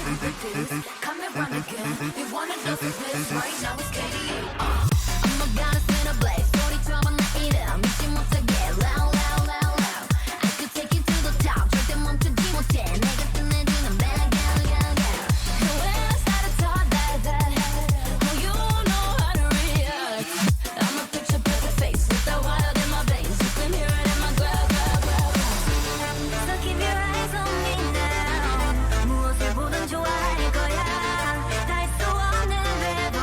Come and run again. You wanna do some this right now? It's KD. I'm a goddess in a blaze. 소리 trouble 나이름 믿지 못하게 loud, loud, loud, loud. I could take you to the top. 절대 멈추지 못해. 내가 끝내주는 bad girl, girl, girl. When I started talk that, oh you know how to react. I'm a picture perfect face with that wild in my veins. You can hear it in my growl, growl, growl, growl. So keep your eyes on me now. 무엇을 보든 좋아할 거야. 다 할 수 없는 래퍼.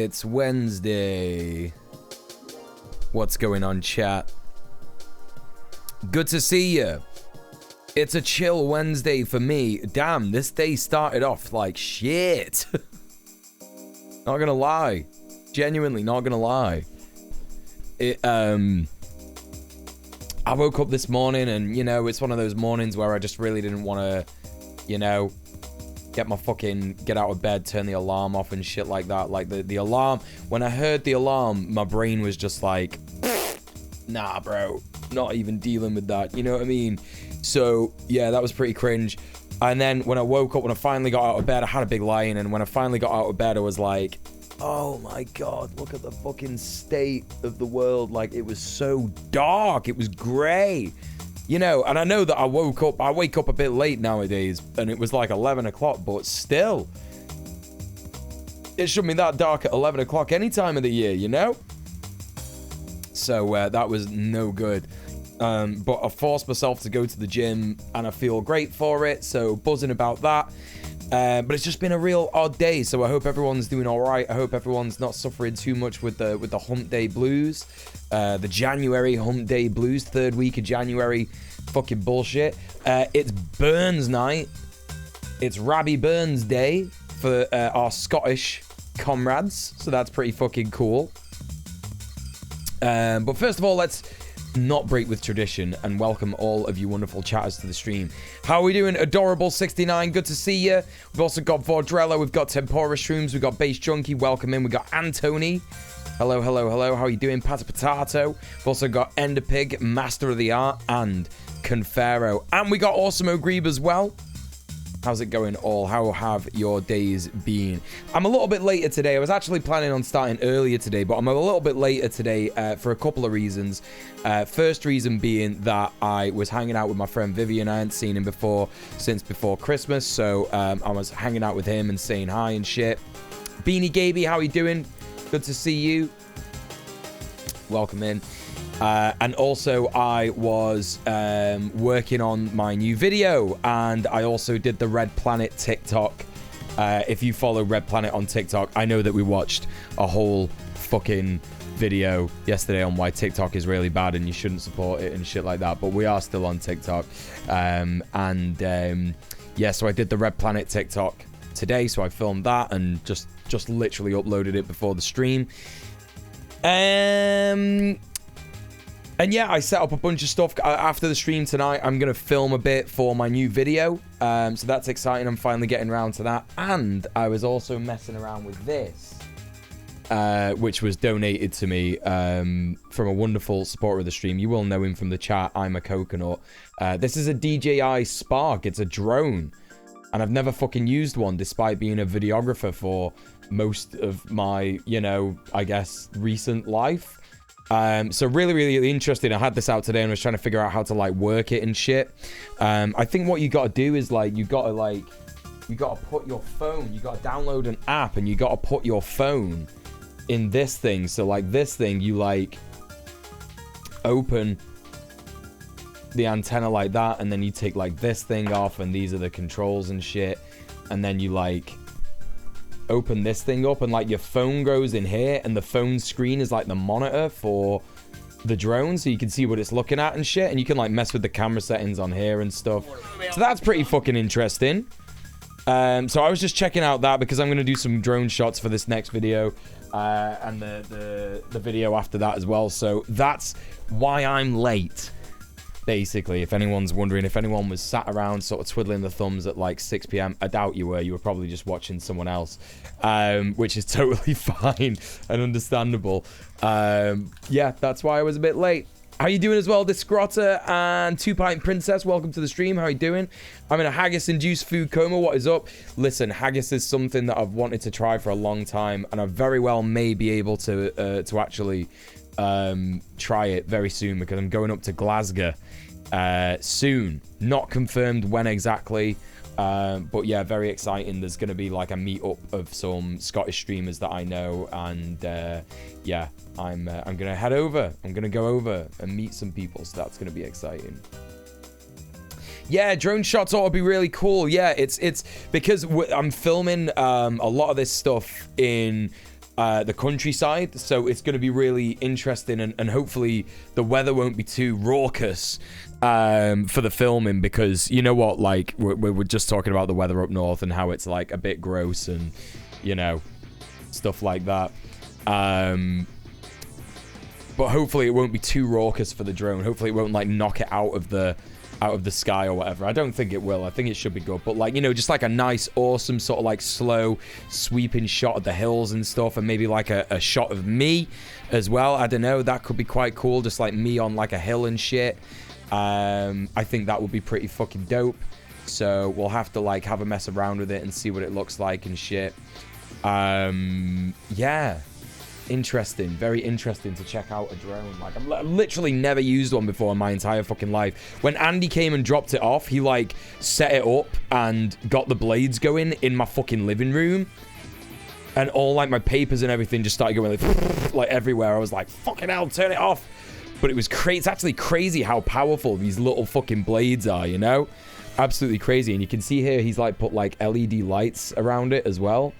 It's Wednesday. What's going on, chat? Good to see you. It's a chill Wednesday for me. Damn, this day started off like shit. Not gonna lie. Genuinely not gonna lie. I woke up this morning and, you know, it's one of those mornings where I just really didn't want to, you know, get out of bed, turn the alarm off and shit like that. Like the alarm, when I heard the alarm, my brain was just like, nah, bro, not even dealing with that. You know what I mean? So yeah, that was pretty cringe. And then when I woke up, when I finally got out of bed, I had a big lie-in, and when I finally got out of bed, I was like, oh my God, look at the fucking state of the world. Like, it was so dark. It was grey. You know, and I know that I wake up a bit late nowadays, and it was like 11 o'clock, but still, it shouldn't be that dark at 11 o'clock any time of the year, you know? So that was no good. But I forced myself to go to the gym, and I feel great for it, so buzzing about that. But it's just been a real odd day, so I hope everyone's doing all right. I hope everyone's not suffering too much with the hump day blues. The January hump day blues, third week of January, fucking bullshit. It's Burns night. It's Rabbi Burns Day for our Scottish comrades, so that's pretty fucking cool. But first of all, let's not break with tradition and welcome all of you wonderful chatters to the stream. How are we doing? Adorable69, good to see you. We've also got Vordrella, we've got Tempora Shrooms, we've got Base Junkie, welcome in. We've got Antony. Hello, hello, hello. How are you doing? Pata Potato. We've also got Enderpig, Master of the Art, and Confero. And we got Awesome O'Grebe as well. How's it going, all? How have your days been? I'm a little bit later today. I was actually planning on starting earlier today, but I'm a little bit later today for a couple of reasons. First reason being that I was hanging out with my friend Vivian. I hadn't seen him since before Christmas, so I was hanging out with him and saying hi and shit. Beanie Gaby, how are you doing? Good to see you. Welcome in. And also, I was working on my new video, and I also did the Red Planet TikTok. If you follow Red Planet on TikTok, I know that we watched a whole fucking video yesterday on why TikTok is really bad and you shouldn't support it and shit like that, but we are still on TikTok. Yeah, so I did the Red Planet TikTok today, so I filmed that and just literally uploaded it before the stream. And yeah, I set up a bunch of stuff. After the stream tonight, I'm going to film a bit for my new video. So that's exciting. I'm finally getting around to that. And I was also messing around with this, which was donated to me from a wonderful supporter of the stream. You will know him from the chat. I'm a coconut. This is a DJI Spark. It's a drone. And I've never fucking used one, despite being a videographer for most of my, you know, I guess, recent life. So really, really interesting. I had this out today and I was trying to figure out how to like work it and shit. I think what you got to do is like, you got to put your phone, you got to download an app and you got to put your phone in this thing. So like this thing, you like open the antenna like that, and then you take like this thing off, and these are the controls and shit. And then you like open this thing up, and like your phone goes in here, and the phone screen is like the monitor for the drone, so you can see what it's looking at and shit, and you can like mess with the camera settings on here and stuff. So that's pretty fucking interesting. So I was just checking out that because I'm going to do some drone shots for this next video, and the video after that as well. So that's why I'm late, basically. If anyone's wondering, if anyone was sat around sort of twiddling the thumbs at like 6 p.m, I doubt you were. You were probably just watching someone else, which is totally fine and understandable. Yeah, that's why I was a bit late. How you doing as well, Discrotta and 2 Pint Princess? Welcome to the stream. How you doing? I'm in a haggis-induced food coma. What is up? Listen, haggis is something that I've wanted to try for a long time, and I very well may be able to actually try it very soon, because I'm going up to Glasgow soon. Not confirmed when exactly, but yeah, very exciting. There's going to be like a meet-up of some Scottish streamers that I know, and yeah, I'm going to head over. I'm going to go over and meet some people, so that's going to be exciting. Yeah, drone shots ought to be really cool. Yeah, it's because I'm filming a lot of this stuff in the countryside. So it's going to be really interesting, and hopefully the weather won't be too raucous for the filming, because you know what, like we're just talking about the weather up north and how it's like a bit gross and, you know, stuff like that. But hopefully it won't be too raucous for the drone. Hopefully it won't like knock it out of the sky or whatever. I don't think it will. I think it should be good. But like, you know, just like a nice, awesome sort of like slow sweeping shot of the hills and stuff, and maybe like a shot of me as well. I don't know. That could be quite cool. Just like me on like a hill and shit. I think that would be pretty fucking dope. So we'll have to like have a mess around with it and see what it looks like and shit. Yeah. Interesting, very interesting to check out a drone. Like, I've literally never used one before in my entire fucking life. When Andy came and dropped it off, he like set it up and got the blades going in my fucking living room, and all like my papers and everything just started going like everywhere. I was like, fucking hell, turn it off. But it was crazy. It's actually crazy how powerful these little fucking blades are, you know? Absolutely crazy. And you can see here he's like put like LED lights around it as well.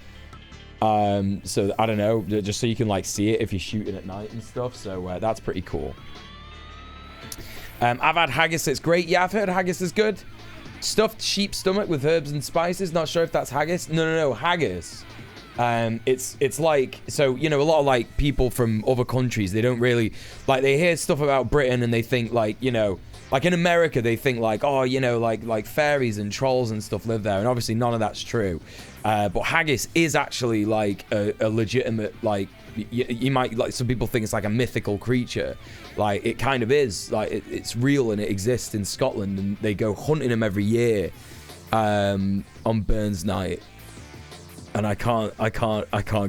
So I don't know, just so you can like see it if you're shooting at night and stuff. So that's pretty cool. I've had haggis. It's great. Yeah, I've heard haggis is good. Stuffed sheep stomach with herbs and spices. Not sure if that's haggis. No, haggis. It's like, so, you know, a lot of like people from other countries, they don't really like, they hear stuff about Britain and they think like, you know, like in America, they think like, oh, you know, like fairies and trolls and stuff live there. And obviously none of that's true. But haggis is actually like a legitimate, like, you might, like, some people think it's like a mythical creature. Like, it kind of is. Like, it's real and it exists in Scotland, and they go hunting them every year on Burns Night. And I can't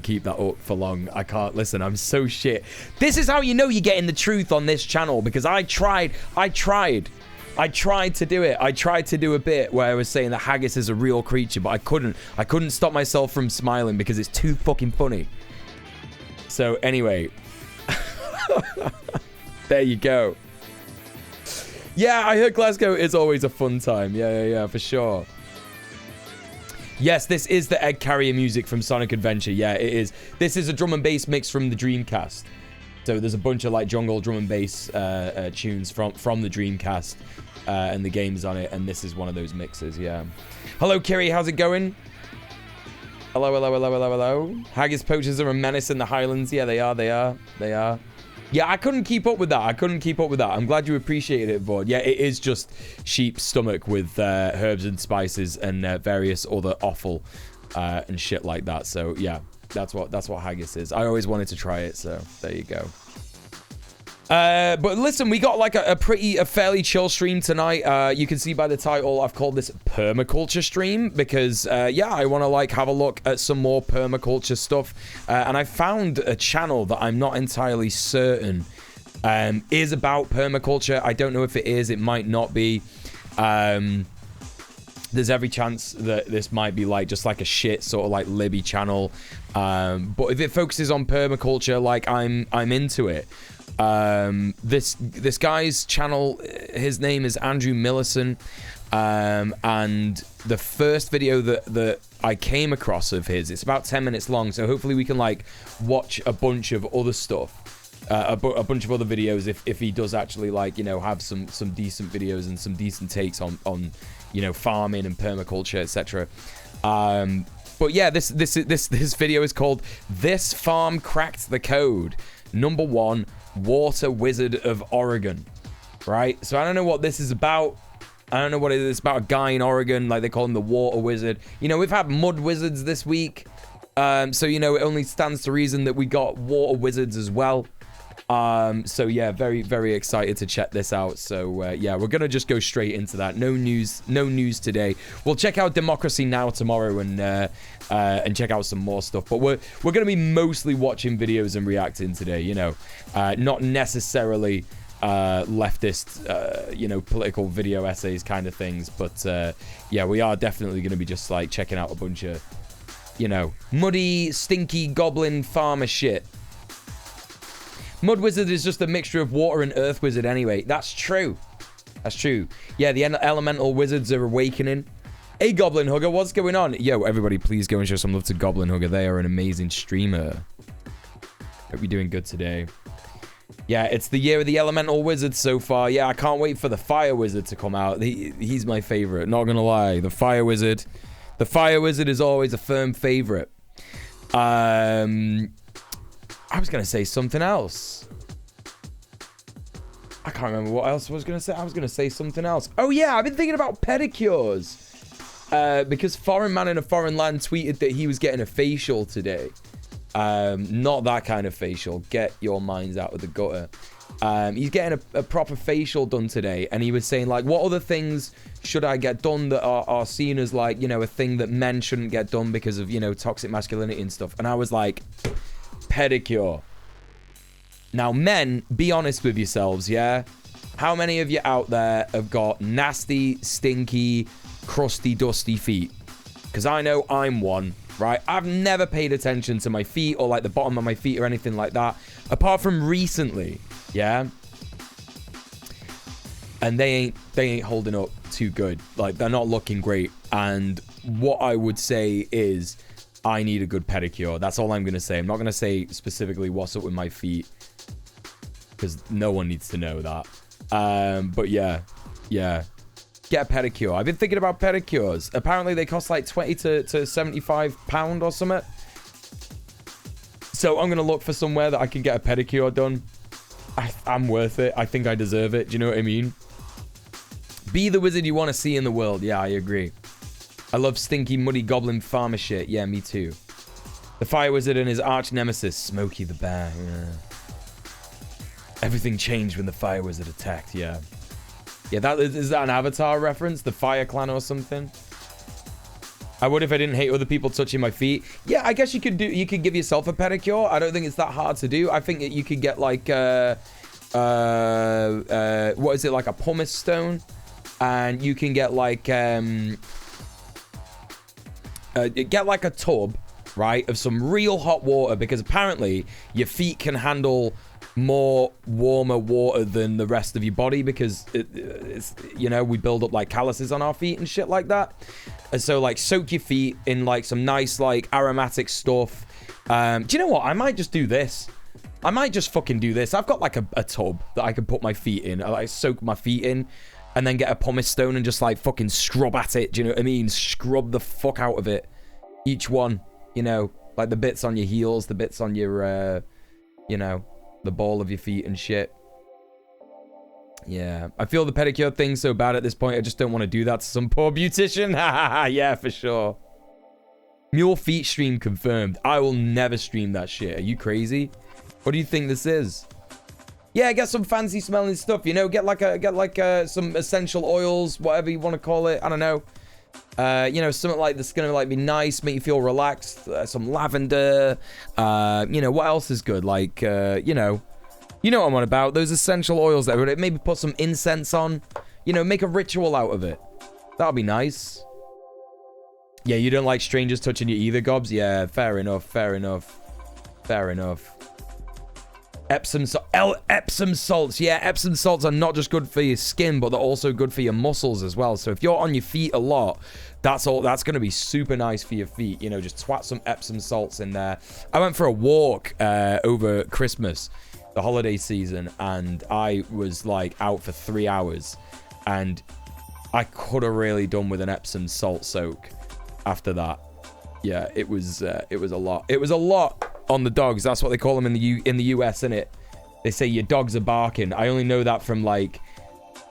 keep that up for long. I can't. Listen, I'm so shit. This is how you know you're getting the truth on this channel, because I tried to do it. I tried to do a bit where I was saying that haggis is a real creature, but I couldn't stop myself from smiling because it's too fucking funny. So anyway, there you go. Yeah, I heard Glasgow is always a fun time. Yeah, for sure. Yes, this is the egg carrier music from Sonic Adventure. Yeah, it is. This is a drum and bass mix from the Dreamcast. So there's a bunch of like jungle drum and bass tunes from the Dreamcast, and the game's on it, and this is one of those mixes. Yeah. Hello, Kiri. How's it going? Hello. Haggis poachers are a menace in the Highlands. Yeah, they are. Yeah, I couldn't keep up with that. I'm glad you appreciated it, Vaughn. Yeah, it is just sheep stomach with herbs and spices and various other offal and shit like that. So yeah, that's what haggis is. I always wanted to try it, so there you go. But listen, we got like a fairly chill stream tonight. You can see by the title, I've called this Permaculture stream because, yeah, I want to like have a look at some more permaculture stuff. And I found a channel that I'm not entirely certain is about permaculture. I don't know if it is. It might not be. There's every chance that this might be like just like a shit sort of like Libby channel. But if it focuses on permaculture, like I'm into it. This guy's channel, his name is Andrew Millison, and the first video that I came across of his, it's about 10 minutes long, so hopefully we can like watch a bunch of other stuff, a bunch of other videos if he does actually like, you know, have some decent videos and some decent takes on you know, farming and permaculture, etc. But yeah, this video is called "This Farm Cracked the Code, #1 Water Wizard of Oregon." Right? So I don't know what this is about. I don't know what it is. It's about a guy in Oregon, like they call him the Water Wizard. You know, we've had Mud Wizards this week. So, you know, it only stands to reason that we got Water Wizards as well. So yeah, very, very excited to check this out. So yeah, we're gonna just go straight into that. No news today. We'll check out Democracy Now! Tomorrow and check out some more stuff. But we're gonna be mostly watching videos and reacting today. You know, not necessarily leftist, you know, political video essays kind of things. But yeah, we are definitely gonna be just like checking out a bunch of, you know, muddy, stinky goblin farmer shit. Mud Wizard is just a mixture of water and earth wizard anyway. That's true. Yeah, the elemental wizards are awakening. Hey, Goblin Hugger, what's going on? Yo, everybody, please go and show some love to Goblin Hugger. They are an amazing streamer. Hope you're doing good today. Yeah, it's the year of the elemental wizard so far. Yeah, I can't wait for the fire wizard to come out. He's my favorite, not gonna lie. The fire wizard is always a firm favorite. I was gonna say something else. I can't remember what else I was gonna say. I was gonna say something else. Oh yeah, I've been thinking about pedicures. Because Foreign Man in a Foreign Land tweeted that he was getting a facial today. Not that kind of facial. Get your minds out of the gutter. He's getting a proper facial done today, and he was saying, like, what other things should I get done that are seen as, like, you know, a thing that men shouldn't get done because of, you know, toxic masculinity and stuff. And I was like, pedicure. Now, men, be honest with yourselves, yeah? How many of you out there have got nasty, stinky, crusty, dusty feet? Because I know I'm one. Right, I've never paid attention to my feet or like the bottom of my feet or anything like that, apart from recently, yeah. And they ain't holding up too good. Like, they're not looking great. And what I would say is, I need a good pedicure. That's all I'm gonna say. I'm not gonna say specifically what's up with my feet, because no one needs to know that. But yeah. Get a pedicure. I've been thinking about pedicures. Apparently they cost like 20 to 75 pound or something. So I'm gonna look for somewhere that I can get a pedicure done. I'm worth it. I think I deserve it. Do you know what I mean? Be the wizard you want to see in the world. Yeah, I agree. I love stinky, muddy goblin farmer shit. Yeah, me too. The fire wizard and his arch nemesis, Smokey the Bear. Yeah. Everything changed when the fire wizard attacked. Yeah. Yeah, is that an Avatar reference? The Fire Clan or something? I would if I didn't hate other people touching my feet. Yeah, I guess you could give yourself a pedicure. I don't think it's that hard to do. I think that you could get like what is it, like a pumice stone, and you can get like get like a tub, right, of some real hot water, because apparently your feet can handle more warmer water than the rest of your body, because it's, you know, we build up like calluses on our feet and shit like that. And so like soak your feet in like some nice like aromatic stuff. Do you know what? I might just do this. I might just fucking do this. I've got like a tub that I can put my feet in. I like soak my feet in and then get a pumice stone and just like fucking scrub at it. Do you know what I mean? Scrub the fuck out of it. Each one, you know, like the bits on your heels, the bits on your, you know, the ball of your feet and shit. Yeah, I feel the pedicure thing's so bad at this point. I just don't want to do that to some poor beautician. Yeah, for sure. Mule feet stream confirmed. I will never stream that shit. Are you crazy? What do you think this is? Yeah, get some fancy smelling stuff. You know, get like some essential oils, whatever you want to call it. I don't know. You know, something like that's gonna like be nice, make you feel relaxed. Some lavender. You know, what else is good? Like, you know what I'm on about. Those essential oils that would maybe put some incense on. You know, make a ritual out of it. That'll be nice. Yeah, you don't like strangers touching you either, Gobs? Yeah, fair enough. Epsom salts. Yeah, Epsom salts are not just good for your skin, but they're also good for your muscles as well. So if you're on your feet a lot, that's going to be super nice for your feet. You know, just twat some Epsom salts in there. I went for a walk over Christmas, the holiday season, and I was like out for 3 hours, and I could have really done with an Epsom salt soak after that. Yeah, it was a lot. It was a lot on the dogs. That's what they call them in the US, innit? They say your dogs are barking. I only know that from like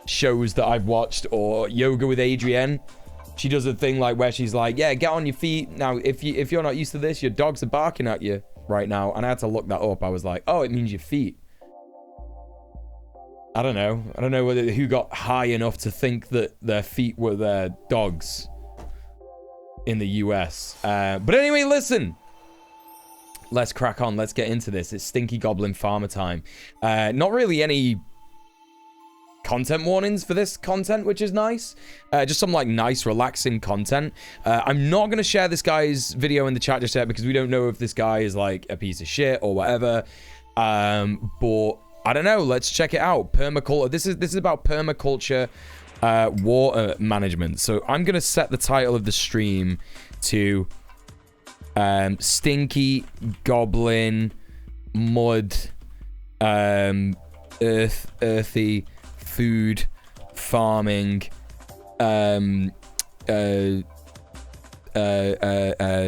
shows that I've watched, or Yoga with Adrienne. She does a thing like where she's like, yeah, get on your feet. Now, if you're not used to this, your dogs are barking at you right now. And I had to look that up. I was like, oh, it means your feet. I don't know who got high enough to think that their feet were their dogs in the US. But anyway, listen. Let's crack on. Let's get into this. It's Stinky Goblin Farmer time. Not really any content warnings for this content, which is nice. Just some like nice, relaxing content. I'm not going to share this guy's video in the chat just yet, because we don't know if this guy is like a piece of shit or whatever. But I don't know. Let's check it out. Permaculture. This is about permaculture, water management. So I'm going to set the title of the stream to Stinky Goblin mud, earthy, food, farming,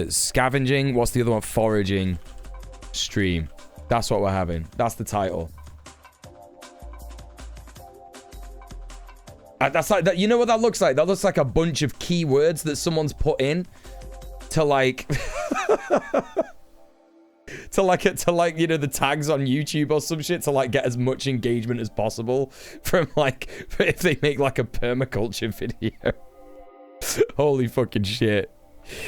scavenging. What's the other one? Foraging stream. That's what we're having. That's the title. That's like that. You know what that looks like? That looks like a bunch of keywords that someone's put in to like to like you know, the tags on YouTube or some shit to like get as much engagement as possible from like if they make like a permaculture video. Holy fucking shit.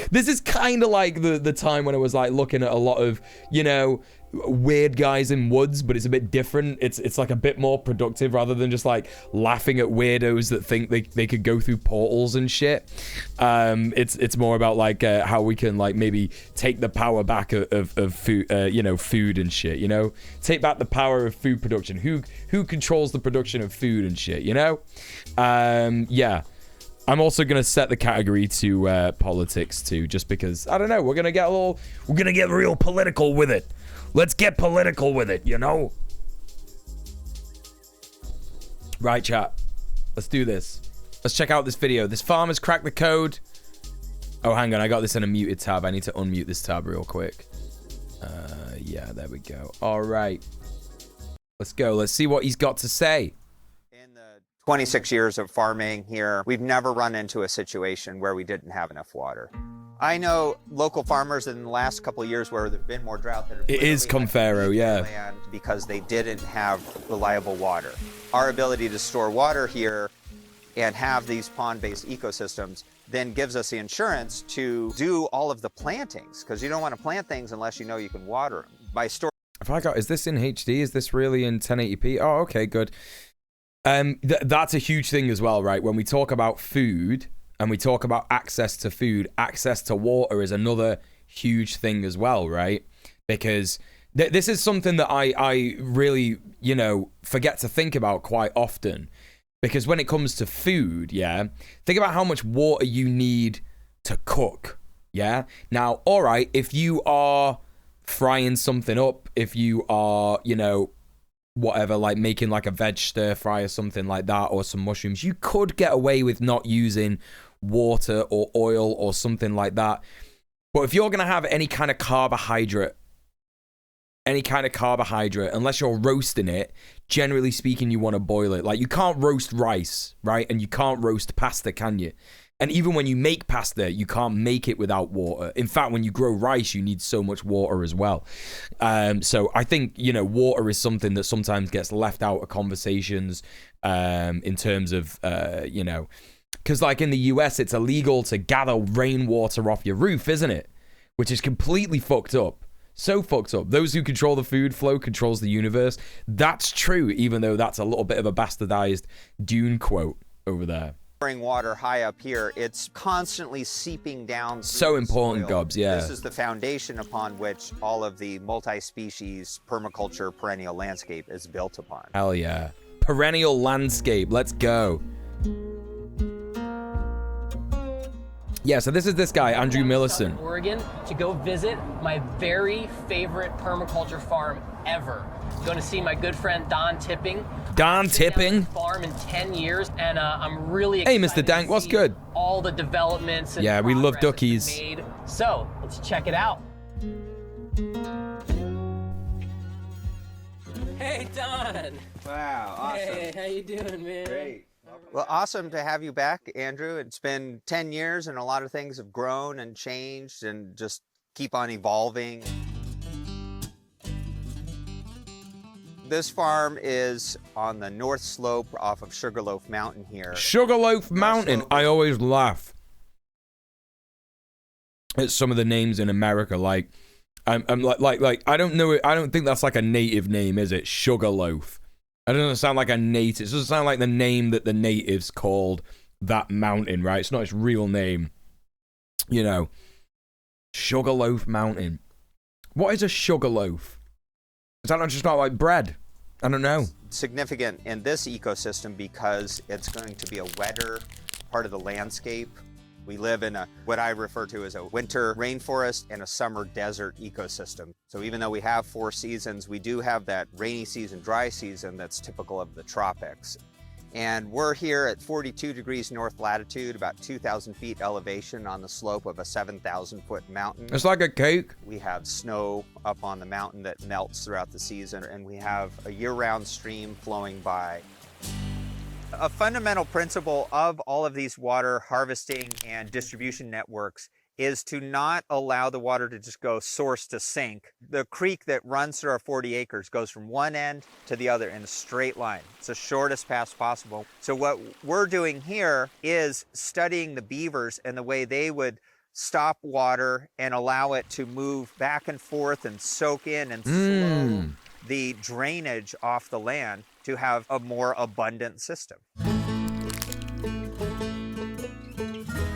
This is kind of like the time when I was like looking at a lot of, you know, weird guys in woods, but it's a bit different. It's like a bit more productive rather than just like laughing at weirdos that think they could go through portals and shit. It's more about like how we can like maybe take the power back of food, you know, food and shit, you know, take back the power of food production. Who controls the production of food and shit, you know? Yeah. I'm also going to set the category to politics too, just because, I don't know, we're going to get real political with it. Let's get political with it, you know? Right, chat. Let's do this. Let's check out this video. This farmer's cracked the code. Oh, hang on. I got this in a muted tab. I need to unmute this tab real quick. Yeah, there we go. All right. Let's go. Let's see what he's got to say. 26 years of farming here, we've never run into a situation where we didn't have enough water. I know local farmers in the last couple of years where there's been more drought that have it is Confero, yeah, land because they didn't have reliable water. Our ability to store water here and have these pond-based ecosystems then gives us the insurance to do all of the plantings, because you don't want to plant things unless you know you can water them. By storing. Is this in HD? Is this really in 1080p? Oh, okay, good. That's a huge thing as well, right? When we talk about food and we talk about access to food, access to water is another huge thing as well, right? Because this is something that I really, you know, forget to think about quite often. Because when it comes to food, yeah, think about how much water you need to cook, yeah? Now, all right, if you are frying something up, if you are, you know, whatever, like making like a veg stir fry or something like that, or some mushrooms, you could get away with not using water or oil or something like that. But if you're going to have any kind of carbohydrate, unless you're roasting it, generally speaking, you want to boil it. Like, you can't roast rice, right? And you can't roast pasta, can you? And even when you make pasta, you can't make it without water. In fact, when you grow rice, you need so much water as well. So I think, you know, water is something that sometimes gets left out of conversations in terms of, you know, because like in the US, it's illegal to gather rainwater off your roof, isn't it? Which is completely fucked up. So fucked up. Those who control the food flow controls the universe. That's true, even though that's a little bit of a bastardized Dune quote over there. Water high up here, it's constantly seeping down. So important, soil. Gobs, yeah. This is the foundation upon which all of the multi-species permaculture perennial landscape is built upon. Hell yeah. Perennial landscape, let's go. Yeah, so this is this guy, Andrew Millison. Oregon, to go visit my very favorite permaculture farm ever. Going to see my good friend Don Tipping. Don Tipping? Farm in 10 years, and I'm really excited. Hey, Mr. Dank, what's good? All the developments. And yeah, we love duckies. So let's check it out. Hey, Don. Wow, awesome. Hey, how you doing, man? Great. Well, awesome to have you back, Andrew. It's been 10 years and a lot of things have grown and changed and just keep on evolving. This farm is on the north slope off of Sugarloaf Mountain here. Sugarloaf Mountain. I always laugh at some of the names in America. Like, I'm like I don't know. I don't think that's like a native name, is it? Sugarloaf. It doesn't sound like a native. It doesn't sound like the name that the natives called that mountain, right? It's not its real name. You know, Sugarloaf Mountain. What is a sugarloaf? Is that not just not like bread? I don't know. Significant in this ecosystem because it's going to be a wetter part of the landscape. We live in what I refer to as a winter rainforest and a summer desert ecosystem. So even though we have 4 seasons, we do have that rainy season, dry season that's typical of the tropics. And we're here at 42 degrees north latitude, about 2,000 feet elevation on the slope of a 7,000 foot mountain. It's like a cake. We have snow up on the mountain that melts throughout the season, and we have a year-round stream flowing by. A fundamental principle of all of these water harvesting and distribution networks is to not allow the water to just go source to sink. The creek that runs through our 40 acres goes from one end to the other in a straight line. It's the shortest path possible. So what we're doing here is studying the beavers and the way they would stop water and allow it to move back and forth and soak in and slow the drainage off the land to have a more abundant system.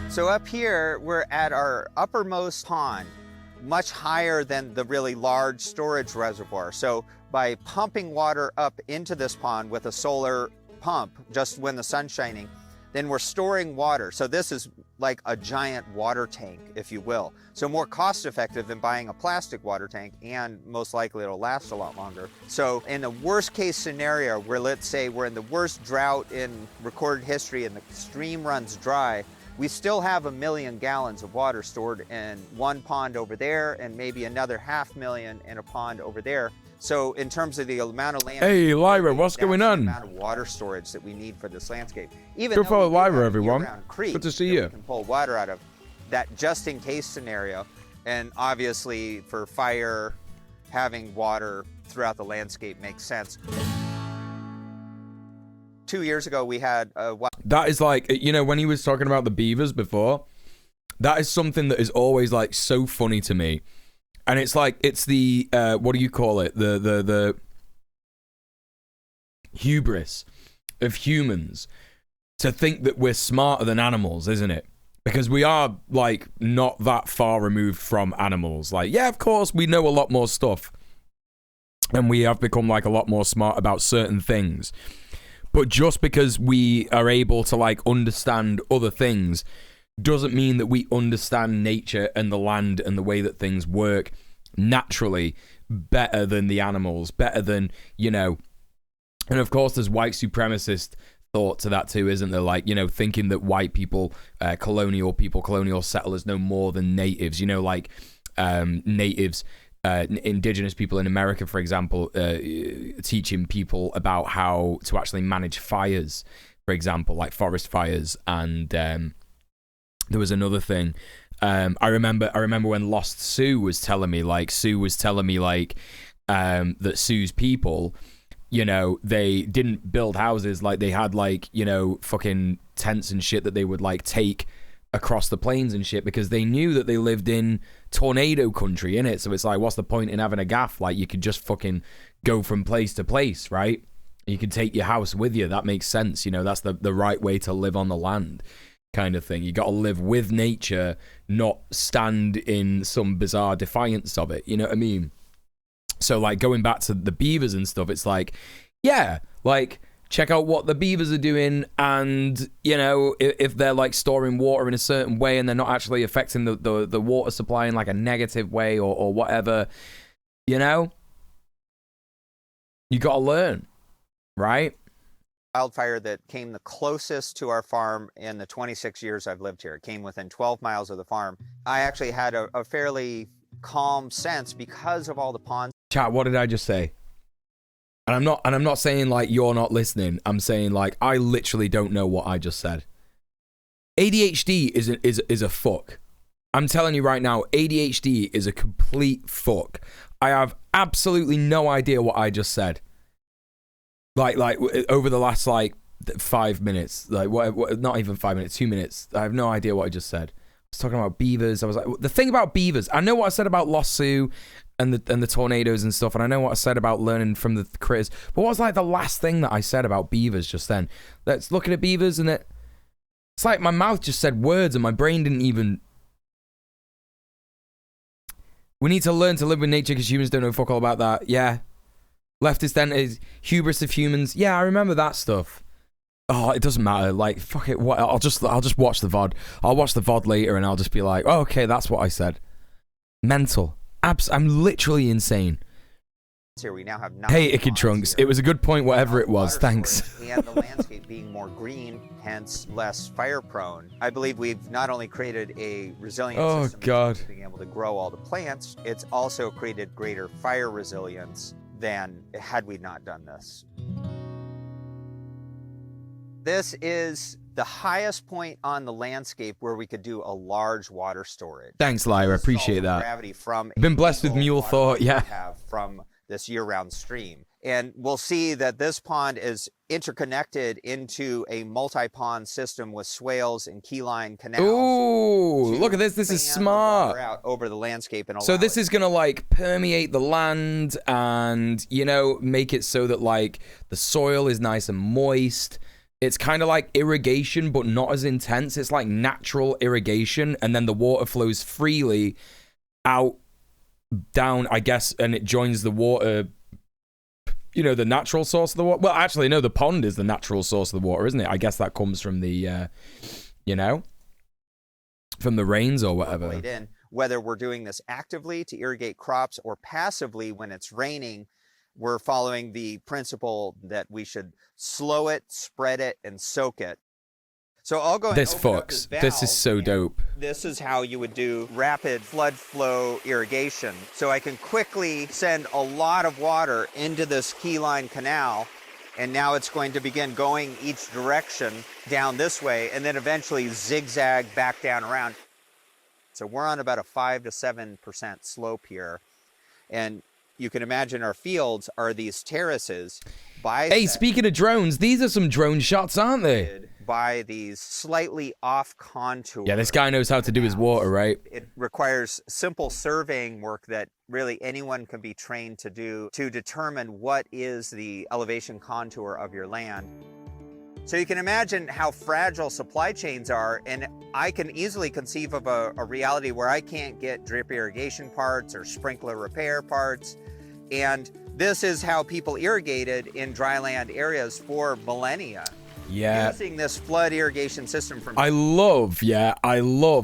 So up here, we're at our uppermost pond, much higher than the really large storage reservoir. So by pumping water up into this pond with a solar pump, just when the sun's shining, then we're storing water. So this is like a giant water tank, if you will. So more cost effective than buying a plastic water tank, and most likely it'll last a lot longer. So in the worst case scenario, where let's say we're in the worst drought in recorded history and the stream runs dry, we still have 1 million gallons of water stored in one pond over there and maybe another 500,000 in a pond over there. So in terms of the amount of land, Hey, Lyra, what's going on? The amount of water storage that we need for this landscape. Even Good though follow we do Lyra, have a everyone. year-round creek Good to see that you. we can pull water out of, that just in case scenario, and obviously for fire, having water throughout the landscape makes sense. 2 years ago, we had a That is like, you know, when he was talking about the beavers before, that is something that is always like so funny to me. And it's like, it's the, what do you call it? The hubris of humans to think that we're smarter than animals, isn't it? Because we are like not that far removed from animals. Like, yeah, of course, we know a lot more stuff. And we have become like a lot more smart about certain things. But just because we are able to like understand other things doesn't mean that we understand nature and the land and the way that things work naturally better than the animals, better than, you know. And of course, there's white supremacist thought to that too, isn't there? Like, you know, thinking that white people, colonial settlers know more than natives, you know, like natives, indigenous people in America, for example, teaching people about how to actually manage fires, for example, like forest fires. And there was another thing. I remember when Lost Sue was telling me that Sue's people, you know, they didn't build houses. Like, they had like, you know, fucking tents and shit that they would like take across the plains and shit, because they knew that they lived in tornado country, innit? So it's like, what's the point in having a gaff? Like, you could just fucking go from place to place, right? You could take your house with you. That makes sense. You know, that's the right way to live on the land, kind of thing. You got to live with nature, not stand in some bizarre defiance of it. You know what I mean? So like, going back to the beavers and stuff, it's like, yeah, like, check out what the beavers are doing, and, you know, if they're like storing water in a certain way and they're not actually affecting the water supply in like a negative way or whatever, you know, you got to learn, right? wildfire that came the closest to our farm in the 26 years I've lived here. It came within 12 miles of the farm. I actually had a fairly calm sense because of all the ponds. Chat, what did I just say? And I'm not saying like you're not listening. I'm saying like I literally don't know what I just said. ADHD is a fuck. I'm telling you right now, ADHD is a complete fuck. I have absolutely no idea what I just said. Like over the last like 5 minutes, like what, not even 5 minutes, 2 minutes. I have no idea what I just said. I was talking about beavers. I was like, the thing about beavers, I know what I said about Lost Sioux and the tornadoes and stuff, and I know what I said about learning from the critters. But what was like the last thing that I said about beavers just then? Let's look at beavers, and it's like my mouth just said words and my brain didn't even. We need to learn to live with nature because humans don't know fuck all about that. Yeah. Leftist then is hubris of humans. Yeah, I remember that stuff. Oh, it doesn't matter. Like, fuck it. What? I'll just watch the VOD. I'll watch the VOD later, and I'll just be like, oh, okay, that's what I said. Mental. I'm literally insane. Here we now have Hey, Icky Trunks. It was a good point, whatever it was. Thanks. And the landscape being more green, hence less fire prone. I believe we've not only created a resilient system God. being able to grow all the plants, it's also created greater fire resilience than had we not done this. This is the highest point on the landscape where we could do a large water storage. Thanks, Lyra. Appreciate that. Gravity from Been blessed with Muel thought, yeah. Have from this year-round stream. And we'll see that this pond is interconnected into a multi-pond system with swales and keyline canals. Ooh, look at this. This is smart. Out over the landscape and so this is going to like permeate the land and, you know, make it so that like the soil is nice and moist. It's kind of like irrigation, but not as intense. It's like natural irrigation. And then the water flows freely out, down, I guess, and it joins the water, you know, the natural source of the water. Well, actually, no, the pond is the natural source of the water, isn't it? I guess that comes from the, you know, from the rains or whatever. In, whether we're doing this actively to irrigate crops or passively when it's raining, we're following the principle that we should slow it, spread it, and soak it. So I'll go. This fucks. This is so dope. This is how you would do rapid flood flow irrigation. So I can quickly send a lot of water into this keyline canal, and now it's going to begin going each direction down this way, and then eventually zigzag back down around. So we're on about a 5 to 7% slope here, and you can imagine our fields are these terraces. Hey, speaking of drones, these are some drone shots, aren't they? By these slightly off contour. Yeah, this guy knows how to do his water, right? It requires simple surveying work that really anyone can be trained to do to determine what is the elevation contour of your land. So you can imagine how fragile supply chains are, and I can easily conceive of a reality where I can't get drip irrigation parts or sprinkler repair parts. And this is how people irrigated in dryland areas for millennia. Yeah. Using this flood irrigation system from... I love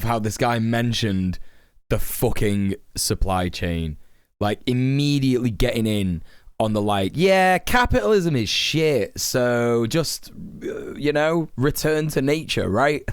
how this guy mentioned the fucking supply chain. Like, immediately getting in on the like, yeah, capitalism is shit, so just, you know, return to nature, right?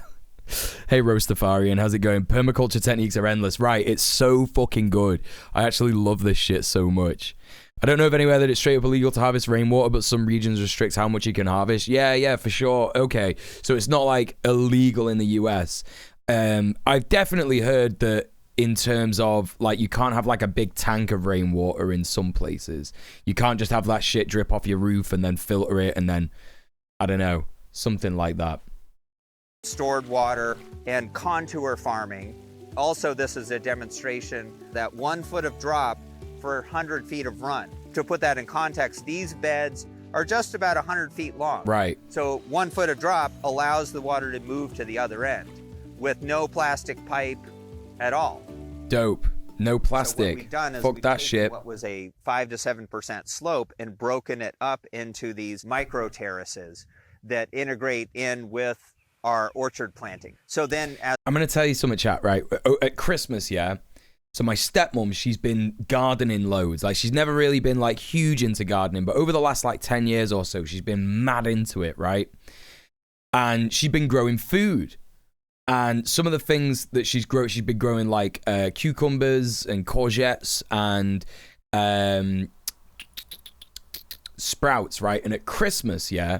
Hey, Roastafarian, how's it going? Permaculture techniques are endless. Right, it's so fucking good. I actually love this shit so much. I don't know of anywhere that it's straight up illegal to harvest rainwater, but some regions restrict how much you can harvest. Yeah, for sure. Okay, so it's not like illegal in the US. I've definitely heard that in terms of like you can't have like a big tank of rainwater in some places. You can't just have that shit drip off your roof and then filter it and then, I don't know, something like that. Stored water and contour farming. Also, this is a demonstration that 1 foot of drop for 100 feet of run. To put that in context, these beds are just about 100 feet long. Right. So 1 foot of drop allows the water to move to the other end with no plastic pipe at all. Dope. No plastic. So what we've done is fuck that shit. What was a 5 to 7% slope and broken it up into these micro terraces that integrate in with our orchard planting. So then I'm going to tell you something, chat, right? At Christmas, yeah? So my stepmom, she's been gardening loads. Like, she's never really been, like, huge into gardening. But over the last, like, 10 years or so, she's been mad into it, right? And she's been growing food. And some of the things that she's been growing, like, cucumbers and courgettes and sprouts, right? And at Christmas, yeah,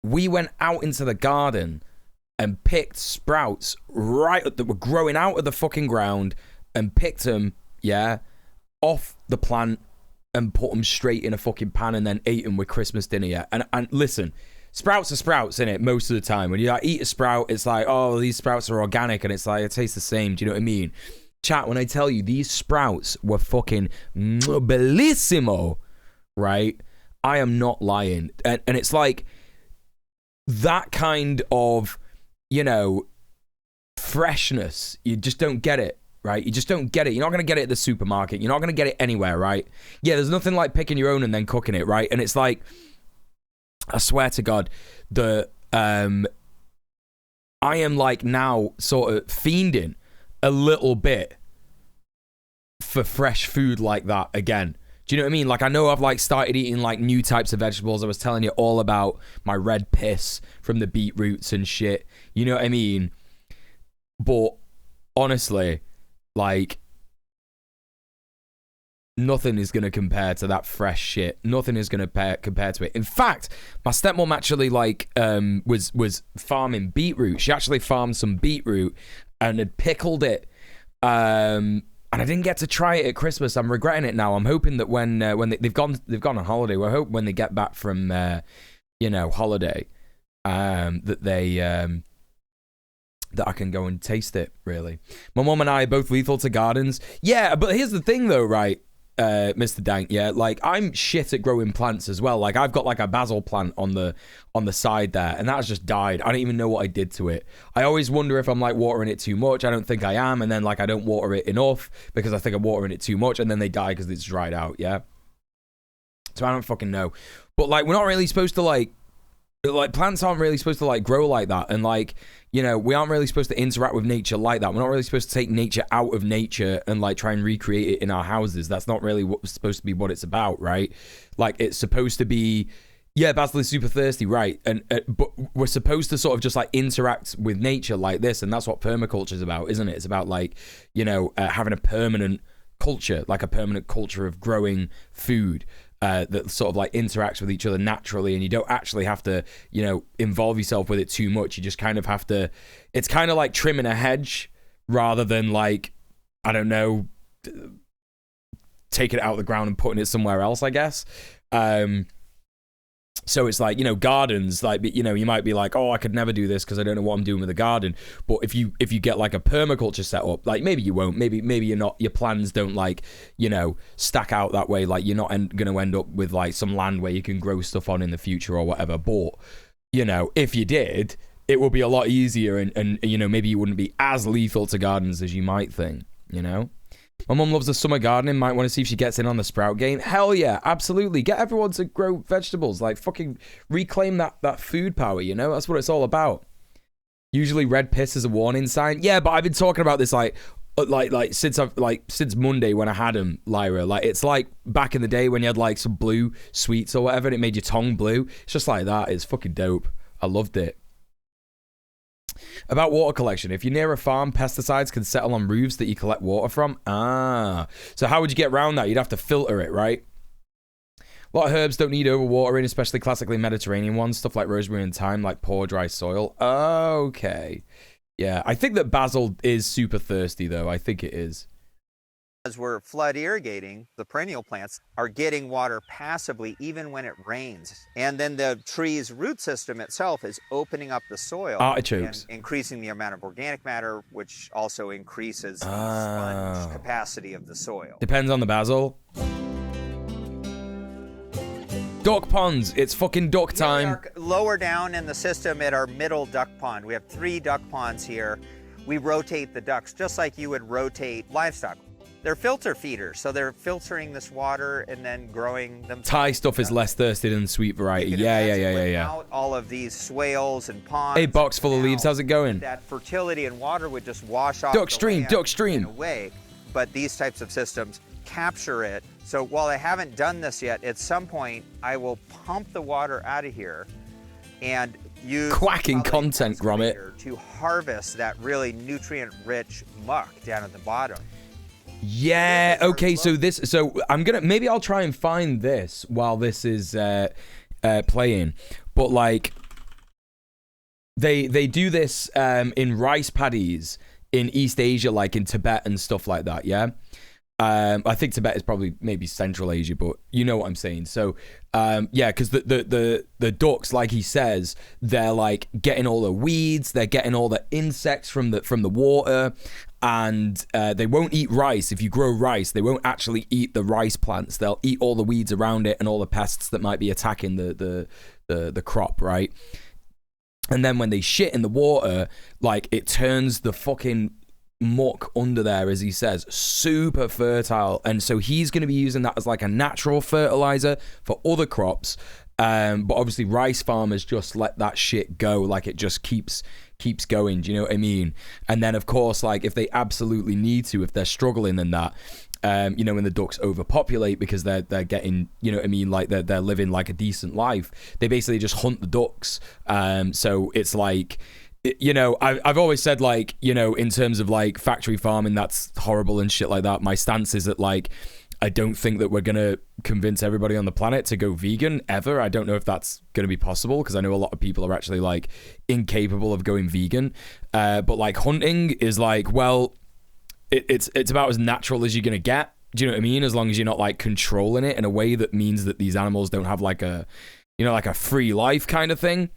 we went out into the garden and picked sprouts that were growing out of the fucking ground and picked them, yeah, off the plant and put them straight in a fucking pan and then ate them with Christmas dinner, yeah. And listen, sprouts are sprouts, innit, most of the time. When you like eat a sprout, it's like, oh, these sprouts are organic, and it's like, it tastes the same, do you know what I mean? Chat, when I tell you these sprouts were fucking bellissimo, right? I am not lying. And it's like that kind of, you know, freshness, you just don't get it. Right? You just don't get it. You're not going to get it at the supermarket. You're not going to get it anywhere, right? Yeah, there's nothing like picking your own and then cooking it, right? And it's like, I swear to God, the I am like now sort of fiending a little bit for fresh food like that again. Do you know what I mean? Like, I know I've like started eating like new types of vegetables. I was telling you all about my red piss from the beetroots and shit. You know what I mean? But honestly, like, nothing is going to compare to that fresh shit. Nothing is going to compare to it. In fact, my stepmom actually like was farming beetroot. She actually farmed some beetroot and had pickled it. And I didn't get to try it at Christmas. I'm regretting it now. I'm hoping that when they've gone on holiday. I hope when they get back from holiday, that I can go and taste it. Really, my mom and I are both lethal to gardens. Yeah, but here's the thing though, right? Mr. Dank, yeah, like I'm shit at growing plants as well. Like I've got like a basil plant on the side there, and that has just died. I don't even know what I did to it. I always wonder if I'm like watering it too much. I don't think I am, and then like I don't water it enough because I think I'm watering it too much, and then they die because it's dried out. Yeah, so I don't fucking know. But like we're not really supposed to like plants aren't really supposed to like grow like that, and like, you know, we aren't really supposed to interact with nature like that. We're not really supposed to take nature out of nature and like try and recreate it in our houses. That's not really what's supposed to be what it's about, right? Like it's supposed to be, yeah, Basil is super thirsty, right? And but we're supposed to sort of just like interact with nature like this, and that's what permaculture is about, isn't it? It's about like, you know, having a permanent culture, like a permanent culture of growing food. That sort of like interacts with each other naturally, and you don't actually have to, you know, involve yourself with it too much. You just kind of have to, it's kind of like trimming a hedge rather than like, I don't know, taking it out of the ground and putting it somewhere else, I guess. So it's like, you know, gardens, like, you know, you might be like, oh, I could never do this because I don't know what I'm doing with a garden. But if you get like a permaculture setup, like maybe you won't, maybe you're not, your plans don't like, you know, stack out that way. Like you're not going to end up with like some land where you can grow stuff on in the future or whatever. But, you know, if you did, it would be a lot easier, and you know, maybe you wouldn't be as lethal to gardens as you might think, you know? My mum loves the summer gardening. Might want to see if she gets in on the sprout game. Hell yeah, absolutely. Get everyone to grow vegetables. Like fucking reclaim that food power, you know? That's what it's all about. Usually red piss is a warning sign. Yeah, but I've been talking about this like since Monday when I had them, Lyra. Like it's like back in the day when you had like some blue sweets or whatever and it made your tongue blue. It's just like that. It's fucking dope. I loved it. About water collection. If you're near a farm, pesticides can settle on roofs that you collect water from. So how would you get around that? You'd have to filter it, right? A lot of herbs don't need overwatering, especially classically Mediterranean ones. Stuff like rosemary and thyme, like poor dry soil. Okay. Yeah, I think that basil is super thirsty, though. I think it is. As we're flood irrigating, the perennial plants are getting water passively even when it rains. And then the tree's root system itself is opening up the soil. Artichokes. And increasing the amount of organic matter, which also increases the sponge capacity of the soil. Depends on the basil. Duck ponds. It's fucking duck time. Lower down in the system at our middle duck pond, we have 3 duck ponds here. We rotate the ducks just like you would rotate livestock. They're filter feeders, so they're filtering this water and then growing them. Thai stuff is less thirsty than sweet variety. Yeah. Without all of these swales and ponds. Hey, box full of leaves. How's it going? That fertility and water would just wash off duck stream. in a way. But these types of systems capture it. So while I haven't done this yet, at some point I will pump the water out of here and use quacking content, Gromit, to harvest that really nutrient-rich muck down at the bottom. Yeah, okay, so maybe I'll try and find this while this is playing. But like they do this in rice paddies in East Asia, like in Tibet and stuff like that, yeah? I think Tibet is probably maybe Central Asia, but you know what I'm saying. So yeah, because the ducks, like he says, they're like getting all the weeds, they're getting all the insects from the water, and they won't eat rice. If you grow rice, they won't actually eat the rice plants. They'll eat all the weeds around it and all the pests that might be attacking the crop, right? And then when they shit in the water, like it turns the fucking muck under there, as he says, super fertile. And so he's going to be using that as like a natural fertilizer for other crops. But obviously rice farmers just let that shit go. Like it just keeps going. Do you know what I mean? And then of course, like if they absolutely need to, if they're struggling in that, you know, when the ducks overpopulate because they're getting, you know what I mean, like they're living like a decent life, they basically just hunt the ducks. So it's like, you know, I've always said, like, you know, in terms of like factory farming, that's horrible and shit like that. My stance is that, like, I don't think that we're going to convince everybody on the planet to go vegan ever. I don't know if that's going to be possible, because I know a lot of people are actually like incapable of going vegan. But like hunting is like, well, it's about as natural as you're going to get. Do you know what I mean? As long as you're not like controlling it in a way that means that these animals don't have like a, you know, like a free life kind of thing.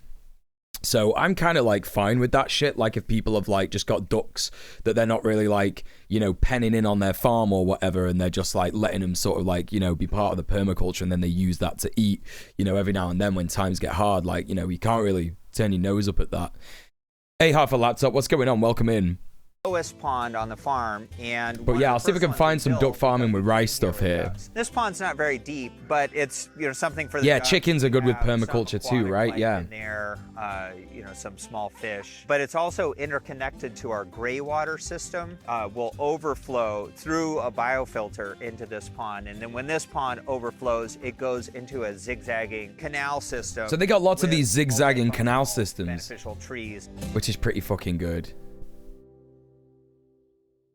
So I'm kind of like fine with that shit. Like if people have like just got ducks that they're not really like, you know, penning in on their farm or whatever, and they're just like letting them sort of like, you know, be part of the permaculture, and then they use that to eat, you know, every now and then when times get hard. Like, you know, you can't really turn your nose up at that. Hey, half a laptop, what's going on? Welcome in. Lowest pond on the farm, and but yeah, I'll see if I can find some duck farming with rice stuff here. This pond's not very deep, but it's, you know, something for the yeah, ducks. chickens are good with permaculture too, right? Yeah. In there, you know, some small fish, but it's also interconnected to our gray water system. Will overflow through a biofilter into this pond, and then when this pond overflows, it goes into a zigzagging canal system. So they got lots of these zigzagging canal systems, beneficial trees, which is pretty fucking good.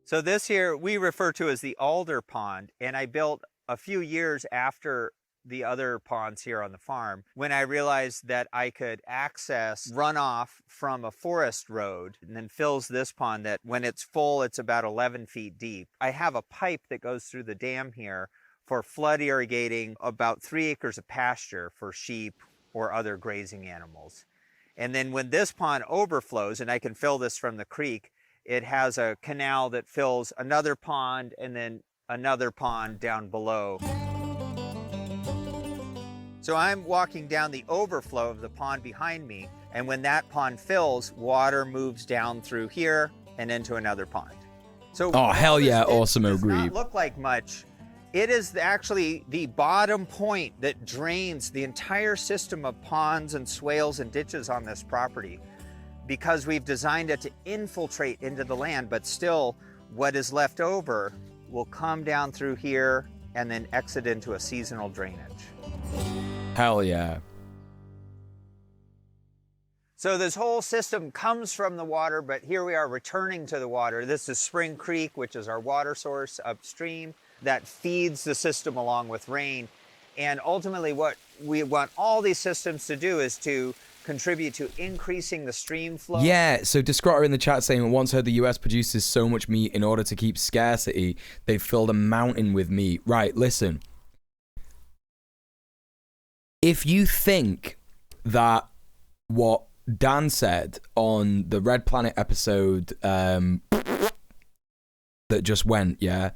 So this here we refer to as the alder pond, and I built a few years after the other ponds here on the farm, when I realized that I could access runoff from a forest road, and then fills this pond that when it's full, it's about 11 feet deep. I have a pipe that goes through the dam here for flood irrigating about 3 acres of pasture for sheep or other grazing animals. And then when this pond overflows, and I can fill this from the creek, it has a canal that fills another pond and then another pond down below. So I'm walking down the overflow of the pond behind me, and when that pond fills, water moves down through here and into another pond. So oh, hell yeah, awesome, agree. Does not look like much. It is actually the bottom point that drains the entire system of ponds and swales and ditches on this property, because we've designed it to infiltrate into the land, but still what is left over will come down through here and then exit into a seasonal drainage. Hell yeah. So this whole system comes from the water, but here we are returning to the water. This is Spring Creek, which is our water source upstream that feeds the system along with rain. And ultimately what we want all these systems to do is to contribute to increasing the stream flow. Yeah, so Discrotter in the chat saying, once heard the US produces so much meat in order to keep scarcity, they've filled a mountain with meat. Right, listen. If you think that what Dan said on the Red Planet episode that just went, yeah?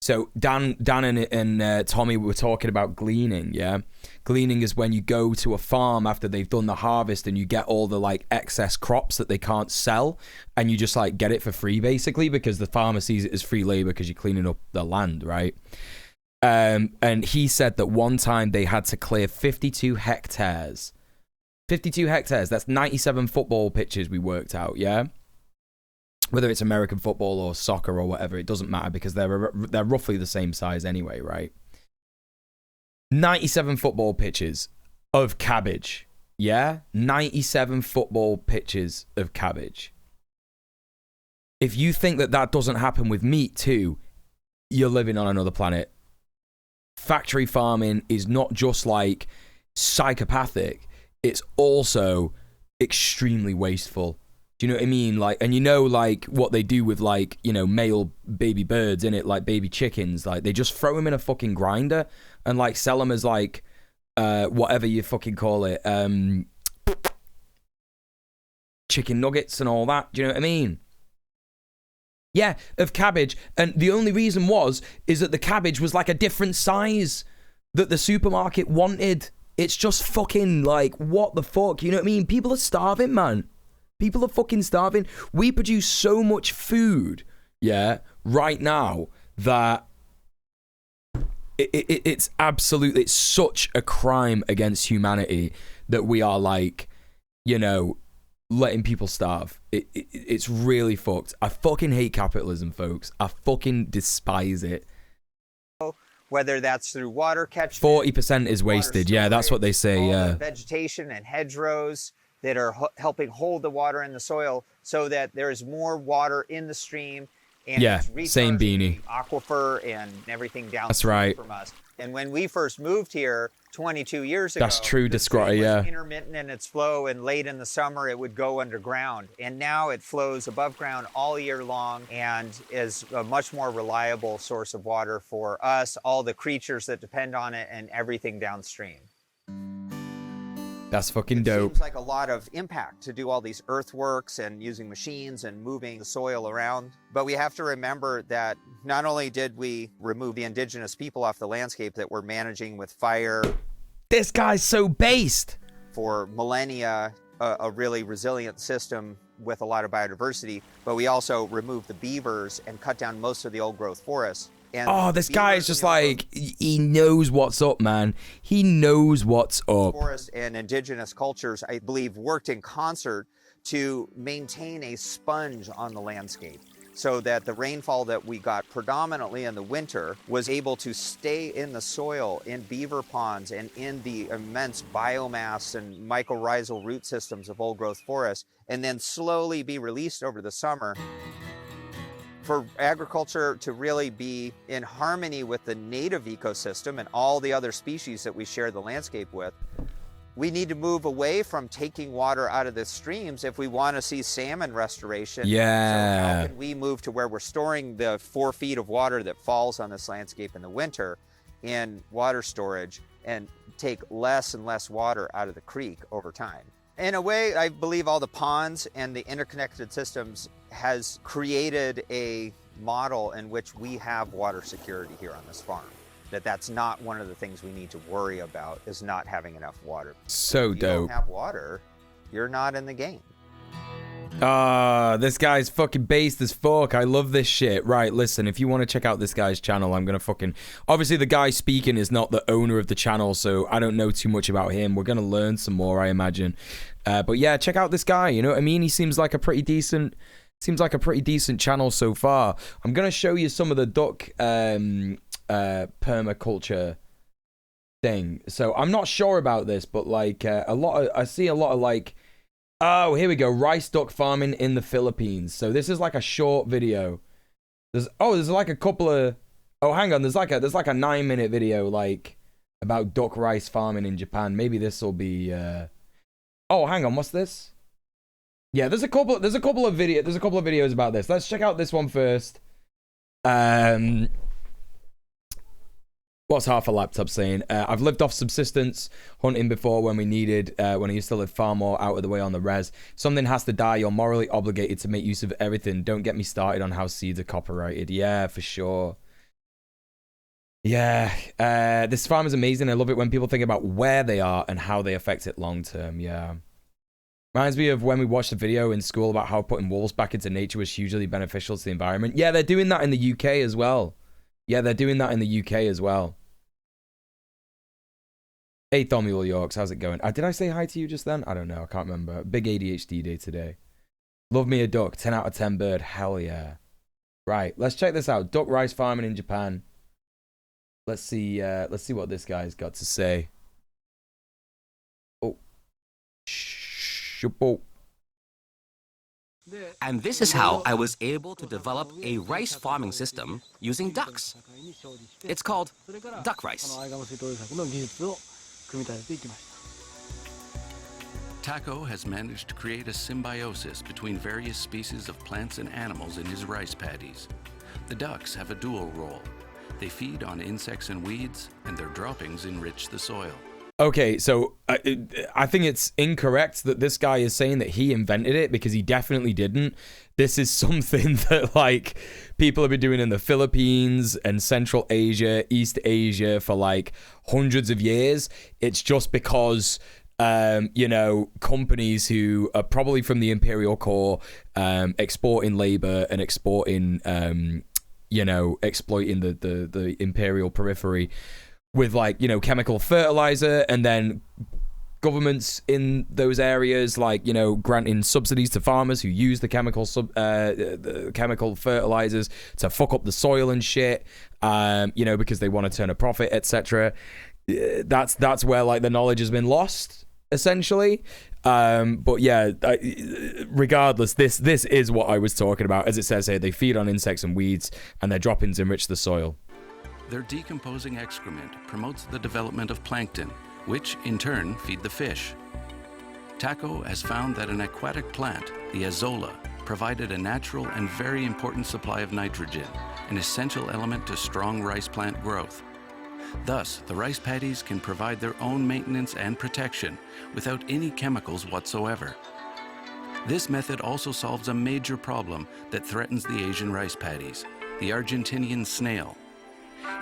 So Dan and Tommy were talking about gleaning, yeah? Gleaning is when you go to a farm after they've done the harvest and you get all the like excess crops that they can't sell, and you just like get it for free basically, because the farmer sees it as free labor because you're cleaning up the land, right? And he said that one time they had to clear 52 hectares. 52 hectares, that's 97 football pitches we worked out, yeah? Whether it's American football or soccer or whatever, it doesn't matter because they're roughly the same size anyway, right? 97 football pitches of cabbage, yeah? 97 football pitches of cabbage. If you think that that doesn't happen with meat too, you're living on another planet. Factory farming is not just like psychopathic, it's also extremely wasteful. Do you know what I mean? Like, and you know, like what they do with like, you know, male baby birds in it, like baby chickens, like they just throw them in a fucking grinder and like sell them as like, whatever you fucking call it, chicken nuggets and all that. Do you know what I mean? Yeah, of cabbage. And the only reason is that the cabbage was like a different size that the supermarket wanted. It's just fucking like, what the fuck? You know what I mean? People are starving, man. People are fucking starving. We produce so much food, yeah, right now that It's absolutely, it's such a crime against humanity that we are like, you know, letting people starve. It's really fucked. I fucking hate capitalism, folks. I fucking despise it. Whether that's through water catchment, 40% is wasted. Yeah, that's what they say. all Yeah. the vegetation and hedgerows that are helping hold the water in the soil so that there is more water in the stream. And Yeah, it's same recharging beanie. the aquifer and everything down That's right. from us. And when we first moved here 22 years ago, That's true, the stream Describe, was yeah. intermittent in its flow, and late in the summer it would go underground. And now it flows above ground all year long and is a much more reliable source of water for us, all the creatures that depend on it, and everything downstream. That's fucking It dope. seems like a lot of impact to do all these earthworks and using machines and moving the soil around. But we have to remember that not only did we remove the indigenous people off the landscape that were managing with fire This guy's so based. for millennia, a really resilient system with a lot of biodiversity, but we also removed the beavers and cut down most of the old growth forests. And Oh, this guy is beavers just and the old like, he knows what's up, man. He knows what's up. forest and indigenous cultures, I believe, worked in concert to maintain a sponge on the landscape so that the rainfall that we got predominantly in the winter was able to stay in the soil, in beaver ponds, and in the immense biomass and mycorrhizal root systems of old growth forests, and then slowly be released over the summer. For agriculture to really be in harmony with the native ecosystem and all the other species that we share the landscape with, we need to move away from taking water out of the streams if we want to see salmon restoration. Yeah. So how can we move to where we're storing the 4 feet of water that falls on this landscape in the winter in water storage and take less and less water out of the creek over time? In a way, I believe all the ponds and the interconnected systems has created a model in which we have water security here on this farm. That's not one of the things we need to worry about, is not having enough water. So If you don't dope. have water, you're not in the game. This guy's fucking based as fuck. I love this shit. Right, listen, if you want to check out this guy's channel, I'm gonna fucking... Obviously, the guy speaking is not the owner of the channel, so I don't know too much about him. We're gonna learn some more, I imagine. But yeah, check out this guy, you know what I mean? He seems like a pretty decent... Seems like a pretty decent channel so far. I'm gonna show you some of the duck permaculture thing. So I'm not sure about this, but like I see a lot of like... Oh, here we go. Rice duck farming in the Philippines. So this is like a short video. There's like a couple of... Oh, hang on. There's like a 9-minute video like about duck rice farming in Japan. Maybe this will be... Oh, hang on. What's this? Yeah, there's a couple of videos about this. Let's check out this one first. What's half a laptop saying? I've lived off subsistence hunting before when we needed, when I used to live far more out of the way on the res. Something has to die. You're morally obligated to make use of everything. Don't get me started on how seeds are copyrighted. Yeah, for sure. Yeah, this farm is amazing. I love it when people think about where they are and how they affect it long term. Yeah. Reminds me of when we watched a video in school about how putting wolves back into nature was hugely beneficial to the environment. Yeah, they're doing that in the UK as well. Yeah, they're doing that in the UK as well. Hey, Thomuel Yorks, how's it going? Did I say hi to you just then? I don't know. I can't remember. Big ADHD day today. Love me a duck. 10 out of 10 bird. Hell yeah. Right, let's check this out. Duck rice farming in Japan. Let's see what this guy's got to say. Oh. Shupo. And this is how I was able to develop a rice farming system using ducks. It's called duck rice. Taco has managed to create a symbiosis between various species of plants and animals in his rice paddies. The ducks have a dual role. They feed on insects and weeds, and their droppings enrich the soil. Okay, so I think it's incorrect that this guy is saying that he invented it, because he definitely didn't. This is something that like people have been doing in the Philippines and Central Asia, East Asia for like hundreds of years. It's just because you know, companies who are probably from the imperial core, exporting labor and exporting you know, exploiting the imperial periphery with, like, you know, chemical fertilizer, and then governments in those areas, like, you know, granting subsidies to farmers who use the chemical fertilizers to fuck up the soil and shit, you know, because they want to turn a profit, etc. That's where, like, the knowledge has been lost, essentially. But yeah, regardless, this is what I was talking about. As it says here, they feed on insects and weeds, and their droppings enrich the soil. Their decomposing excrement promotes the development of plankton, which in turn feed the fish. Taco has found that an aquatic plant, the azolla, provided a natural and very important supply of nitrogen, an essential element to strong rice plant growth. Thus, the rice paddies can provide their own maintenance and protection without any chemicals whatsoever. This method also solves a major problem that threatens the Asian rice paddies, the Argentinian snail.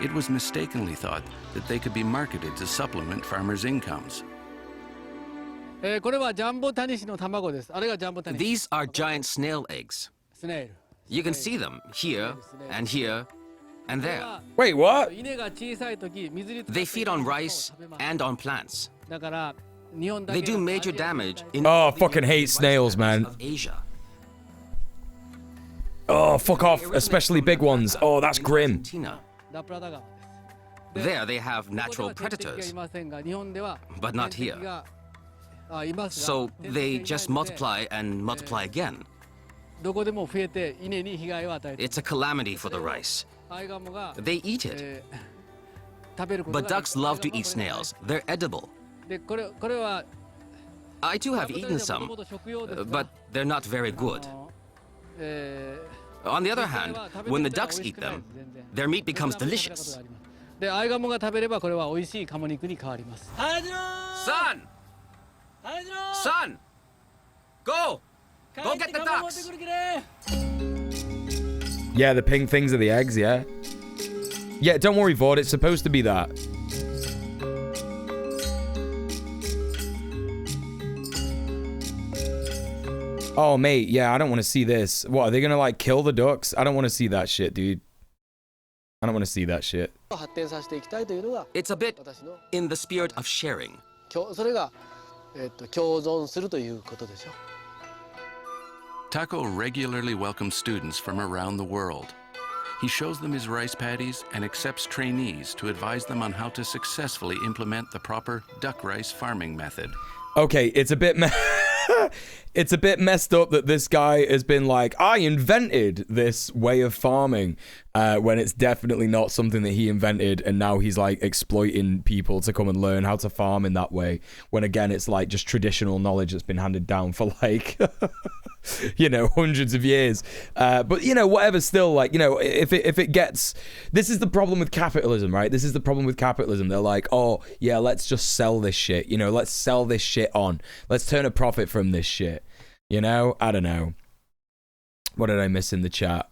It was mistakenly thought that they could be marketed to supplement farmers' incomes. These are giant snail eggs. You can see them here and here and there. Wait, what? They feed on rice and on plants. They do major damage in Oh, fucking hate snails, man. of Asia. Oh, fuck off, especially big ones. Oh, that's grim. Argentina. There they have natural predators, but not here. So they just multiply and multiply again. It's a calamity for the rice. They eat it. But ducks love to eat snails. They're edible. I too have eaten some, but they're not very good. On the other hand, when the ducks eat them, their meat becomes delicious. Son! Son! Go! Go get the ducks! Yeah, the pink things are the eggs, yeah. Yeah, don't worry, Vord, it's supposed to be that. Oh, mate, yeah, I don't want to see this. What, are they gonna, like, kill the ducks? I don't want to see that shit, dude. I don't want to see that shit. It's a bit in the spirit of sharing. Taco regularly welcomes students from around the world. He shows them his rice paddies and accepts trainees to advise them on how to successfully implement the proper duck rice farming method. Okay, it's a bit it's a bit messed up that this guy has been like, I invented this way of farming, when it's definitely not something that he invented, and now he's like exploiting people to come and learn how to farm in that way, when again it's like just traditional knowledge that's been handed down for like you know, hundreds of years. But you know, whatever, still, like, you know, if it gets, this is the problem with capitalism, right? This is the problem with capitalism. They're like, oh yeah, let's just sell this shit, you know, let's sell this shit on, let's turn a profit from this shit, you know. I don't know, what did I miss in the chat?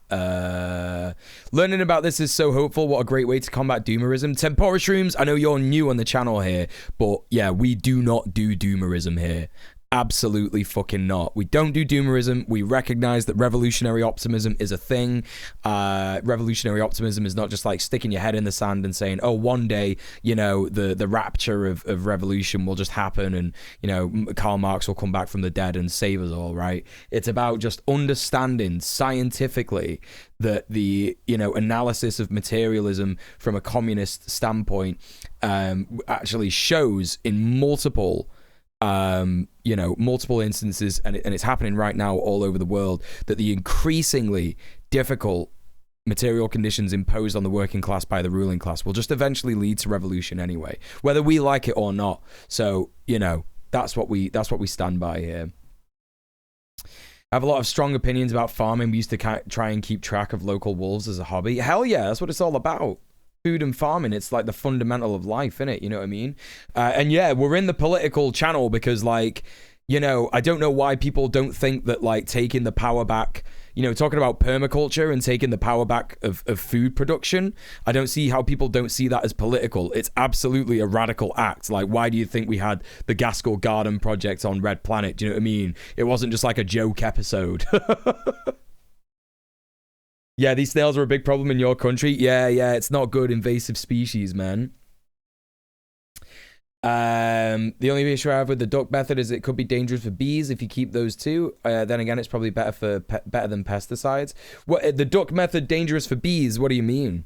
Learning about this is so hopeful. What a great way to combat doomerism. Tempora shrooms, I know you're new on the channel here, but yeah, we do not do doomerism here. Absolutely fucking not. We don't do doomerism. We recognize that revolutionary optimism is a thing. Revolutionary optimism is not just like sticking your head in the sand and saying, oh, one day, you know, the rapture of revolution will just happen, and, you know, Karl Marx will come back from the dead and save us all, right? It's about just understanding scientifically that the, you know, analysis of materialism from a communist standpoint actually shows in multiple you know, multiple instances, and it's happening right now all over the world, that the increasingly difficult material conditions imposed on the working class by the ruling class will just eventually lead to revolution anyway, whether we like it or not. So, you know, that's what we stand by here. I have a lot of strong opinions about farming. We used to try and keep track of local wolves as a hobby. Hell yeah, that's what it's all about. Food and farming, it's like the fundamental of life, innit? You know what I mean? And yeah, we're in the political channel because, like, you know, I don't know why people don't think that, like, taking the power back, you know, talking about permaculture and taking the power back of food production, I don't see how people don't see that as political. It's absolutely a radical act. Like, why do you think we had the Gaskell Garden project on Red Planet? Do you know what I mean? It wasn't just like a joke episode. Yeah, these snails are a big problem in your country. Yeah, it's not good. Invasive species, man. The only issue I have with the duck method is it could be dangerous for bees if you keep those too. Then again, it's probably better than pesticides. What, the duck method dangerous for bees? What do you mean?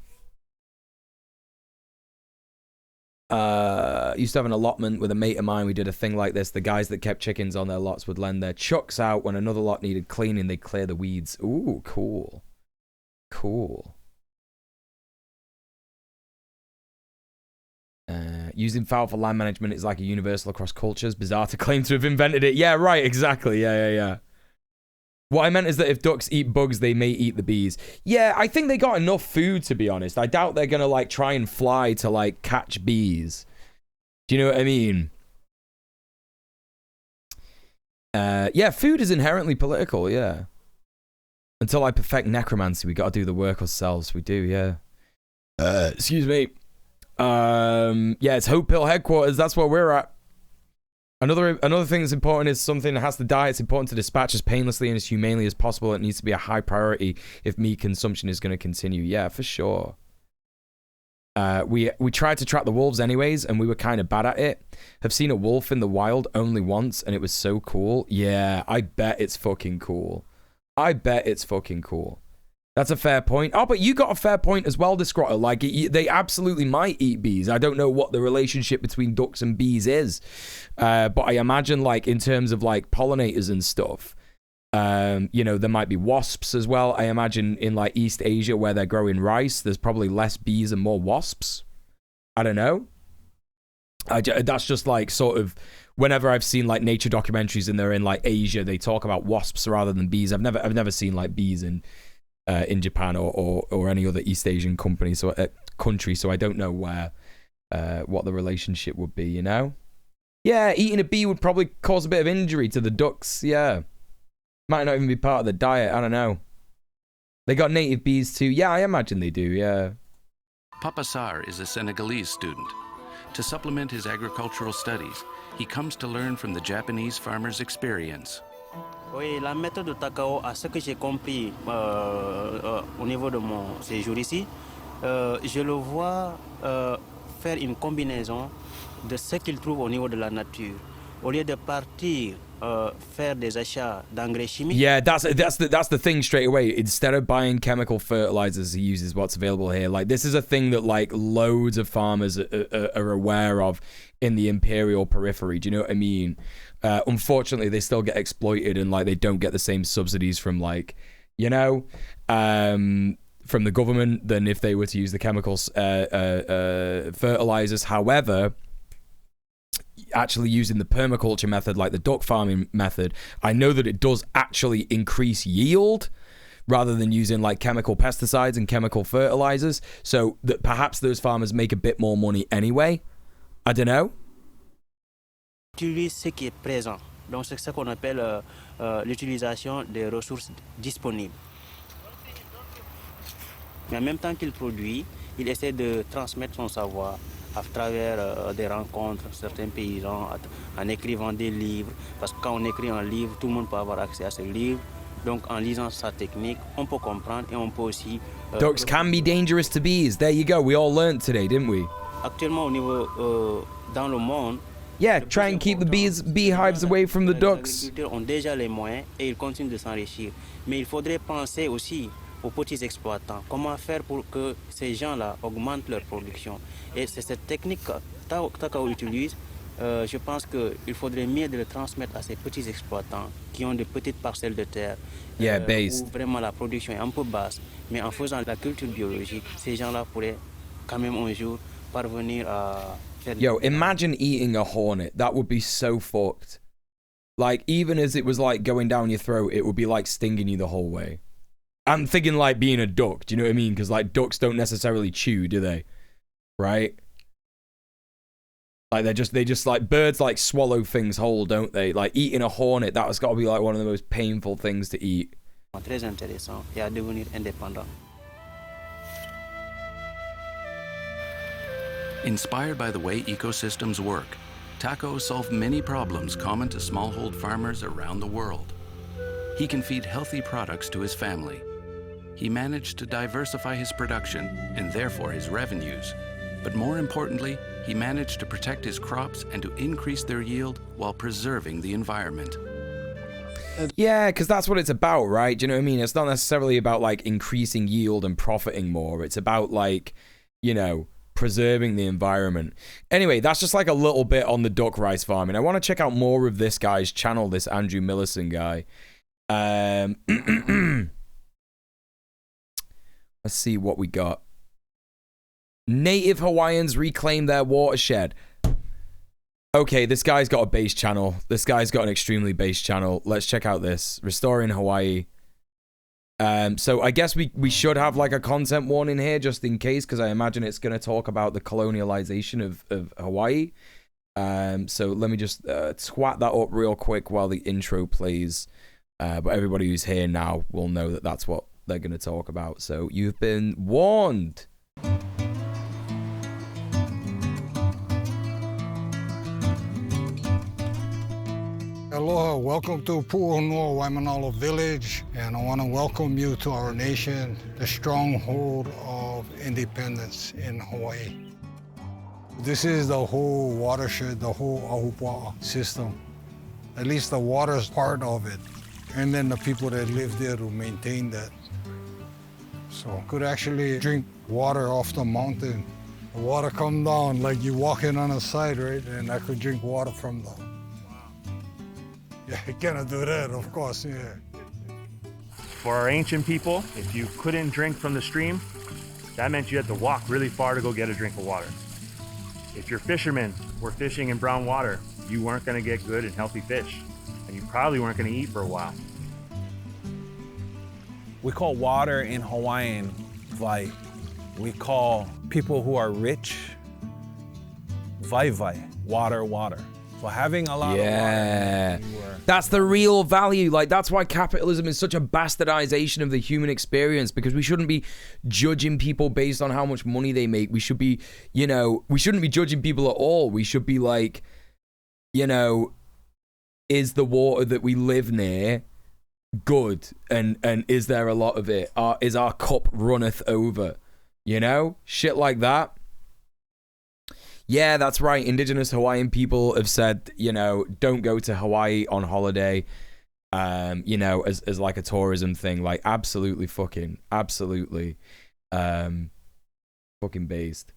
Used to have an allotment with a mate of mine. We did a thing like this. The guys that kept chickens on their lots would lend their chucks out when another lot needed cleaning. They'd clear the weeds. Ooh, cool. Cool. Using fowl for land management is like a universal across cultures. Bizarre to claim to have invented it. Yeah, right, exactly. Yeah. What I meant is that if ducks eat bugs, they may eat the bees. Yeah, I think they got enough food, to be honest. I doubt they're gonna, like, try and fly to, like, catch bees. Do you know what I mean? Yeah, food is inherently political, yeah. Until I perfect necromancy, we gotta do the work ourselves. We do, yeah. Excuse me. Yeah, it's Hope Hill headquarters. That's where we're at. Another thing that's important is something that has to die. It's important to dispatch as painlessly and as humanely as possible. It needs to be a high priority if meat consumption is going to continue. Yeah, for sure. We tried to trap the wolves anyways, and we were kind of bad at it. Have seen a wolf in the wild only once, and it was so cool. Yeah, I bet it's fucking cool. I bet it's fucking cool. That's a fair point. Oh, but you got a fair point as well, Discrotter. Like, they absolutely might eat bees. I don't know what the relationship between ducks and bees is. But I imagine, like, in terms of, like, pollinators and stuff, you know, there might be wasps as well. I imagine in, like, East Asia where they're growing rice, there's probably less bees and more wasps. I don't know. That's just, like, sort of... Whenever I've seen, like, nature documentaries and they're in, like, Asia, they talk about wasps rather than bees. I've never seen, like, bees in Japan or any other East Asian country, so I don't know where what the relationship would be, you know? Yeah, eating a bee would probably cause a bit of injury to the ducks, yeah. Might not even be part of the diet, I don't know. They got native bees too. Yeah, I imagine they do, yeah. Papa Sarr is a Senegalese student. To supplement his agricultural studies, he comes to learn from the Japanese farmer's experience. Oui, la méthode de Takao, à ce que j'ai compris au niveau de mon séjour ici, je le vois faire une combinaison de ce qu'il trouve au niveau de la nature. Au lieu de partir faire des achats d'engrais chimiques. Yeah, that's the thing straight away. Instead of buying chemical fertilizers, he uses what's available here. Like, this is a thing that, like, loads of farmers are aware of in the imperial periphery. Do you know what I mean? Unfortunately, they still get exploited and, like, they don't get the same subsidies from, like, you know, from the government than if they were to use the chemicals fertilizers. However, actually using the permaculture method, like the duck farming method, I know that it does actually increase yield rather than using, like, chemical pesticides and chemical fertilizers, so that perhaps those farmers make a bit more money anyway. I don't know. Utilise ce qui est présent. Donc c'est ce qu'on appelle l'utilisation des ressources disponibles. Mais en même temps qu'il produit, il essaie de transmettre son savoir à travers des rencontres, certains paysans, en écrivant des livres. Parce que quand on écrit un livre, tout le monde peut avoir accès à ce livre. Donc en lisant sa technique, on peut comprendre et on peut aussi... Ducks can be dangerous to bees. There you go. We all learned today, didn't we? Actuellement, au niveau dans le monde... Yeah, try and keep the beehives away from the ducks. Les agriculteurs ont déjà les moyens et ils continuent de s'enrichir. Mais il faudrait penser aussi aux petits exploitants. Comment faire pour que ces gens-là augmentent leur production? Et c'est cette technique que Takao utilise. Je pense qu'il faudrait mieux de le transmettre à ces petits exploitants qui ont de petites parcelles de terre. Based. Où vraiment la production est un peu basse. Mais en faisant la culture biologique, ces gens-là pourraient quand même un jour parvenir à... Yo, imagine eating a hornet. That would be so fucked. Like, even as it was, like, going down your throat, it would be, like, stinging you the whole way. I'm thinking, like, being a duck. Do you know what I mean? Because, like, ducks don't necessarily chew, do they? Right? Like, they just, like, birds, like, swallow things whole, don't they? Like, eating a hornet, that has got to be, like, one of the most painful things to eat. Très intéressant et à devenir indépendant. Inspired by the way ecosystems work, Taco solved many problems common to smallhold farmers around the world. He can feed healthy products to his family. he managed to diversify his production and therefore his revenues. But more importantly, he managed to protect his crops and to increase their yield while preserving the environment. Yeah, because that's what it's about, right? Do you know what I mean? It's not necessarily about like increasing yield and profiting more. It's about like, you know, preserving the environment. Anyway, that's just like a little bit on the duck rice farming. I want to check out more of this guy's channel, this Andrew Millison guy. Let's see what we got. Native Hawaiians reclaim their watershed. Okay, this guy's got a base channel. This guy's got an extremely base channel. Let's check out this. Restoring Hawaii. So I guess we should have like a content warning here just in case, because I imagine it's going to talk about the colonialization of Hawaii. So let me just twat that up real quick while the intro plays. But everybody who's here now will know that that's what they're going to talk about. So you've been warned. Aloha, welcome to Pu'uhonua Waimanalo Village, and I want to welcome you to our nation, the stronghold of independence in Hawaii. This is the whole watershed, the whole Ahupua'a system, at least the water's part of it, and then the people that live there to maintain that. So could actually drink water off the mountain. The water come down like you walking on a side, right? And I could drink water from the... Yeah, you cannot do that, of course, yeah. For our ancient people, if you couldn't drink from the stream, that meant you had to walk really far to go get a drink of water. If your fishermen were fishing in brown water, you weren't gonna get good and healthy fish, and you probably weren't gonna eat for a while. We call water in Hawaiian vai. We call people who are rich vai vai, water, water. So having a lot of water, that's the real value. Like, that's why capitalism is such a bastardization of the human experience, because we shouldn't be judging people based on how much money they make. We should be, you know, we shouldn't be judging people at all. We should be like, you know, is the water that we live near good? And is there a lot of it? Is our cup runneth over? You know? Shit like that. Yeah, that's right. Indigenous Hawaiian people have said, you know, don't go to Hawaii on holiday, you know, as like a tourism thing. Like, absolutely fucking based.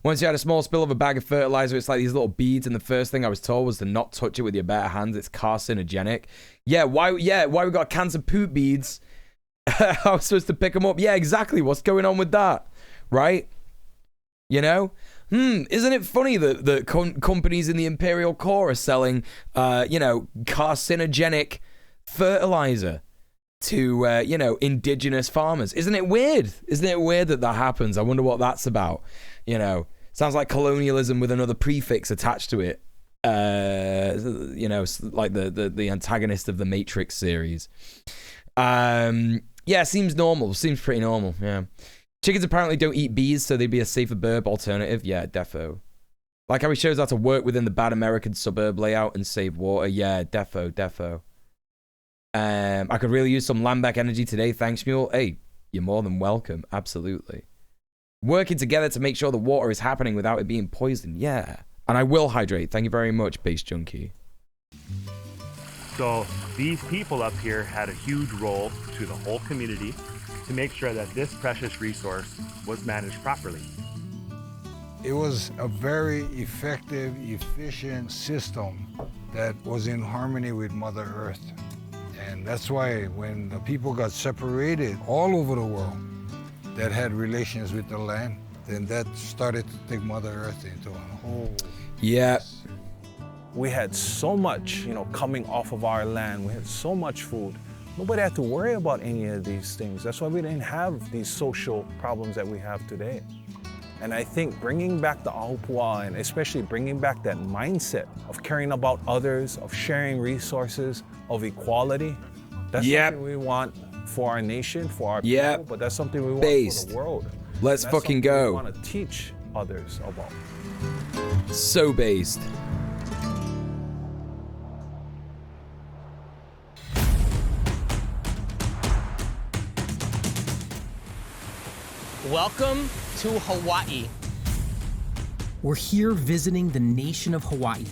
Once you had a small spill of a bag of fertilizer, it's like these little beads, and the first thing I was told was to not touch it with your bare hands. It's carcinogenic. Yeah, why we got cans of poop beads? I was supposed to pick them up. Yeah, exactly. What's going on with that? Right? You know? Isn't it funny that companies in the Imperial Core are selling, you know, carcinogenic fertilizer to, you know, indigenous farmers? Isn't it weird? Isn't it weird that that happens? I wonder what that's about. You know, sounds like colonialism with another prefix attached to it. You know, like the antagonist of the Matrix series. Yeah, seems normal. Seems pretty normal, yeah. Chickens apparently don't eat bees, so they'd be a safer burp alternative. Yeah, defo. Like how he shows how to work within the bad American suburb layout and save water. Yeah, defo. I could really use some land back energy today. Thanks, Muel. Hey, you're more than welcome. Absolutely. Working together to make sure the water is happening without it being poisoned. Yeah. And I will hydrate. Thank you very much, Base Junkie. So these people up here had a huge role to the whole community to make sure that this precious resource was managed properly. It was a very effective, efficient system that was in harmony with Mother Earth. And that's why when the people got separated all over the world that had relations with the land, then that started to take Mother Earth into a whole... Yeah. We had so much, you know, coming off of our land. We had so much food. Nobody had to worry about any of these things. That's why we didn't have these social problems that we have today. And I think bringing back the Ahupua'a, and especially bringing back that mindset of caring about others, of sharing resources, of equality, that's something we want for our nation, for our people, but that's something we want for the world. Let's fucking go. We want to teach others about. So based. Welcome to Hawaii. We're here visiting the nation of Hawaii,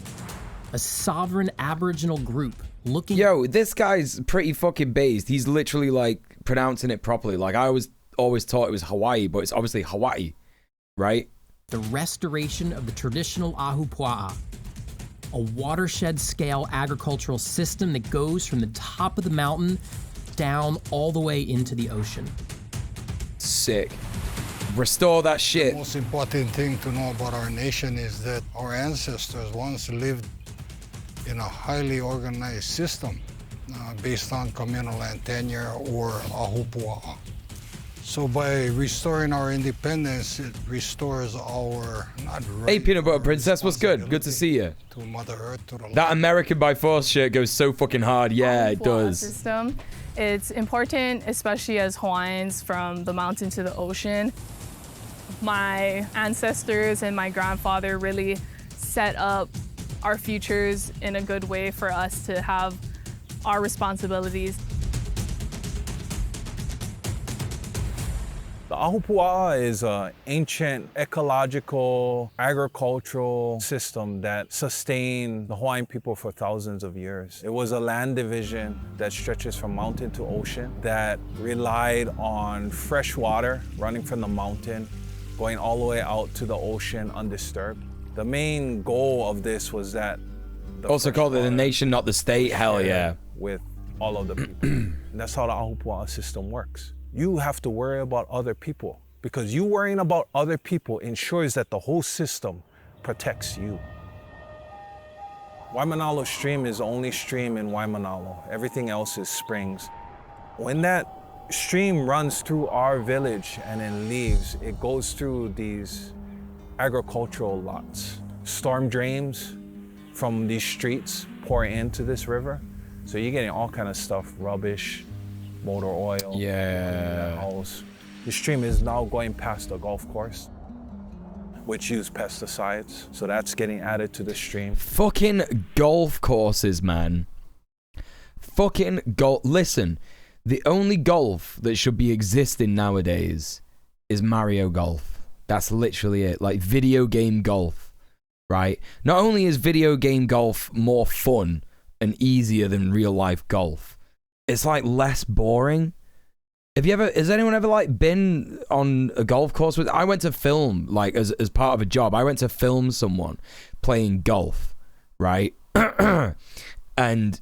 a sovereign Aboriginal group looking... Yo, this guy's pretty fucking based. He's literally, like, pronouncing it properly. Like, I always thought it was Hawaii, but it's obviously Hawaii, right? The restoration of the traditional ahupua'a, a watershed-scale agricultural system that goes from the top of the mountain down all the way into the ocean. Sick. Restore that shit. The most important thing to know about our nation is that our ancestors once lived in a highly organized system based on communal land tenure or ahupua'a. So by restoring our independence, it restores our Hey, Peanut Butter Princess, what's good? Good to see you. To Mother Earth, to the That American by Force shit goes so fucking hard. Yeah, it does. System. It's important, especially as Hawaiians, from the mountain to the ocean. My ancestors and my grandfather really set up our futures in a good way for us to have our responsibilities. The ahupua'a is an ancient ecological, agricultural system that sustained the Hawaiian people for thousands of years. It was a land division that stretches from mountain to ocean that relied on fresh water running from the mountain, going all the way out to the ocean undisturbed. The main goal of this was that... Also called it the nation, not the state. Hell yeah. With all of the people. And that's how the ahupua'a system works. You have to worry about other people because you worrying about other people ensures that the whole system protects you. Waimanalo Stream is the only stream in Waimanalo. Everything else is springs. When that stream runs through our village and then leaves, it goes through these agricultural lots. Storm drains from these streets pour into this river. So you're getting all kind of stuff, rubbish, motor oil. Yeah. House. The stream is now going past a golf course, which use pesticides. So that's getting added to the stream. Fucking golf courses, man. Fucking golf. Listen, the only golf that should be existing nowadays is Mario Golf. That's literally it. Like video game golf, right? Not only is video game golf more fun and easier than real life golf, it's like less boring. Has anyone ever like been on a golf course with? I went to film, like as part of a job. I went to film someone playing golf, right? And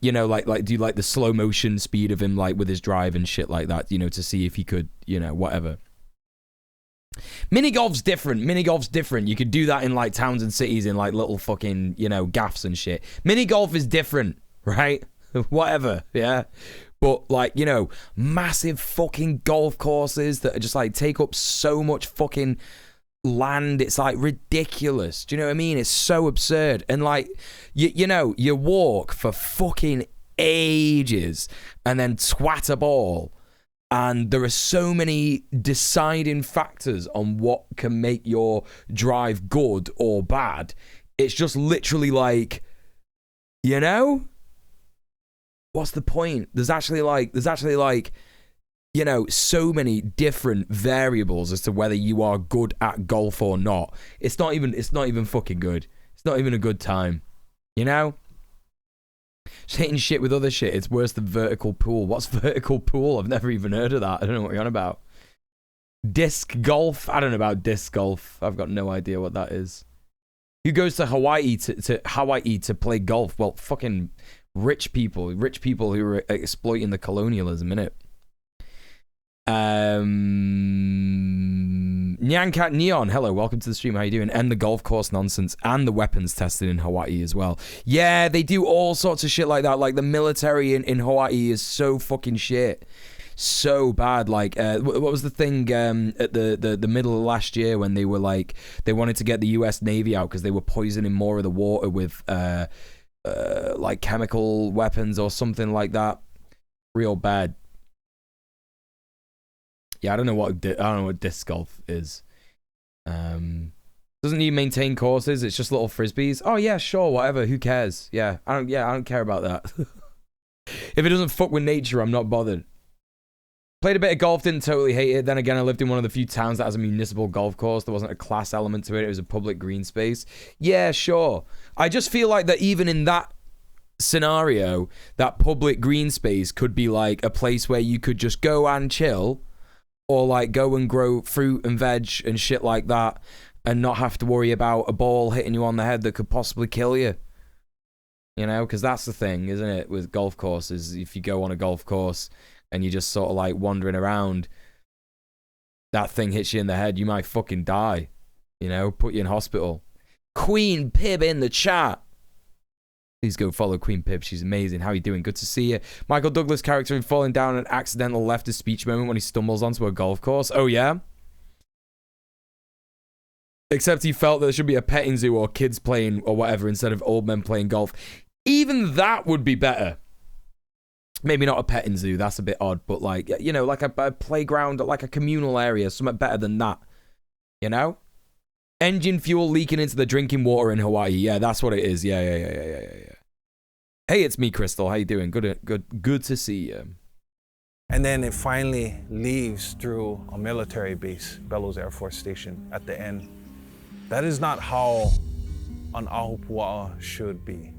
you know, like do like the slow motion speed of him, like with his drive and shit like that, you know, to see if he could, you know, whatever. Mini golf's different. You could do that in like towns and cities in like little fucking, you know, gaffs and shit. Mini golf is different, right? Whatever, yeah. But like, you know, massive fucking golf courses that are just like take up so much fucking land. It's like ridiculous. Do you know what I mean? It's so absurd. And like, you know, you walk for fucking ages and then twat a ball. And there are so many deciding factors on what can make your drive good or bad. It's just literally like, you know, what's the point? There's actually like, you know, so many different variables as to whether you are good at golf or not. It's not even fucking good. It's not even a good time, you know? Just hitting shit with other shit. It's worse than vertical pool. What's vertical pool? I've never even heard of that. I don't know what you're on about. Disc golf? I don't know about disc golf. I've got no idea what that is. Who goes to Hawaii to play golf? Well, fucking rich people who are exploiting the colonialism, innit? Nyancat Neon, hello, welcome to the stream. How you doing? And the golf course nonsense and the weapons testing in Hawaii as well. Yeah, they do all sorts of shit like that. Like the military in Hawaii is so fucking shit. So bad. Like what was the thing at the middle of last year when they were like, they wanted to get the US Navy out because they were poisoning more of the water with like chemical weapons or something like that. Real bad. Yeah, I don't know what disc golf is. Doesn't he maintain courses? It's just little frisbees. Oh yeah, sure, whatever. Who cares? Yeah, I don't care about that. If it doesn't fuck with nature, I'm not bothered. Played a bit of golf, didn't totally hate it. Then again, I lived in one of the few towns that has a municipal golf course. There wasn't a class element to it. It was a public green space. Yeah, sure. I just feel like that even in that scenario, that public green space could be like a place where you could just go and chill, or like go and grow fruit and veg and shit like that, and not have to worry about a ball hitting you on the head that could possibly kill you. You know, because that's the thing, isn't it, with golf courses? If you go on a golf course and you're just sort of like wandering around, that thing hits you in the head, you might fucking die. You know, put you in hospital. Queen Pib in the chat. Please go follow Queen Pib. She's amazing. How you doing? Good to see you. Michael Douglas character in falling down an accidental left his speech moment when he stumbles onto a golf course. Oh, yeah? Except he felt that there should be a petting zoo or kids playing or whatever instead of old men playing golf. Even that would be better. Maybe not a petting zoo. That's a bit odd. But like, you know, like a playground, like a communal area. Something better than that. You know? Engine fuel leaking into the drinking water in Hawaii. Yeah, that's what it is. Yeah. Hey, it's me, Crystal. How you doing? Good to see you. And then it finally leaves through a military base, Bellows Air Force Station, at the end. That is not how an ahupua'a should be.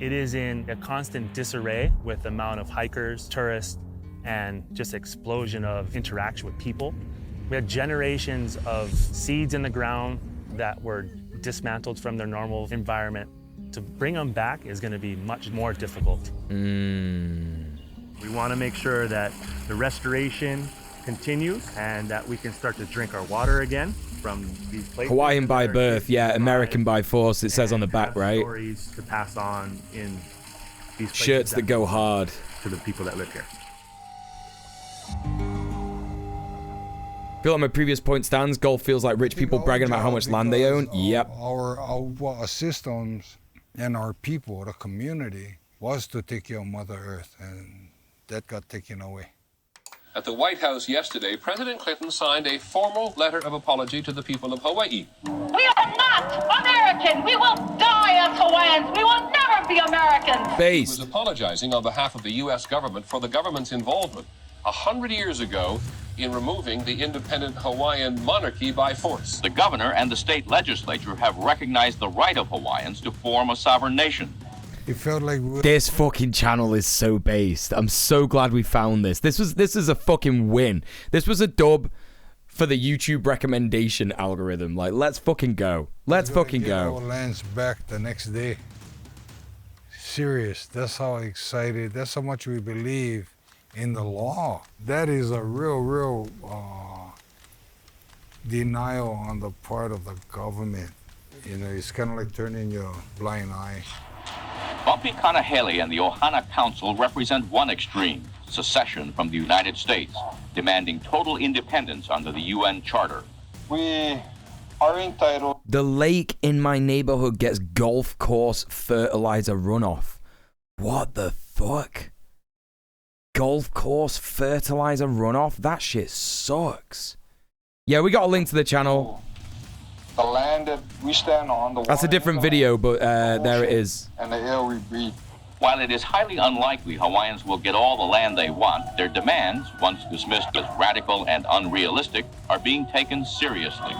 It is in a constant disarray with the amount of hikers, tourists, and just explosion of interaction with people. We had generations of seeds in the ground that were dismantled from their normal environment. To bring them back is going to be much more difficult. We want to make sure that the restoration continues and that we can start to drink our water again from these places. Hawaiian by birth, yeah. American by force, it says on the back, right? Stories to pass on in these places. Shirts that go hard. To the people that live here. I feel like my previous point stands. Golf feels like rich people bragging about how much land they own. Yep. Our systems and our people, the community, was to take care of Mother Earth, and that got taken away. At the White House yesterday, President Clinton signed a formal letter of apology to the people of Hawaii. We are not American. We will die as Hawaiians. We will never be Americans. He was apologizing on behalf of the U.S. government for the government's involvement 100 years ago in removing the independent Hawaiian monarchy by force. The governor and the state legislature have recognized the right of Hawaiians to form a sovereign nation. It felt like this fucking channel is so based. I'm so glad we found this. This is a fucking win. This was a dub for the YouTube recommendation algorithm. Like, let's fucking go. Let's fucking go. Our lands back the next day. Serious. That's how excited. That's how much we believe in the law. That is a real denial on the part of the government. You know, it's kind of like turning your blind eye. Bumpy Kanahele and the Ohana Council represent one extreme, secession from the United States, demanding total independence under the UN Charter. We are entitled. The lake in my neighborhood gets golf course fertilizer runoff. What the fuck? Golf course fertilizer runoff? That shit sucks. Yeah, we got a link to the channel. The land that we stand on. That's a different video, but there it is. And the air we breathe. While it is highly unlikely Hawaiians will get all the land they want, their demands, once dismissed as radical and unrealistic, are being taken seriously.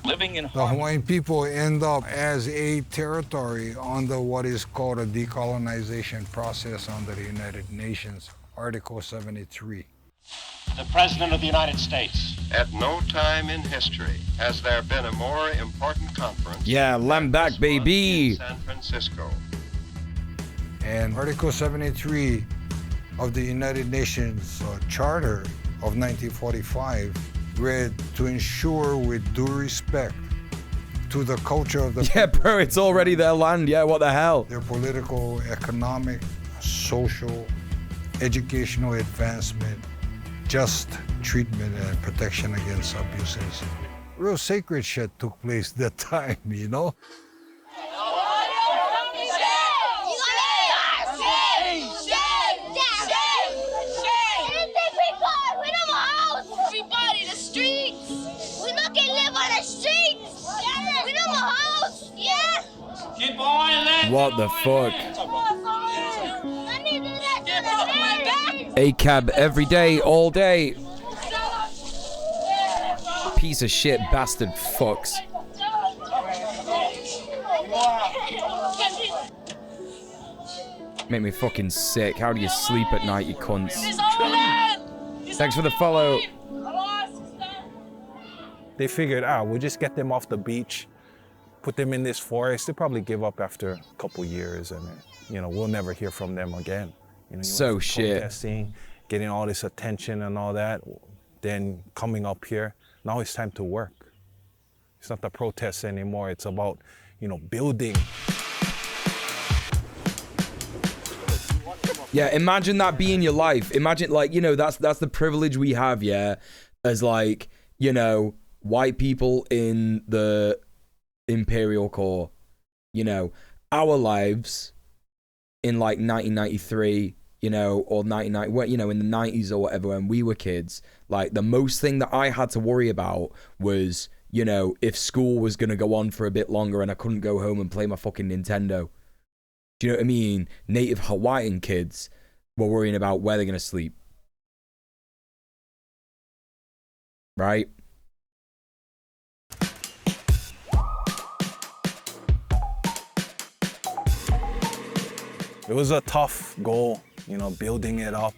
Living in the Hawaiian people end up as a territory under what is called a decolonization process under the United Nations, Article 73. The President of the United States. At no time in history has there been a more important conference. Yeah, land back, baby. In San Francisco. And Article 73 of the United Nations Charter of 1945 read, to ensure with due respect to the culture of the yeah, bro, it's already their land. Yeah, what the hell? Their political, economic, social, educational advancement, just treatment and protection against abuses. Real sacred shit took place that time, you know? What the fuck? ACAB every day, all day. Piece of shit bastard fucks. Make me fucking sick. How do you sleep at night, you cunts? Thanks for the follow. They figured, we'll just get them off the beach, put them in this forest. They'll probably give up after a couple years, and you know, we'll never hear from them again. You know, so shit. Protesting, getting all this attention and all that, then coming up here. Now it's time to work. It's not the protests anymore. It's about, you know, building. Yeah, imagine that being your life. Imagine, like, you know, that's the privilege we have, yeah, as, like, you know, white people in the Imperial Corps. You know, our lives in, like, 1993, you know, or 99, you know, in the 90s or whatever, when we were kids, like, the most thing that I had to worry about was, you know, if school was going to go on for a bit longer and I couldn't go home and play my fucking Nintendo. Do you know what I mean? Native Hawaiian kids were worrying about where they're going to sleep. Right? It was a tough goal, you know, building it up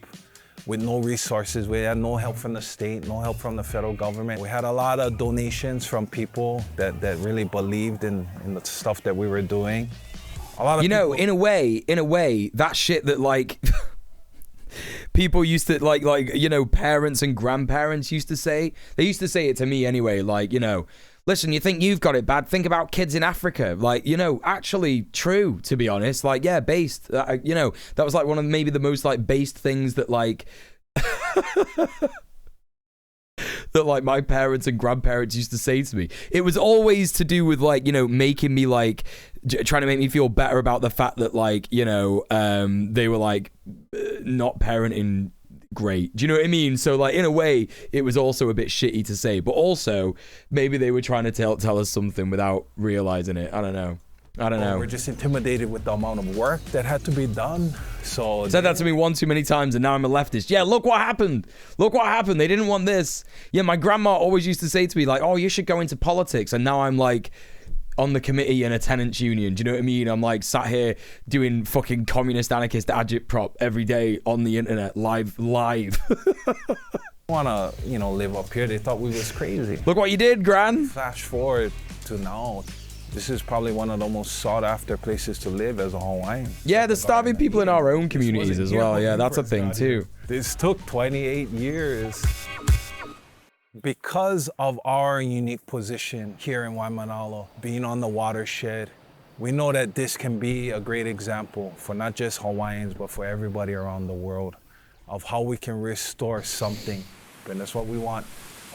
with no resources. We had no help from the state, no help from the federal government. We had a lot of donations from people that really believed in the stuff that we were doing. A lot of you know, in a way, that shit that, like, people used to, like, you know, parents and grandparents used to say. They used to say it to me anyway, like, you know, listen, you think you've got it bad? Think about kids in Africa. Like, you know, actually true, to be honest. Like, yeah, based. You know, that was, like, one of maybe the most, like, based things that, like... that, like, my parents and grandparents used to say to me. It was always to do with, like, you know, making me, like, trying to make me feel better about the fact that, like, you know, they were, like, not parenting great. Do you know what I mean? So, like, in a way, it was also a bit shitty to say, but also maybe they were trying to tell us something without realizing it. I don't know. We're just intimidated with the amount of work that had to be done. So said that to me one too many times, and now I'm a leftist. Yeah, look what happened. Look what happened. They didn't want this. Yeah, my grandma always used to say to me, like, oh, you should go into politics. And now I'm, like, on the committee in a tenants union. Do you know what I mean? I'm, like, sat here doing fucking communist anarchist agitprop every day on the internet, live. Want to, you know, live up here. They thought we was crazy. Look what you did, Gran. Flash forward to now. This is probably one of the most sought-after places to live as a Hawaiian. Yeah, there's starving people in our own communities as well. Yeah, that's a thing too. This took 28 years. Because of our unique position here in Waimanalo, being on the watershed, we know that this can be a great example for not just Hawaiians, but for everybody around the world of how we can restore something. And that's what we want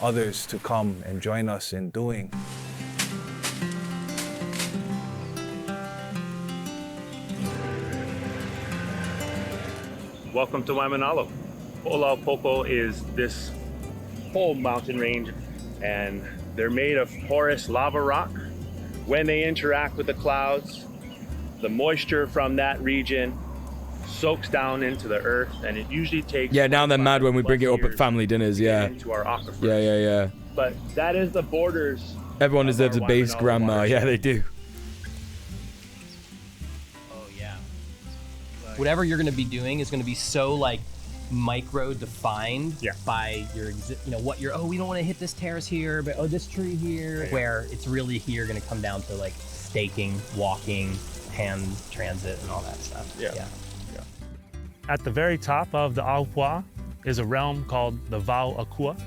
others to come and join us in doing. Welcome to Waimanalo. Olaupopo is this whole mountain range, and they're made of porous lava rock. When they interact with the clouds, the moisture from that region soaks down into the earth, and it usually takes... Yeah, now they're mad when we bring it up at family dinners, yeah. Into our aquifers. Yeah. But that is the borders. Everyone deserves a base grandma. Yeah, they do. Whatever you're going to be doing is going to be so, like, micro defined by your, you know, what you're, we don't want to hit this terrace here, but this tree here, where it's really here going to come down to, like, staking, walking, hand transit, and all that stuff. Yeah. At the very top of the Aupua is a realm called the Vau Akua.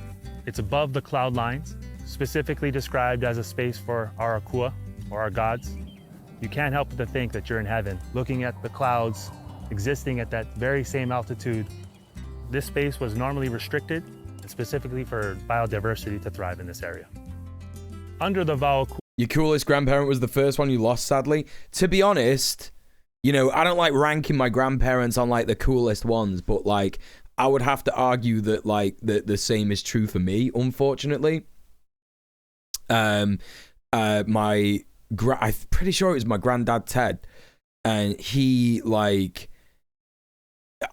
It's above the cloud lines, specifically described as a space for our Akua, or our gods. You can't help but to think that you're in heaven, looking at the clouds existing at that very same altitude. This space was normally restricted, specifically for biodiversity to thrive in this area. Under the Vau Akua... Your coolest grandparent was the first one you lost, sadly. To be honest, you know, I don't like ranking my grandparents on, like, the coolest ones, but, like, I would have to argue that, like, the same is true for me, unfortunately. I'm pretty sure it was my granddad, Ted, and he, like...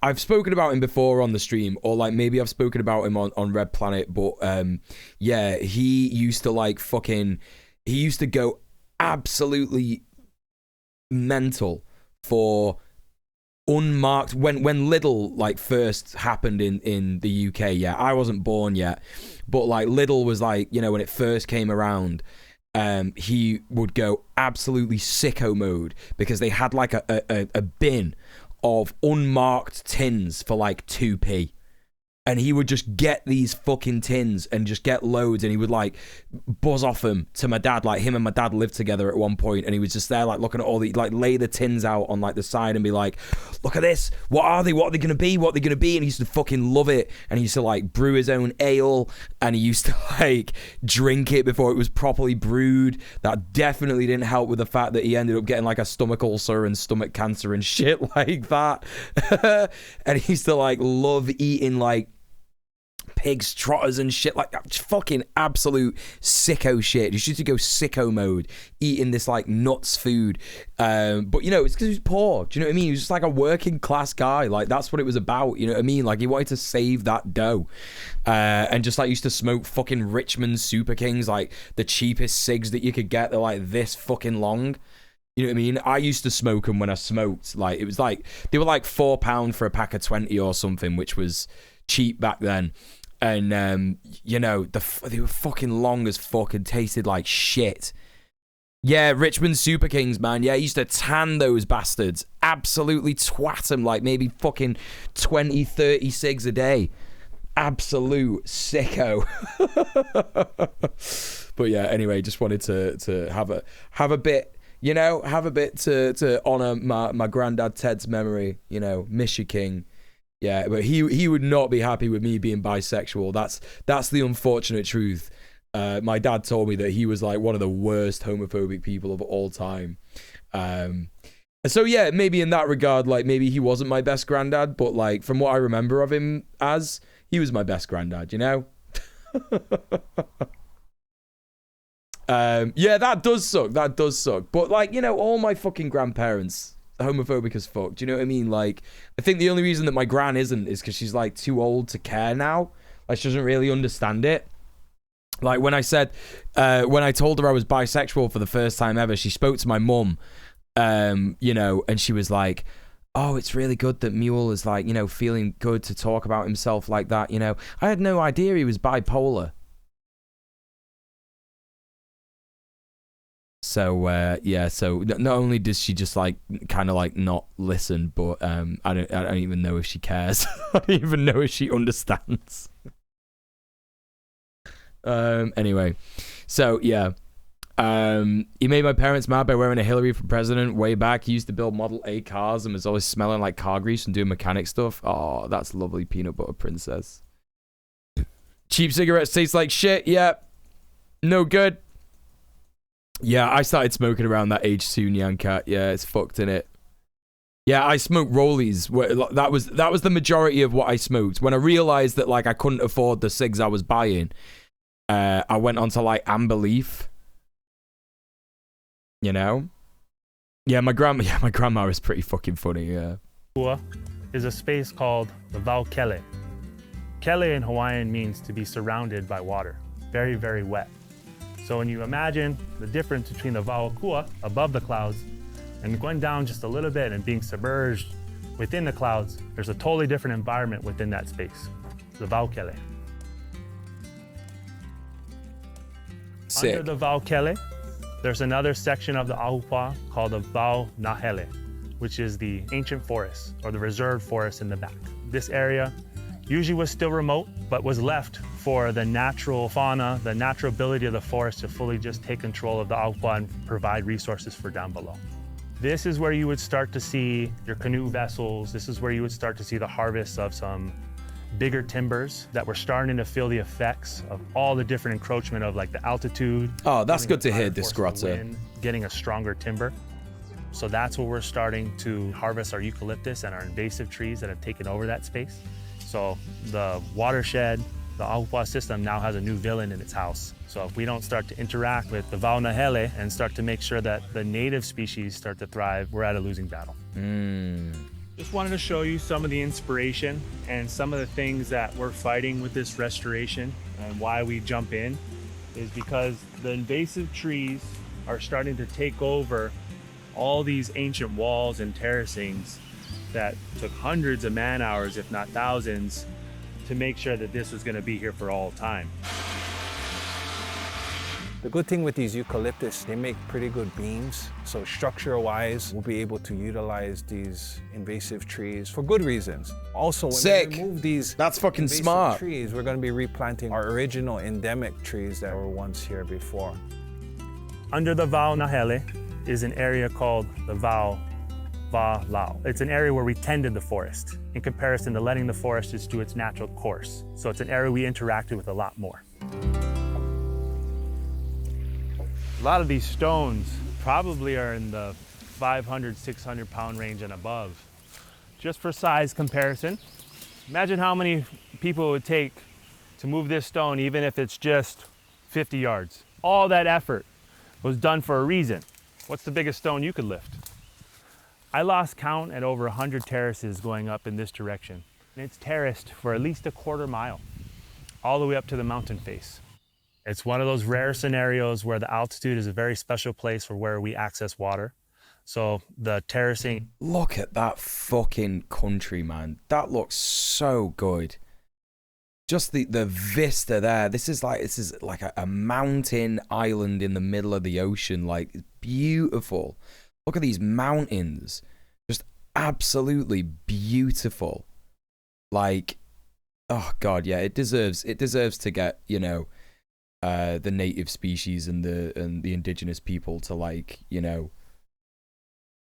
I've spoken about him before on the stream, or like maybe I've spoken about him on Red Planet, but yeah, he used to like fucking, he used to go absolutely mental for unmarked, when Lidl like first happened in the UK. Yeah, I wasn't born yet, but like Lidl was like, you know, when it first came around, he would go absolutely sicko mode because they had like a bin of unmarked tins for like 2p. And he would just get these fucking tins and just get loads, and he would like buzz off them to my dad. Like him and my dad lived together at one point, and he was just there like looking at all the, like lay the tins out on like the side and be like, look at this, what are they gonna be, what are they gonna be? And he used to fucking love it, and he used to like brew his own ale, and he used to like drink it before it was properly brewed. That definitely didn't help with the fact that he ended up getting like a stomach ulcer and stomach cancer and shit like that. And he used to like love eating like pigs trotters and shit like that. Fucking absolute sicko shit. He used to go sicko mode eating this like nuts food, but you know, it's because he was poor. Do you know what I mean? He was just like a working class guy. Like that's what it was about. You know what I mean? Like he wanted to save that dough, and just like used to smoke fucking Richmond Super Kings, like the cheapest cigs that you could get. They're like this fucking long. You know what I mean? I used to smoke them when I smoked. Like it was like they were like £4 for a pack of 20 or something, which was cheap back then. And you know, they were fucking long as fuck and tasted like shit. Yeah, Richmond Super Kings, man. Yeah, I used to tan those bastards. Absolutely twat them like maybe fucking 20, 30 cigs a day. Absolute sicko. But yeah, anyway, just wanted to have a bit, you know, have a bit to honor my granddad Ted's memory. You know, miss you, King. Yeah, but he would not be happy with me being bisexual. That's the unfortunate truth. My dad told me that he was like one of the worst homophobic people of all time. So yeah, maybe in that regard, like maybe he wasn't my best granddad, but like from what I remember of him as, he was my best granddad, you know? Yeah, that does suck. That does suck. But like, you know, all my fucking grandparents, homophobic as fuck. Do you know what I mean? Like, I think the only reason that my gran isn't is because she's like too old to care now. Like, she doesn't really understand it. Like when I said, when I told her I was bisexual for the first time ever, she spoke to my mum, you know, and she was like, oh, it's really good that Muel is like, you know, feeling good to talk about himself like that. You know, I had no idea he was bipolar. So yeah, so not only does she just like kind of like not listen, but I don't even know if she cares. I don't even know if she understands. Anyway, so yeah, he made my parents mad by wearing a Hillary for president way back. He used to build Model A cars and was always smelling like car grease and doing mechanic stuff. Oh, that's lovely, peanut butter princess. Cheap cigarettes taste like shit. Yeah, no good. Yeah, I started smoking around that age soon, Yankat. Yeah, it's fucked, innit? Yeah, I smoked rollies. That was the majority of what I smoked. When I realized that like I couldn't afford the cigs I was buying, I went on to like Amber Leaf. You know? Yeah, my grandma is pretty fucking funny, yeah. Is a space called the Vaukele. Kele in Hawaiian means to be surrounded by water. Very, very wet. So when you imagine the difference between the Vaokua above the clouds and going down just a little bit and being submerged within the clouds, there's a totally different environment within that space, the Vaukele. Sick. Under the Vaukele, there's another section of the Ahupua'a called the Vau Nahele, which is the ancient forest or the reserved forest in the back. This area usually was still remote, but was left for the natural fauna, the natural ability of the forest to fully just take control of the Ahupua'a and provide resources for down below. This is where you would start to see your canoe vessels. This is where you would start to see the harvest of some bigger timbers that were starting to feel the effects of all the different encroachment of like the altitude. Oh, that's good to hear, Disgrotza. Getting a stronger timber. So that's where we're starting to harvest our eucalyptus and our invasive trees that have taken over that space. So the watershed, the Ahupua'a system now has a new villain in its house. So if we don't start to interact with the Vau Nahele and start to make sure that the native species start to thrive, we're at a losing battle. Just wanted to show you some of the inspiration and some of the things that we're fighting with this restoration, and why we jump in is because the invasive trees are starting to take over all these ancient walls and terracings that took hundreds of man hours, if not thousands, to make sure that this was going to be here for all time. The good thing with these eucalyptus, they make pretty good beams. So structure-wise, we'll be able to utilize these invasive trees for good reasons. Also, when Sick. we remove these That's fucking invasive smart. trees, we're going to be replanting our original endemic trees that were once here before. Under the Vau Nahele is an area called the Vau Va Lao. It's an area where we tended the forest in comparison to letting the forest just do its natural course. So it's an area we interacted with a lot more. A lot of these stones probably are in the 500, 600 pound range and above. Just for size comparison, imagine how many people it would take to move this stone, even if it's just 50 yards. All that effort was done for a reason. What's the biggest stone you could lift? I lost count at over 100 terraces going up in this direction. And it's terraced for at least a quarter mile, all the way up to the mountain face. It's one of those rare scenarios where the altitude is a very special place for where we access water. So the terracing. Look at that fucking country, man. That looks so good. Just the vista there. This is like a mountain island in the middle of the ocean. Like, beautiful. Look at these mountains. Just absolutely beautiful. Like, oh god, yeah, it deserves to get, you know, the native species and the indigenous people to, like, you know,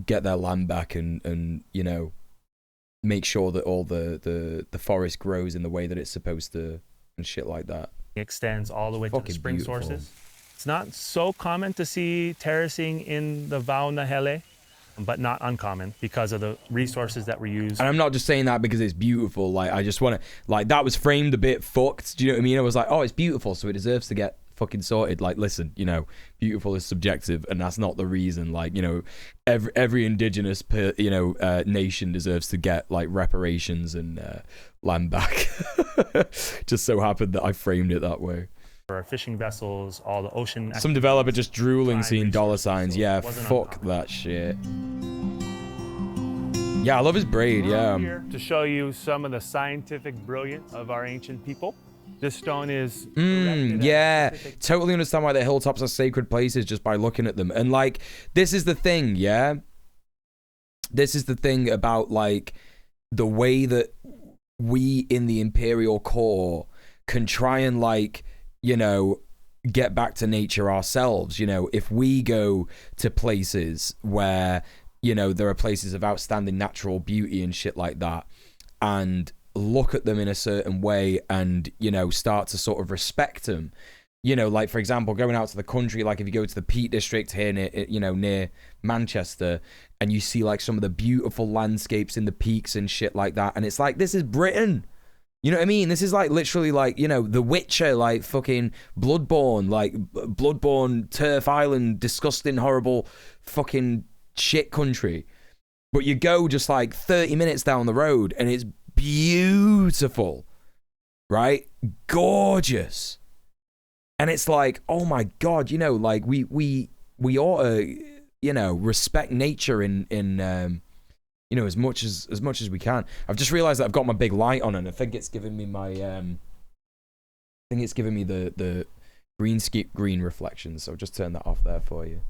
get their land back and you know, make sure that all the forest grows in the way that it's supposed to and shit like that. It extends all the way to the spring beautiful. sources. It's not so common to see terracing in the Vau Nahele, but not uncommon because of the resources that were used. And I'm not just saying that because it's beautiful. Like, I just want to, like, that was framed a bit fucked. Do you know what I mean? I was like, oh, it's beautiful, so it deserves to get fucking sorted. Like, listen, you know, beautiful is subjective, and that's not the reason. Like, you know, every indigenous, nation deserves to get, like, reparations and land back. Just so happened that I framed it that way. For our fishing vessels, all the ocean. Some developer just drooling seeing dollar signs. Yeah, fuck uncommon. that shit. Yeah, I love his braid. Yeah. Here to show you some of the scientific brilliance of our ancient people. This stone is. Yeah, totally understand why the hilltops are sacred places just by looking at them. And, like, this is the thing, yeah? This is the thing about, like, the way that we in the Imperial Core can try and, like, you know, get back to nature ourselves. You know, if we go to places where, you know, there are places of outstanding natural beauty and shit like that, and look at them in a certain way and, you know, start to sort of respect them. You know, like, for example, going out to the country, like if you go to the Peak District here near, you know, near Manchester, and you see, like, some of the beautiful landscapes in the peaks and shit like that, and it's like, this is Britain. You know what I mean? This is, like, literally, like, you know, The Witcher, like, fucking Bloodborne, like, Bloodborne, Turf Island, disgusting, horrible, fucking shit country. But you go just, like, 30 minutes down the road, and it's beautiful, right? Gorgeous. And it's like, oh my god, you know, like, we ought to, you know, respect nature in you know, as much as we can. I've just realized that I've got my big light on, and I think it's giving me my the green reflections. So I'll just turn that off there for you.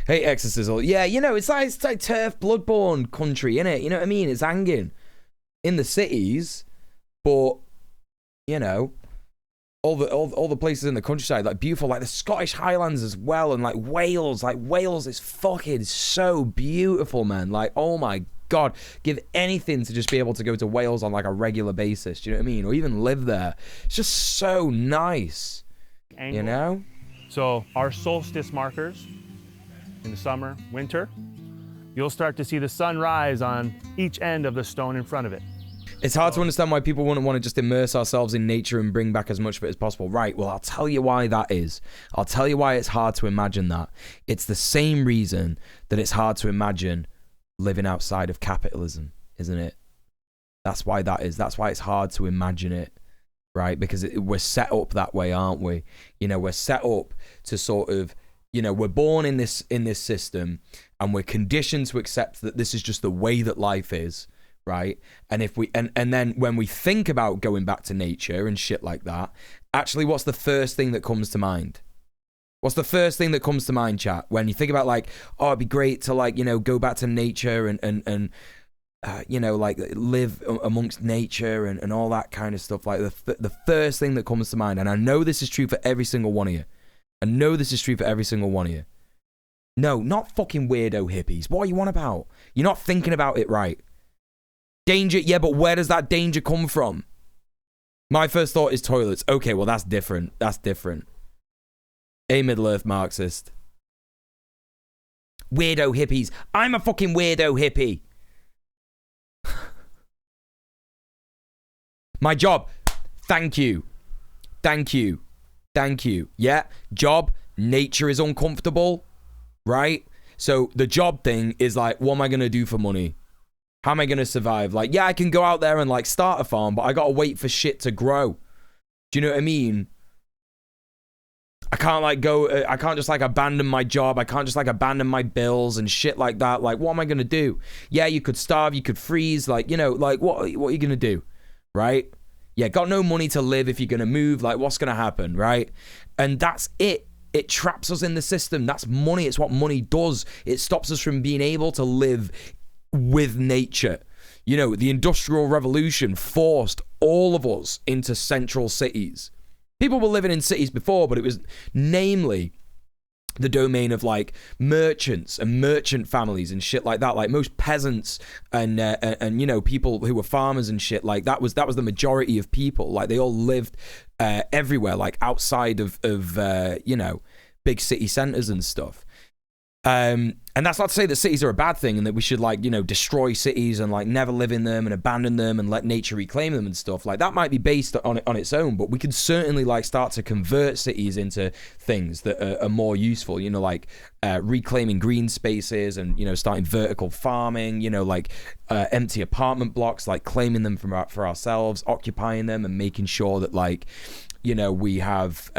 Hey, Exorcism. Yeah, you know, it's like turf, Bloodborne country, innit? You know what I mean? It's hanging in the cities, but, you know, all the places in the countryside, like, beautiful, like the Scottish Highlands as well, and like Wales is fucking so beautiful, man. Like, oh my god, give anything to just be able to go to Wales on, like, a regular basis. Do you know what I mean? Or even live there. It's just so nice. Angle. You know? So our solstice markers in the summer, winter, you'll start to see the sun rise on each end of the stone in front of it. It's hard to understand why people wouldn't want to just immerse ourselves in nature and bring back as much of it as possible. Right, well, I'll tell you why that is. I'll tell you why it's hard to imagine that. It's the same reason that it's hard to imagine living outside of capitalism. isn't it? That's why that is. That's why it's hard to imagine it, right? Because we're set up that way, aren't we? You know, we're set up to sort of, you know, we're born in this system, and we're conditioned to accept that this is just the way that life is, right? And if we and then when we think about going back to nature and shit like that, actually, what's the first thing that comes to mind? What's the first thing that comes to mind, chat? When you think about like, oh, it'd be great to like, you know, go back to nature and you know, like live amongst nature and all that kind of stuff. Like the first thing that comes to mind, and I know this is true for every single one of you. I know this is true for every single one of you. No, not fucking weirdo hippies. What are you on about? You're not thinking about it right. Danger, yeah, but where does that danger come from? My first thought is toilets. Okay, well, that's different. That's different. A Middle-earth Marxist. Weirdo hippies. I'm a fucking weirdo hippie. My job. Thank you. Thank you. Thank you. Yeah, job. Nature is uncomfortable, right? So the job thing is like, what am I going to do for money? How am I going to survive? Like, yeah, I can go out there and like start a farm, but I got to wait for shit to grow. Do you know what I mean? I can't like go, I can't just like abandon my job. I can't just like abandon my bills and shit like that. Like, what am I going to do? Yeah, you could starve, you could freeze. Like, you know, like what are you going to do? Right? Yeah, got no money to live if you're going to move. Like, what's going to happen? Right? And that's it. It traps us in the system. That's money. It's what money does. It stops us from being able to live with nature. You know, the Industrial Revolution forced all of us into central cities. People were living in cities before, but it was namely the domain of like merchants and merchant families and shit like that. Like most peasants and you know, people who were farmers and shit, like that was the majority of people. Like they all lived everywhere, like outside of you know, big city centers and stuff. And that's not to say that cities are a bad thing and that we should like, you know, destroy cities and like never live in them and abandon them and let nature reclaim them and stuff. Like that might be based on its own, but we can certainly like start to convert cities into things that are more useful, you know, like reclaiming green spaces and, you know, starting vertical farming, you know, like empty apartment blocks, like claiming them for ourselves, occupying them and making sure that like, you know, we have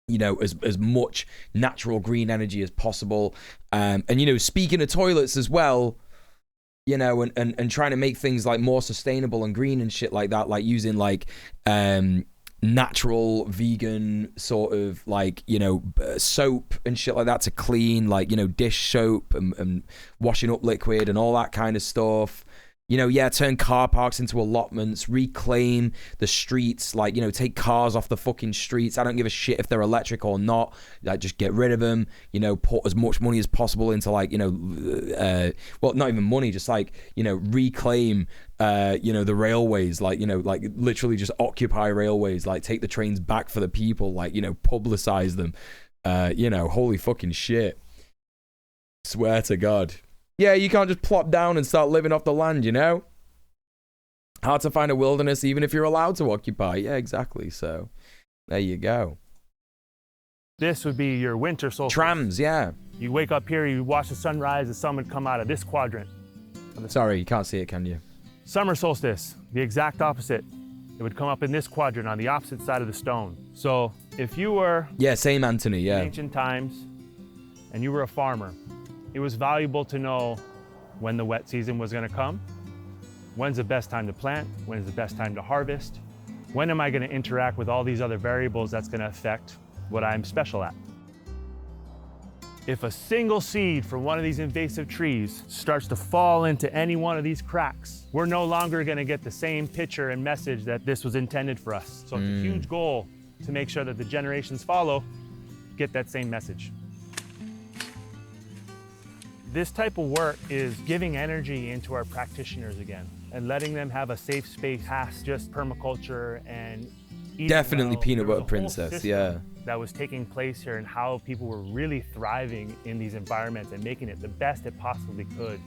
you know, as much natural green energy as possible. And, you know, speaking of toilets as well, you know, and trying to make things like more sustainable and green and shit like that, like using like natural vegan sort of like, you know, soap and shit like that to clean, like, you know, dish soap and washing up liquid and all that kind of stuff. You know, yeah, turn car parks into allotments, reclaim the streets, like, you know, take cars off the fucking streets. I don't give a shit if they're electric or not. Like, just get rid of them, you know, put as much money as possible into, like, you know, well, not even money, just, like, you know, reclaim, you know, the railways, like, you know, like, literally just occupy railways, like, take the trains back for the people, like, you know, publicize them, you know, holy fucking shit. Swear to God. Yeah, you can't just plop down and start living off the land, you know? Hard to find a wilderness even if you're allowed to occupy. Yeah, exactly. So, there you go. This would be your winter solstice. Trams, yeah. You wake up here, you watch the sunrise, the sun would come out of this quadrant. Sorry, you can't see it, can you? Summer solstice, the exact opposite. It would come up in this quadrant on the opposite side of the stone. So, if you were... Yeah, same Anthony, yeah. In ancient times, and you were a farmer, it was valuable to know when the wet season was going to come, when's the best time to plant, when's the best time to harvest, when am I going to interact with all these other variables that's going to affect what I'm special at. If a single seed from one of these invasive trees starts to fall into any one of these cracks, we're no longer going to get the same picture and message that this was intended for us. So it's a huge goal to make sure that the generations follow get that same message. This type of work is giving energy into our practitioners again and letting them have a safe space past just permaculture and eating definitely well. Peanut Butter Princess, yeah. That was taking place here and how people were really thriving in these environments and making it the best it possibly could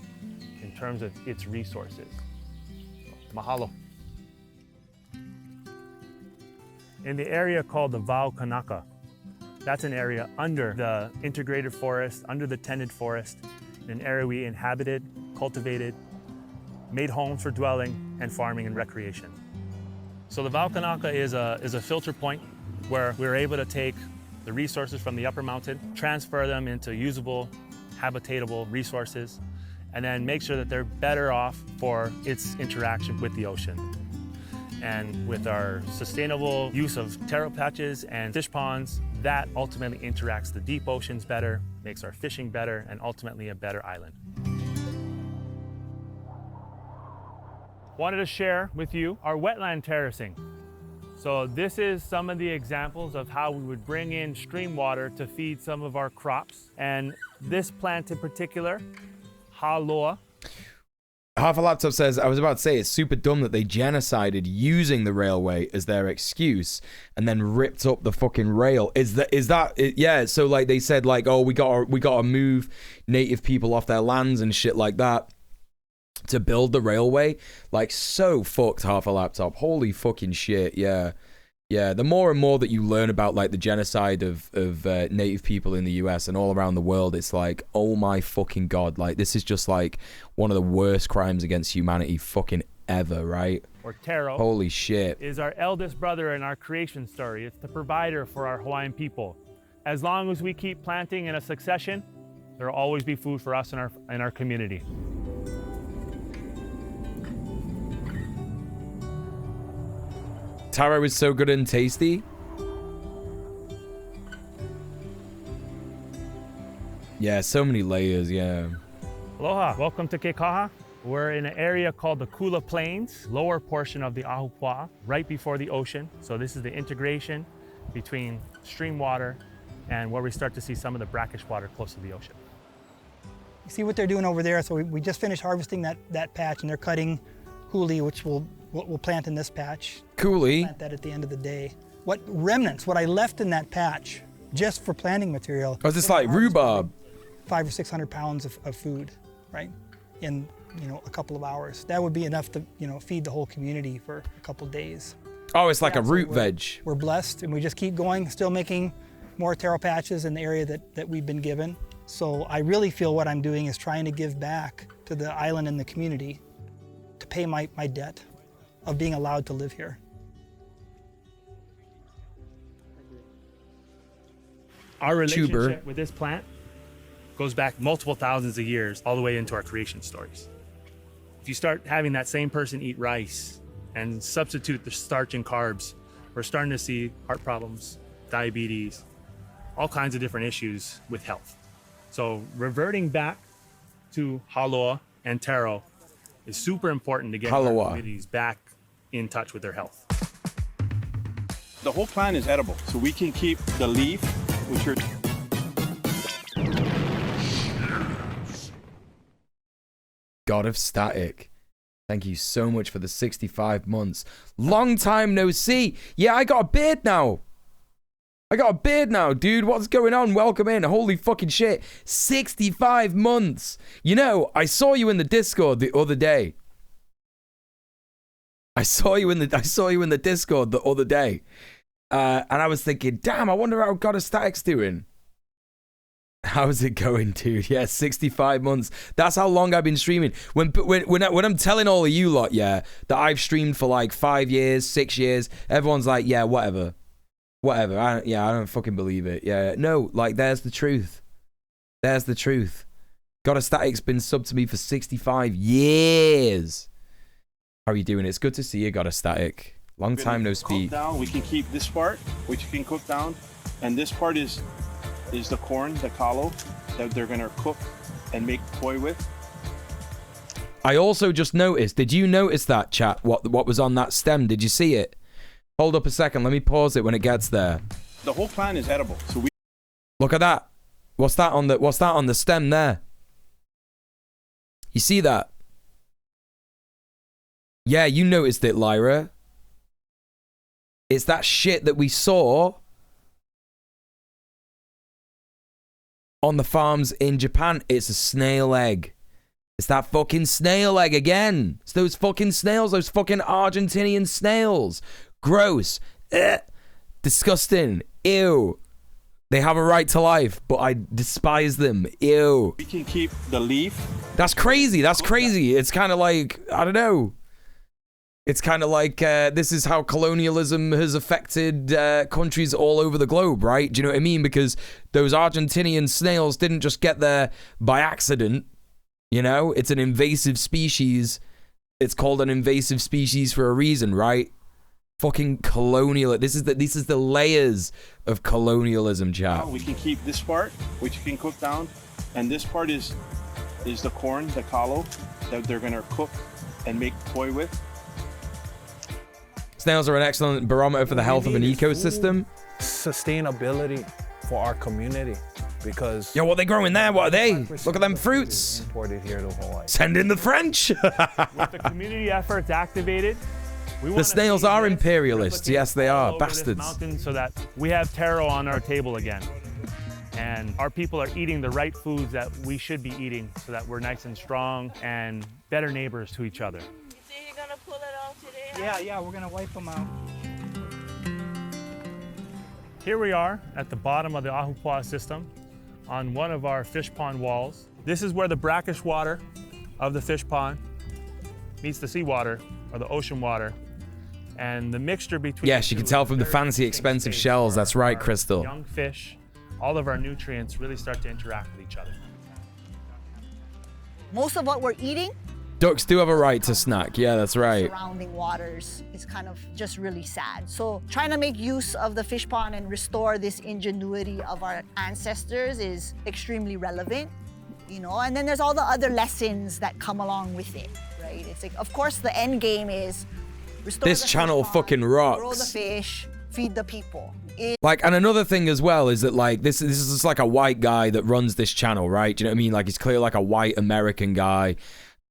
in terms of its resources. Mahalo. In the area called the Vau Kanaka, that's an area under the integrated forest, under the tended forest, an area we inhabited, cultivated, made homes for dwelling and farming and recreation. So the Waukanaka is a filter point where we're able to take the resources from the upper mountain, transfer them into usable, habitatable resources, and then make sure that they're better off for its interaction with the ocean. And with our sustainable use of taro patches and fish ponds, that ultimately interacts the deep oceans better, makes our fishing better, and ultimately a better island. Wanted to share with you our wetland terracing. So this is some of the examples of how we would bring in stream water to feed some of our crops. And this plant in particular, haloa. Half a Laptop says, I was about to say, it's super dumb that they genocided using the railway as their excuse and then ripped up the fucking rail. Yeah, so like they said like, oh, we gotta move native people off their lands and shit like that to build the railway. Like, so fucked, Half a Laptop. Holy fucking shit, yeah. Yeah, the more and more that you learn about like the genocide of native people in the US and all around the world, it's like, oh my fucking god, like this is just like one of the worst crimes against humanity fucking ever, right? Or taro. Holy shit. Is our eldest brother in our creation story. It's the provider for our Hawaiian people. As long as we keep planting in a succession, there will always be food for us in our community. Taro is so good and tasty. Yeah, so many layers, yeah. Aloha, welcome to Kekaha. We're in an area called the Kula Plains, lower portion of the Ahupua'a, right before the ocean. So this is the integration between stream water and where we start to see some of the brackish water close to the ocean. You see what they're doing over there? So we just finished harvesting that patch, and they're cutting huli, which we'll plant in this patch. Coolie. Plant that at the end of the day. What remnants, what I left in that patch, just for planting material. Oh, is this like rhubarb? 500 or 600 pounds of food, right? In a couple of hours. That would be enough to feed the whole community for a couple days. Oh, it's like a root veg. We're blessed, and we just keep going, still making more taro patches in the area that we've been given. So I really feel what I'm doing is trying to give back to the island and the community to pay my debt of being allowed to live here. Our relationship with this plant goes back multiple thousands of years, all the way into our creation stories. If you start having that same person eat rice and substitute the starch and carbs, we're starting to see heart problems, diabetes, all kinds of different issues with health. So reverting back to haloa and taro is super important to get our communities back in touch with their health. The whole plant is edible, so we can keep the leaf, which are... God of Static, thank you so much for the 65 months. Long time no see. Yeah, I got a beard now. Dude. What's going on? Welcome in. Holy fucking shit. 65 months. You know, I saw you in the Discord the other day. I saw you in the Discord the other day. And I was thinking, damn, I wonder how God of Static's doing. How's it going, dude? Yeah, 65 months. That's how long I've been streaming. When I'm telling all of you lot, yeah, that I've streamed for like 5 years, 6 years, everyone's like, yeah, whatever. I don't fucking believe it. Yeah, no, like, there's the truth. God of Static's been subbed to me for 65 years. How are you doing? It's good to see you, God of Static. Long time no speak. Down, we can keep this part, which you can cook down, and this part is the corn, the kalo, that they're gonna cook and make poi with. I also just noticed, did you notice that, chat? What was on that stem? Did you see it? Hold up a second, let me pause it when it gets there. The whole plant is edible, so we... Look at that. What's that on the stem there? You see that? Yeah, you noticed it, Lyra. It's that shit that we saw on the farms in Japan. It's a snail egg. It's that fucking snail egg again. It's those fucking snails, those fucking Argentinian snails. Gross. Disgusting. Ew. They have a right to life, but I despise them. Ew. We can keep the leaf. That's crazy. That's crazy. It's kind of like, I don't know. It's kind of like this is how colonialism has affected countries all over the globe, right? Do you know what I mean? Because those Argentinian snails didn't just get there by accident. You know, it's an invasive species. It's called an invasive species for a reason, right? Fucking colonial. This is the layers of colonialism, chat. We can keep this part, which you can cook down, and this part is the corn, the kalo, that they're gonna cook and make poi with. Snails are an excellent barometer for the health of an ecosystem. Sustainability for our community, because yo, what they growing there? What are they? Look at them fruits. Imported here to Hawaii. Send in the French. With the community efforts activated, the snails are imperialists. Yes, they are bastards. Mountain so that we have taro on our table again, and our people are eating the right foods that we should be eating, so that we're nice and strong and better neighbors to each other. Yeah, we're gonna wipe them out. Here we are at the bottom of the Ahupua'a system on one of our fish pond walls. This is where the brackish water of the fish pond meets the seawater or the ocean water, and the mixture between yes, you can tell from the fancy expensive shells. That's right, Crystal. Young fish, all of our nutrients really start to interact with each other. Most of what we're eating, Ducks do have a right to snack. Yeah, that's right. surrounding waters, is kind of just really sad. So trying to make use of the fish pond and restore this ingenuity of our ancestors is extremely relevant, you know. And then there's all the other lessons that come along with it, right? It's like, of course, the end game is restore This the channel fish pond, fucking grow the rocks. fish, feed the people. Like, and another thing as well is that, like, this is just like a white guy that runs this channel, right? Do you know what I mean? Like, he's clearly like a white American guy,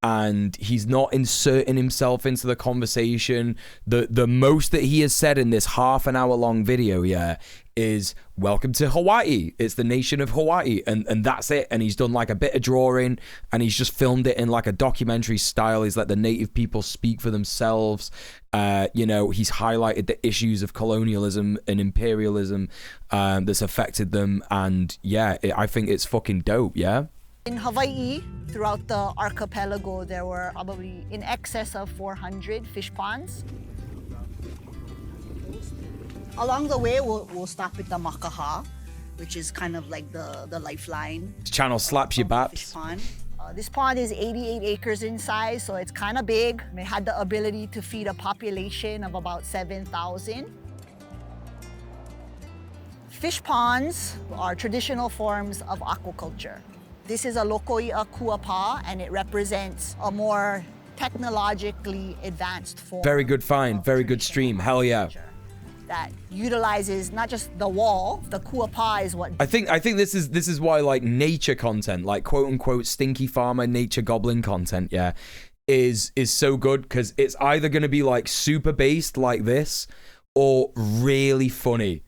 and he's not inserting himself into the conversation. The most that he has said in this half-an-hour-long video, yeah, is welcome to Hawaii. It's the nation of Hawaii, and that's it. And he's done like a bit of drawing, and he's just filmed it in like a documentary style. He's let the native people speak for themselves. You know, he's highlighted the issues of colonialism and imperialism that's affected them, and yeah, I think it's fucking dope. Yeah. In Hawaii, throughout the archipelago, there were probably in excess of 400 fish ponds. Along the way, we'll stop at the makaha, which is kind of like the lifeline. This channel slaps you baps. This pond is 88 acres in size, so it's kind of big. It had the ability to feed a population of about 7,000. Fish ponds are traditional forms of aquaculture. This is a lokoi'a kuapa, and it represents a more technologically advanced form. Very good find. Very good stream. Hell yeah. That utilizes not just the wall. The kuapa is what I think this is why, like, nature content, like quote unquote stinky farmer nature goblin content, yeah, is so good, because it's either going to be like super based like this or really funny,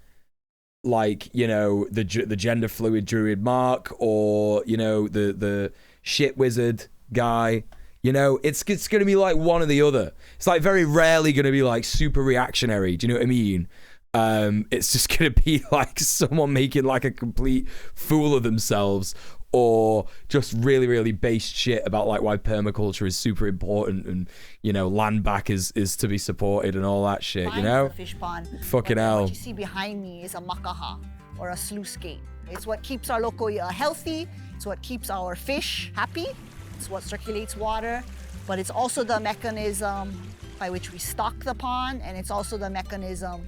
like, you know, the gender fluid druid Mark, or, you know, the shit wizard guy. You know, it's going to be like one or the other. It's like very rarely going to be like super reactionary. Do you know what I mean? It's just going to be like someone making like a complete fool of themselves, or just really, really based shit about like why permaculture is super important, and, you know, land back is to be supported and all that shit, you know? The fish pond. Fucking hell. What you see behind me is a makaha, or a sluice gate. It's what keeps our lokoi'a healthy. It's what keeps our fish happy. It's what circulates water, but it's also the mechanism by which we stock the pond, and it's also the mechanism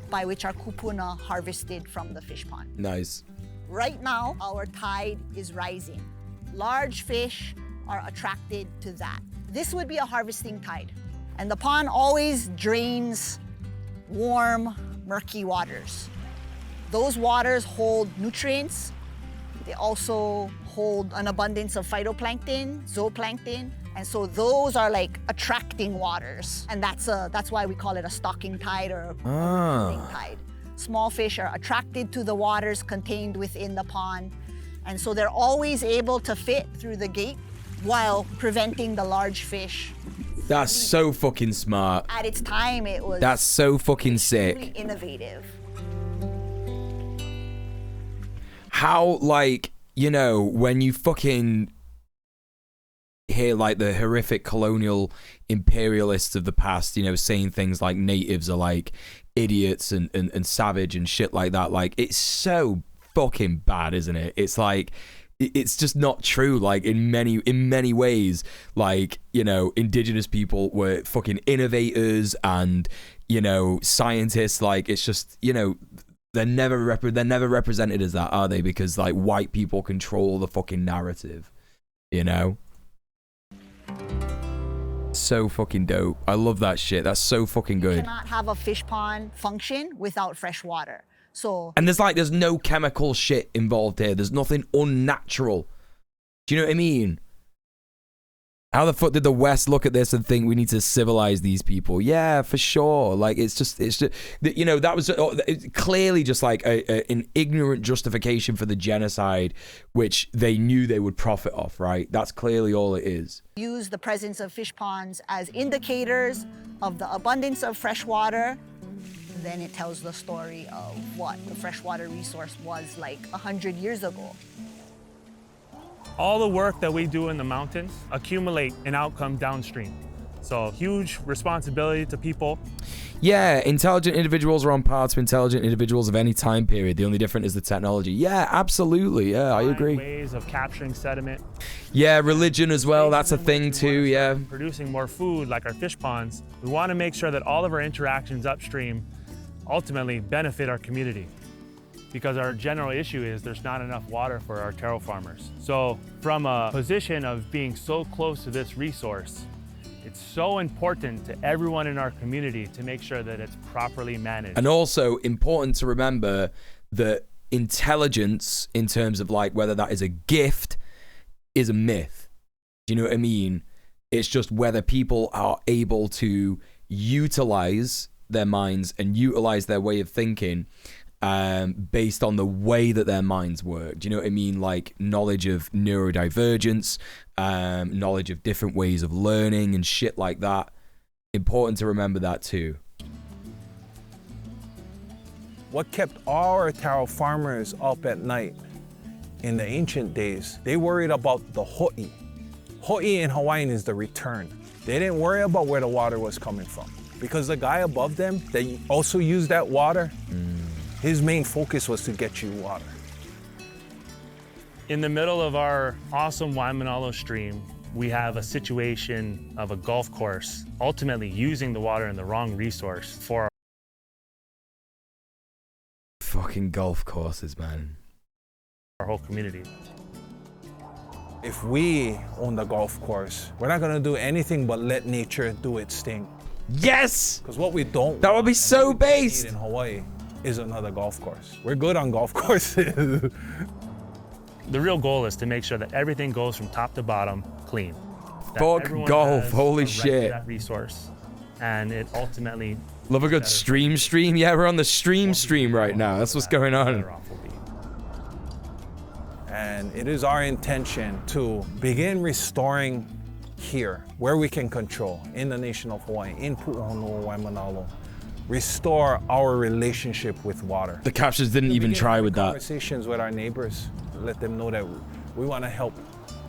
by which our kupuna harvested from the fish pond. Nice. Right now, our tide is rising. Large fish are attracted to that. This would be a harvesting tide, and the pond always drains warm, murky waters. Those waters hold nutrients. They also hold an abundance of phytoplankton, zooplankton, and so those are like attracting waters, and that's why we call it a stocking tide or a harvesting tide. Small fish are attracted to the waters contained within the pond, and so they're always able to fit through the gate while preventing the large fish. That's so fucking smart. At its time, it was That's so fucking sick. innovative. how, like, you know, when you fucking hear like the horrific colonial imperialists of the past, you know, saying things like natives are like idiots and savage and shit like that, like, it's so fucking bad, isn't it? It's like, it's just not true. Like, in many ways, like, you know, indigenous people were fucking innovators and, you know, scientists. Like, it's just, you know, they're never represented as that, are they? Because like white people control the fucking narrative, you know. So fucking dope. I love that shit. That's so fucking good. You cannot have a fish pond function without fresh water. So, and there's no chemical shit involved here. There's nothing unnatural. Do you know what I mean? How the fuck did the West look at this and think we need to civilize these people? Yeah, for sure. Like, it's just, you know, that was clearly just like an ignorant justification for the genocide, which they knew they would profit off, right? That's clearly all it is. use the presence of fish ponds as indicators of the abundance of fresh water. Then it tells the story of what the freshwater resource was like 100 years ago. All the work that we do in the mountains accumulate an outcome downstream. So huge responsibility to people. Yeah, intelligent individuals are on par to intelligent individuals of any time period. The only difference is the technology. Yeah, absolutely. Yeah, I agree. Ways of capturing sediment. Yeah, religion as well. That's a thing too, yeah. Producing more food like our fish ponds. We want to make sure that all of our interactions upstream ultimately benefit our community, because our general issue is there's not enough water for our taro farmers. So from a position of being so close to this resource, it's so important to everyone in our community to make sure that it's properly managed. And also important to remember that intelligence, in terms of like whether that is a gift, is a myth. Do you know what I mean? It's just whether people are able to utilize their minds and utilize their way of thinking based on the way that their minds work. Do you know what I mean? Like knowledge of neurodivergence, knowledge of different ways of learning and shit like that. Important to remember that too. What kept our taro farmers up at night in the ancient days, they worried about the ho'i. Ho'i in Hawaiian is the return. They didn't worry about where the water was coming from, because the guy above them that also used that water, his main focus was to get you water. In the middle of our awesome Waimanalo stream, we have a situation of a golf course ultimately using the water and the wrong resource for fucking golf courses, man. Our whole community. If we own the golf course, we're not gonna do anything but let nature do its thing. Yes! Because what we don't that would be so based in Hawaii is another golf course. We're good on golf courses. The real goal is to make sure that everything goes from top to bottom clean. Fuck golf, holy shit. That resource, and it ultimately. Love a good stream. Yeah, we're on the stream right now. That's what's going on. And it is our intention to begin restoring here, where we can control, in the nation of Hawaii, in Pu'uhonua, Waimanalo, restore our relationship with water. The captures didn't even try with that. Conversations with our neighbors, let them know that we want to help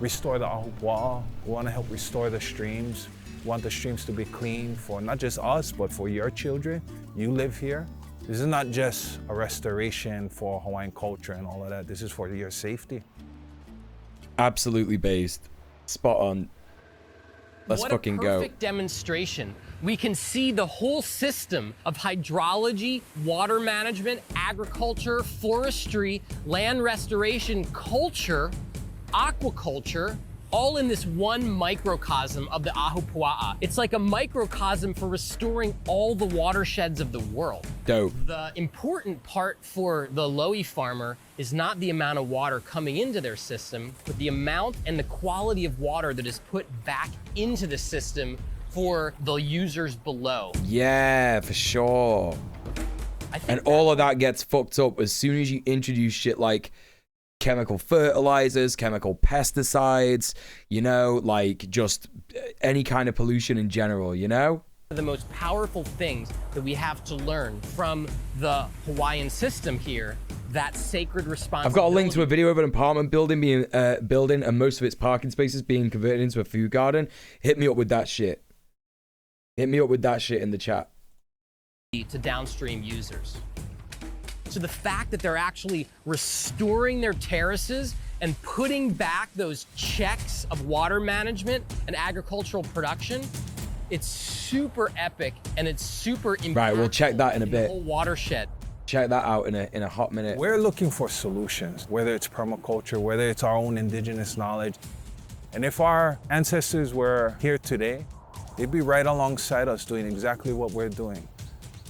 restore the ahupua'a, we want to help restore the streams, we want the streams to be clean for not just us, but for your children. You live here. This is not just a restoration for Hawaiian culture and all of that. This is for your safety. Absolutely based. Spot on. Let's fucking go. What a perfect demonstration. We can see the whole system of hydrology, water management, agriculture, forestry, land restoration, culture, aquaculture, all in this one microcosm of the ahupua'a. It's like a microcosm for restoring all the watersheds of the world. Dope. The important part for the lo'i farmer is not the amount of water coming into their system, but the amount and the quality of water that is put back into the system for the users below. Yeah, for sure. And all of that gets fucked up as soon as you introduce shit like chemical fertilizers, chemical pesticides, you know, like just any kind of pollution in general, you know? The most powerful things that we have to learn from the Hawaiian system here, that sacred responsibility. I've got a link to a video of an apartment building being and most of its parking spaces being converted into a food garden. Hit me up with that shit. Hit me up with that shit in the chat. To downstream users. So the fact that they're actually restoring their terraces and putting back those checks of water management and agricultural production, it's super epic and it's super impactful. Right, we'll check that in a bit. The whole watershed. Check that out in a hot minute. We're looking for solutions, whether it's permaculture, whether it's our own indigenous knowledge. And if our ancestors were here today, they'd be right alongside us doing exactly what we're doing.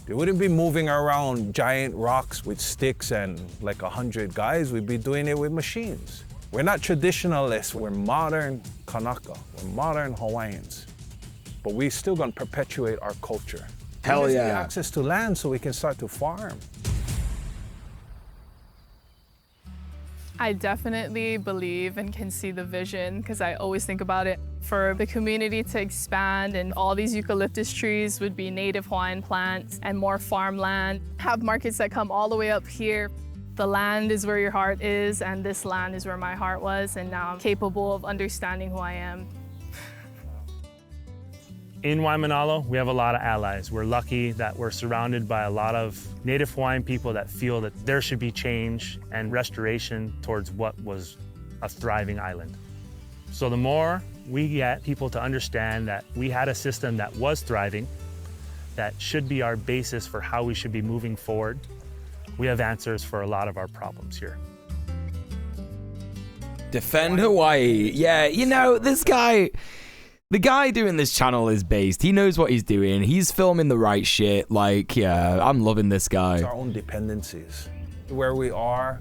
They wouldn't be moving around giant rocks with sticks and like 100 guys. We'd be doing it with machines. We're not traditionalists. We're modern Kanaka. We're modern Hawaiians. But we're still going to perpetuate our culture. Hell yeah. We have access to land so we can start to farm. I definitely believe and can see the vision because I always think about it. For the community to expand and all these eucalyptus trees would be native Hawaiian plants and more farmland. Have markets that come all the way up here. The land is where your heart is, and this land is where my heart was, and now I'm capable of understanding who I am. In Waimanalo, we have a lot of allies. We're lucky that we're surrounded by a lot of Native Hawaiian people that feel that there should be change and restoration towards what was a thriving island. So the more we get people to understand that we had a system that was thriving, that should be our basis for how we should be moving forward, we have answers for a lot of our problems here. Defend Hawaii. Yeah, you know, this guy... The guy doing this channel is based. He knows what he's doing. He's filming the right shit. Like, yeah, I'm loving this guy. Our own dependencies. Where we are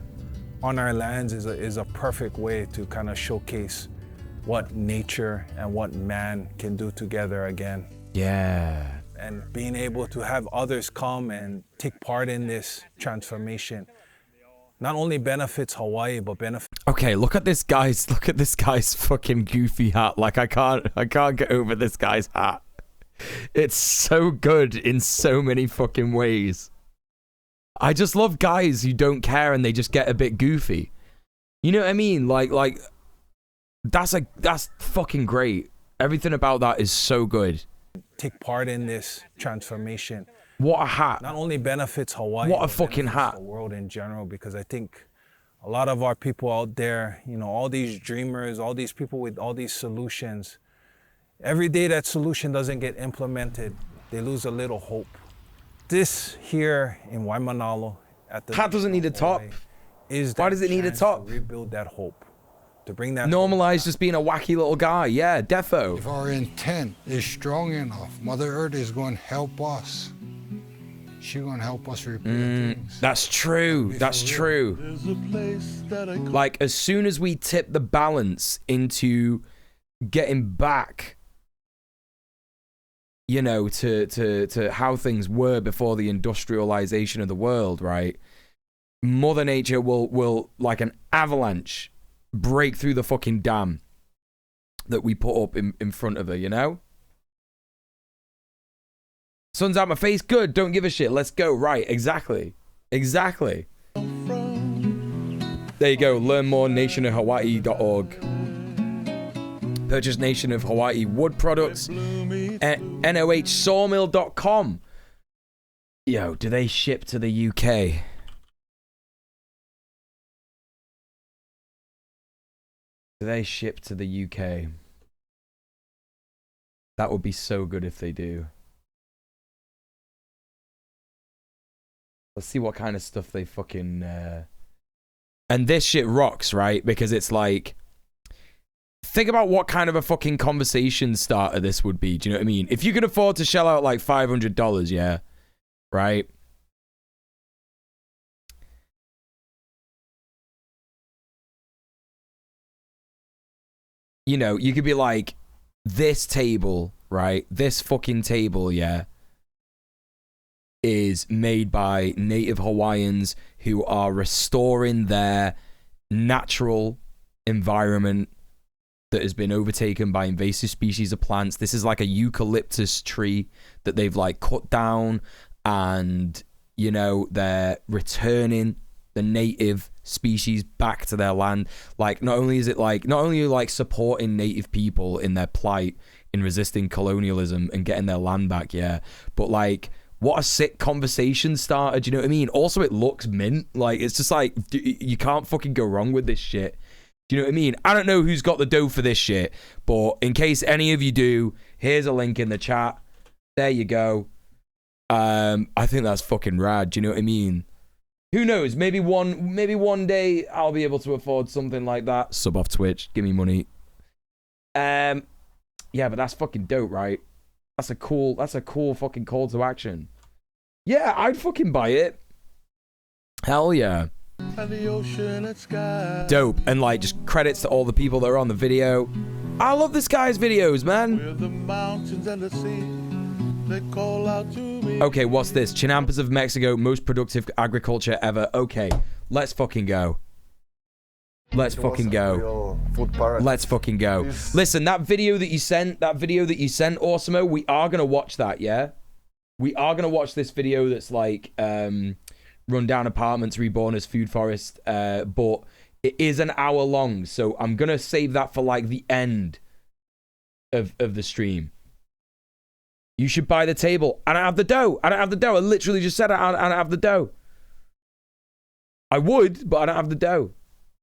on our lands is a perfect way to kind of showcase what nature and what man can do together again. Yeah. And being able to have others come and take part in this transformation not only benefits Hawaii, but benefits... Okay, look at this guy's fucking goofy hat. Like, I can't get over this guy's hat. It's so good in so many fucking ways. I just love guys who don't care and they just get a bit goofy. You know what I mean? Like that's fucking great. Everything about that is so good. Take part in this transformation. What a hat. Not only benefits Hawaii, what a fucking hat. The world in general, because I think a lot of our people out there, you know, all these dreamers, all these people with all these solutions, every day that solution doesn't get implemented, they lose a little hope. This here in Waimanalo at the hat doesn't need a top. Why does it need a top? To rebuild that hope. To bring that normalize just being a wacky little guy. Yeah, defo. If our intent is strong enough, Mother Earth is going to help us. She's going to help us repair things. That's true. That's true. Like, as soon as we tip the balance into getting back, you know, to how things were before the industrialization of the world, right? Mother Nature will like an avalanche, break through the fucking dam that we put up in front of her, you know? Sun's out my face, good, don't give a shit, let's go. Right, exactly. Exactly. There you go, learn more, nationofhawaii.org. Purchase Nation of Hawaii wood products at nohsawmill.com. Yo, do they ship to the UK? Do they ship to the UK? That would be so good if they do. Let's see what kind of stuff they fucking... And this shit rocks, right? Because it's like... Think about what kind of a fucking conversation starter this would be. Do you know what I mean? If you could afford to shell out like $500, yeah? Right? You know, you could be like, this table, right? This fucking table, yeah? Is made by Native Hawaiians who are restoring their natural environment that has been overtaken by invasive species of plants. This is like a eucalyptus tree that they've like cut down, and you know, they're returning the native species back to their land. Like, not only are you like supporting native people in their plight in resisting colonialism and getting their land back, yeah, but like, what a sick conversation starter. Do you know what I mean? Also, it looks mint. Like, it's just like, you can't fucking go wrong with this shit. Do you know what I mean? I don't know who's got the dough for this shit, but in case any of you do, here's a link in the chat. There you go. I think that's fucking rad. Do you know what I mean? Who knows? Maybe one day I'll be able to afford something like that. Sub off Twitch. Give me money. Yeah, but that's fucking dope, right? That's a cool fucking call to action. Yeah, I'd fucking buy it. Hell yeah. And the ocean and sky. Dope. And like, just credits to all the people that are on the video. I love this guy's videos, man. With the mountains and the sea, they call out to me. Okay, what's this? Chinampas of Mexico, most productive agriculture ever. Okay, let's fucking go. Let's fucking go. Let's fucking go. Listen, that video that you sent, Awesomeo, we are gonna watch that, yeah? We are gonna watch this video that's like rundown apartments reborn as food forest, but it is an hour long, so I'm gonna save that for like the end of the stream. You should buy the table. I don't have the dough. I literally just said I don't have the dough. I would, but I don't have the dough.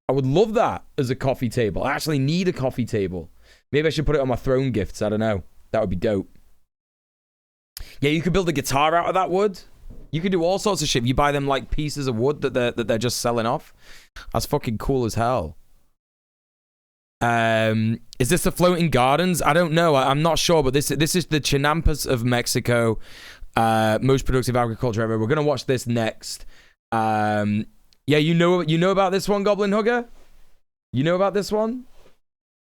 I would love that as a coffee table. I actually need a coffee table. Maybe I should put it on my throne gifts. I don't know. That would be dope. Yeah, you could build a guitar out of that wood. You could do all sorts of shit. You buy them like pieces of wood that they're just selling off. That's fucking cool as hell. Is this the floating gardens? I don't know. I'm not sure, but this is the Chinampas of Mexico, most productive agriculture ever. We're gonna watch this next. Yeah, you know about this one, Goblin Hugger? You know about this one?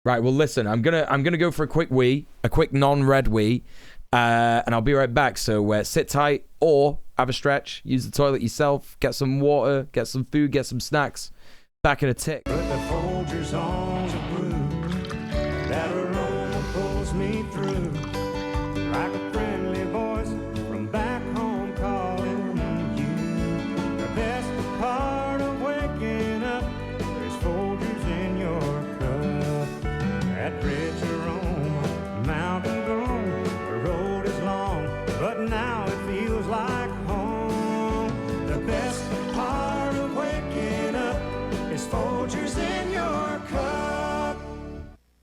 Right, well listen, I'm gonna go for a quick wee, a quick non-red wee, and I'll be right back. So sit tight or have a stretch, use the toilet yourself, get some water, get some food, get some snacks. Back in a tick. Put the Folgers on the brew. That aroma pulls me through. Like a friendly voice from back home calling you. The best part of waking up, there's Folgers in your cup. That rich aroma, mountain grown. The road is long, but now it feels like home. The best part of waking up is Folgers in your cup.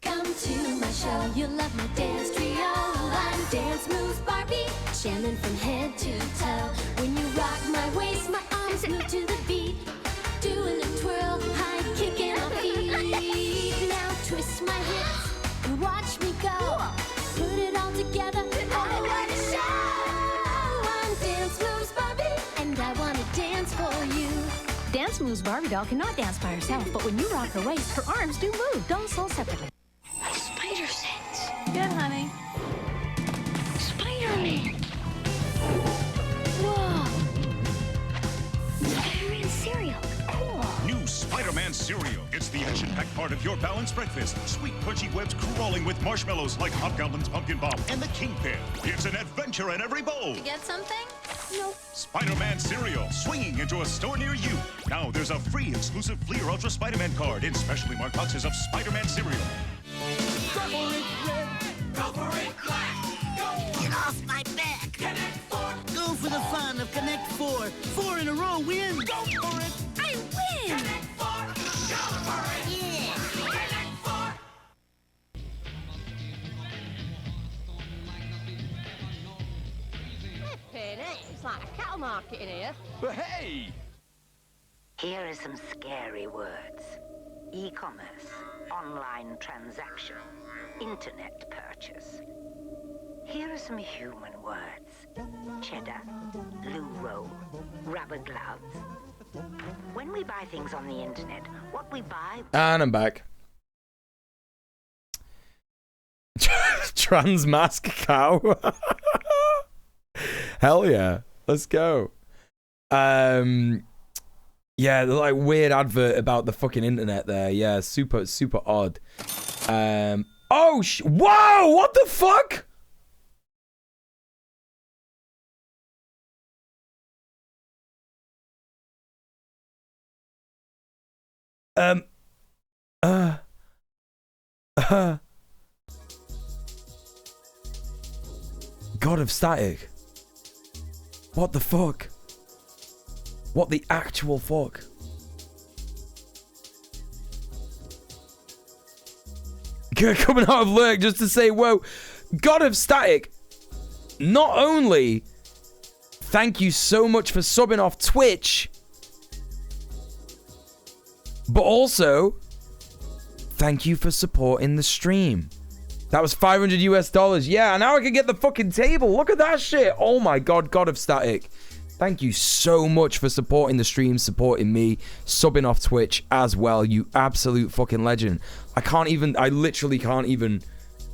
Come to my show, you'll love my dance trio. I'm Dance Moves Barbie, jamming from head to toe. When you rock my waist, my arms move to the beat. Doing a twirl, high kicking my feet. Now twist my hips and watch me go. Put it all together, oh what a show! I'm Dance Moves Barbie, and I wanna dance for you. Dance Moves Barbie doll cannot dance by herself, but when you rock her waist, her arms do move. Dolls sold separately. Spider sense. Good, honey. Spider-Man. Whoa. Spider-Man cereal. Cool. New Spider-Man cereal. It's the action-packed part of your balanced breakfast. Sweet, crunchy webs crawling with marshmallows like Hobgoblin's Pumpkin Bomb and the Kingpin. It's an adventure in every bowl. Did you get something? No. Spider-Man cereal, swinging into a store near you. Now there's a free exclusive Fleer Ultra Spider-Man card in specially marked boxes of Spider-Man cereal. Go for it red, go for it black. Go. Get off my back. Connect Four. Go for the fun of Connect Four. 4 in a row win. Go for it. I win. Connect Four. Go for it. Yeah. Connect Four. It's like a cattle market in here. But hey! Here are some scary words. E-commerce, online transaction, internet purchase. Here are some human words. Cheddar, loo roll, rubber gloves. When we buy things on the internet, what we buy... And I'm back. Trans mask cow. Hell yeah. Let's go. Yeah, like weird advert about the fucking internet there. Yeah, super odd. Oh, whoa! What the fuck? God of Static. What the fuck? What the actual fuck? Coming out of lurk just to say, whoa. God of Static, not only thank you so much for subbing off Twitch, but also thank you for supporting the stream. That was $500 US. Yeah, now I can get the fucking table. Look at that shit. Oh my God, God of Static. Thank you so much for supporting the stream, supporting me, subbing off Twitch as well. You absolute fucking legend. I literally can't even,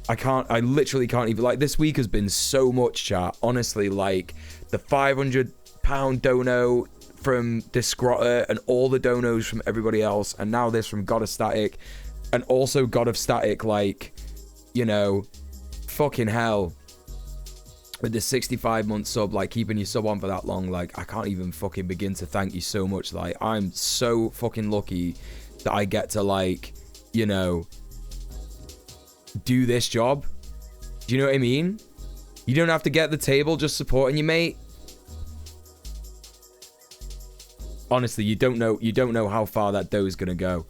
like, this week has been so much, chat. Honestly, like, the £500 dono from Discrotter and all the donos from everybody else, and now this from God of Static, and also God of Static, like, you know, fucking hell. With the 65-month sub, like, keeping your sub on for that long, like, I can't even fucking begin to thank you so much. Like, I'm so fucking lucky that I get to, like, you know, do this job. Do you know what I mean? You don't have to get the table just supporting you, mate. Honestly, you don't know how far that dough is gonna go.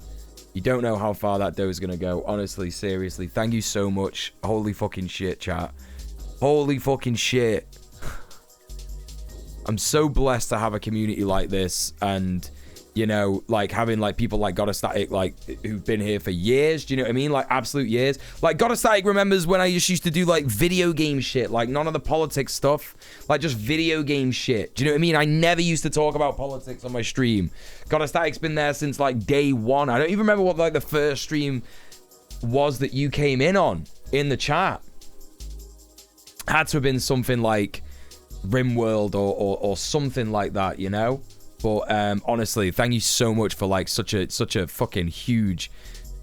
You don't know how far that dough is gonna go. Honestly, seriously, thank you so much. Holy fucking shit, chat. Holy fucking shit. I'm so blessed to have a community like this, and, you know, like, having, like, people like God of Static, like, who've been here for years. Do you know what I mean? Like, absolute years. Like, God of Static remembers when I just used to do, like, video game shit. Like, none of the politics stuff. Like, just video game shit. Do you know what I mean? I never used to talk about politics on my stream. God of Static's been there since, like, day one. I don't even remember what, like, the first stream was that you came in on in the chat. Had to have been something like RimWorld or something like that, you know? But honestly, thank you so much for, like, such a fucking huge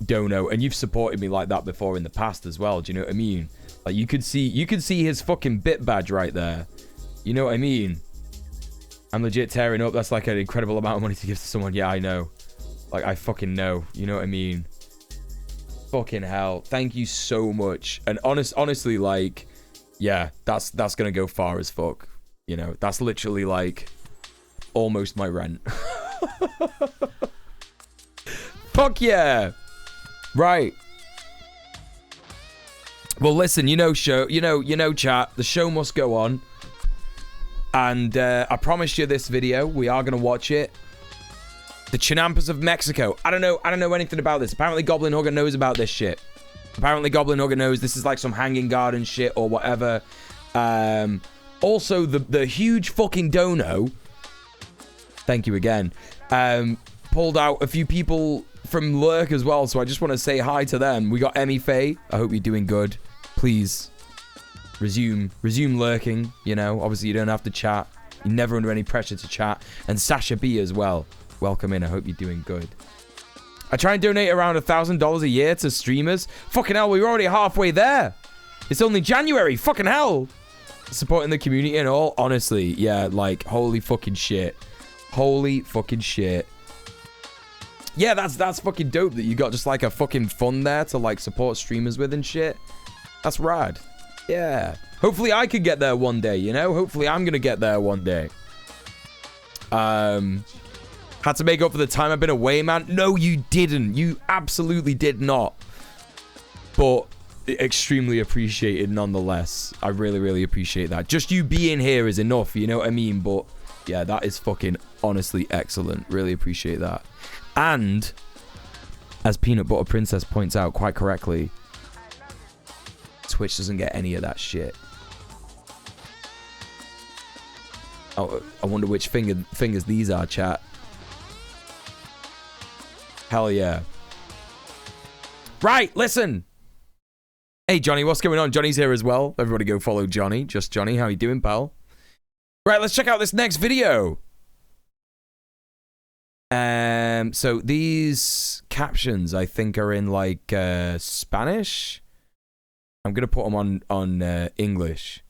dono, and you've supported me like that before in the past as well. Do you know what I mean? Like, you could see his fucking bit badge right there. You know what I mean? I'm legit tearing up. That's like an incredible amount of money to give to someone. Yeah, I know. Like, I fucking know. You know what I mean? Fucking hell. Thank you so much. And honestly, like, yeah, that's gonna go far as fuck. You know, that's literally, like, almost my rent. Fuck yeah. Right. Well, listen, you know, chat, the show must go on. And I promised you this video. We are gonna watch it. The Chinampas of Mexico. I don't know anything about this. Apparently Goblin Hugger knows about this shit. Apparently Goblin Hugger knows this is like some hanging garden shit or whatever. Also, the huge fucking dono, thank you again, pulled out a few people from Lurk as well, so I just want to say hi to them. We got Emmy Faye. I hope you're doing good. Please resume lurking, you know. Obviously, you don't have to chat. You're never under any pressure to chat. And Sasha B as well. Welcome in. I hope you're doing good. I try and donate around $1,000 a year to streamers. Fucking hell, we're already halfway there. It's only January. Fucking hell. Supporting the community and all. Honestly, yeah, like, holy fucking shit. Holy fucking shit. Yeah, that's fucking dope that you got just, like, a fucking fund there to, like, support streamers with and shit. That's rad. Yeah. Hopefully I could get there one day, you know? Hopefully I'm gonna get there one day. Had to make up for the time I've been away, man. No, you didn't. You absolutely did not. But extremely appreciated nonetheless. I really, really appreciate that. Just you being here is enough, you know what I mean? But yeah, that is fucking honestly excellent. Really appreciate that. And as Peanut Butter Princess points out quite correctly, Twitch doesn't get any of that shit. Oh, I wonder which fingers these are, chat. Hell yeah. Right, listen. Hey, Johnny, what's going on? Johnny's here as well. Everybody go follow Johnny. Just Johnny. How you doing, pal? Right, let's check out this next video. So these captions, I think, are in like Spanish. I'm gonna put them on English.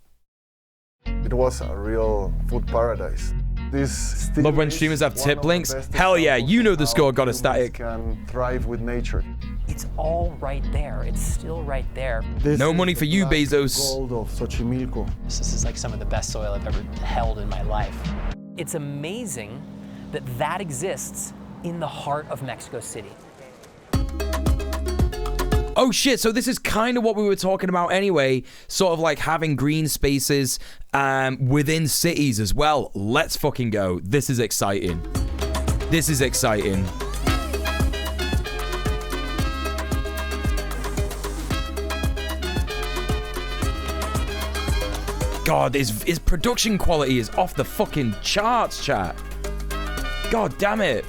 It was a real food paradise. This love when streamers have tip links. Hell yeah, you know the score got a static. Can thrive with nature. It's all right there. It's still right there. No money for you, Bezos. Gold of Xochimilco. This is like some of the best soil I've ever held in my life. It's amazing that that exists in the heart of Mexico City. Oh shit, so this is kind of what we were talking about anyway, sort of like having green spaces within cities as well. Let's fucking go. This is exciting. This is exciting. God, his production quality is off the fucking charts, chat. God damn it.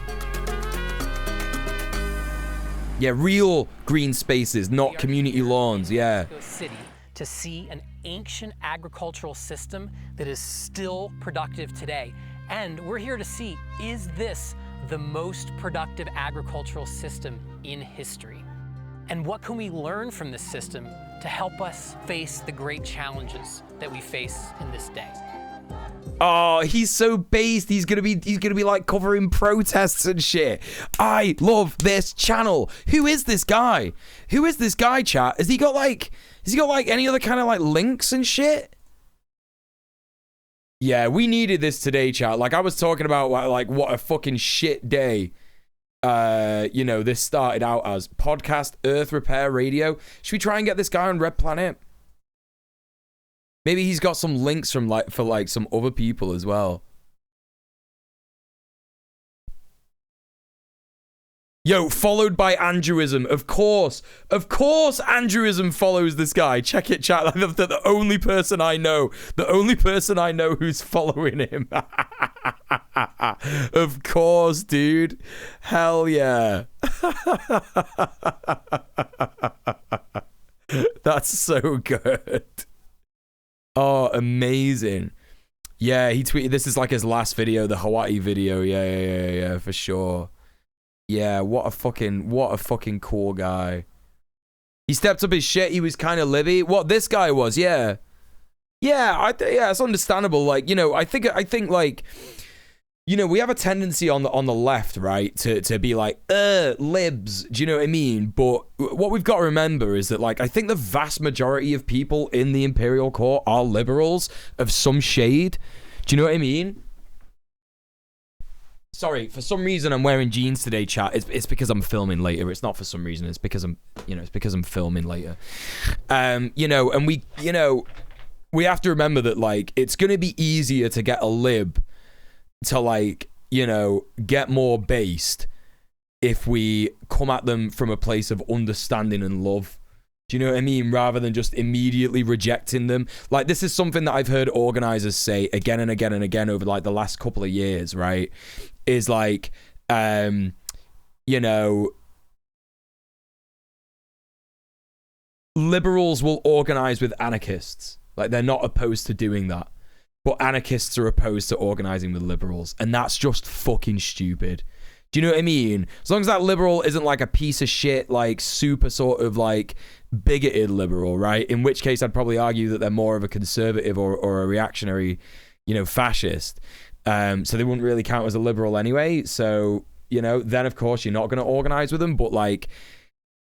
Yeah, real green spaces, not community lawns, yeah. City to see an ancient agricultural system that is still productive today. And we're here to see, is this the most productive agricultural system in history? And what can we learn from this system to help us face the great challenges that we face in this day? Oh, he's so based. He's gonna be like covering protests and shit. I love this channel. Who is this guy? Who is this guy, chat? Has he got like any other kind of like links and shit? Yeah, we needed this today, chat. Like I was talking about like what a fucking shit day. You know, this started out as podcast, Earth Repair Radio. Should we try and get this guy on Red Planet? Maybe he's got some links from for some other people as well. Yo, followed by Andrewism. Of course, Andrewism follows this guy. Check it, chat. The only person I know. The only person I know who's following him. Of course, dude. Hell yeah. That's so good. Oh, amazing. Yeah, he tweeted, this is like his last video, the Hawaii video. Yeah, for sure. Yeah, what a fucking cool guy. He stepped up his shit. He was kind of libby. What this guy was, yeah. Yeah, yeah, it's understandable. Like, you know, I think like, you know, we have a tendency on the left, right, to be like, libs, do you know what I mean? But what we've got to remember is that, like, I think the vast majority of people in the Imperial Court are liberals of some shade. Do you know what I mean? Sorry, for some reason I'm wearing jeans today, chat. It's because I'm filming later. It's not for some reason. It's because I'm filming later. You know, and we have to remember that, like, it's going to be easier to get a lib to, like, you know, get more based if we come at them from a place of understanding and love. Do you know what I mean? Rather than just immediately rejecting them. Like, this is something that I've heard organizers say again and again and again over, like, the last couple of years, right? Is like, you know, liberals will organize with anarchists. Like, they're not opposed to doing that. But anarchists are opposed to organizing with liberals. And that's just fucking stupid. Do you know what I mean? As long as that liberal isn't like a piece of shit, like super sort of like bigoted liberal, right? In which case I'd probably argue that they're more of a conservative or a reactionary, you know, fascist. So they wouldn't really count as a liberal anyway. So, you know, then of course you're not going to organize with them. But like,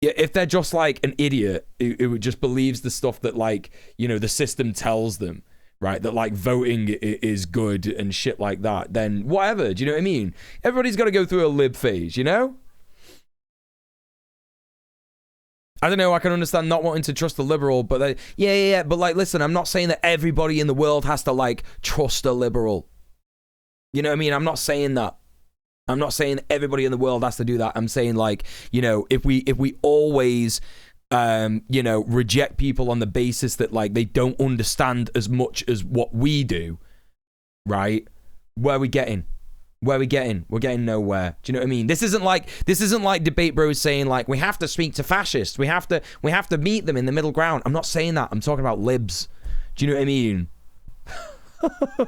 if they're just like an idiot who just believes the stuff that, like, you know, the system tells them, right, that like voting is good and shit like that, then whatever. Do you know what I mean? Everybody's got to go through a lib phase, you know? I don't know, I can understand not wanting to trust the liberal, but yeah, but like, listen, I'm not saying that everybody in the world has to like trust a liberal. You know what I mean? I'm not saying that. I'm not saying everybody in the world has to do that. I'm saying, like, you know, if we always you know, reject people on the basis that, like, they don't understand as much as what we do, right? Where are we getting? We're getting nowhere. Do you know what I mean? This isn't like Debate Bros saying, like, we have to speak to fascists. We have to meet them in the middle ground. I'm not saying that. I'm talking about libs. Do you know what I mean?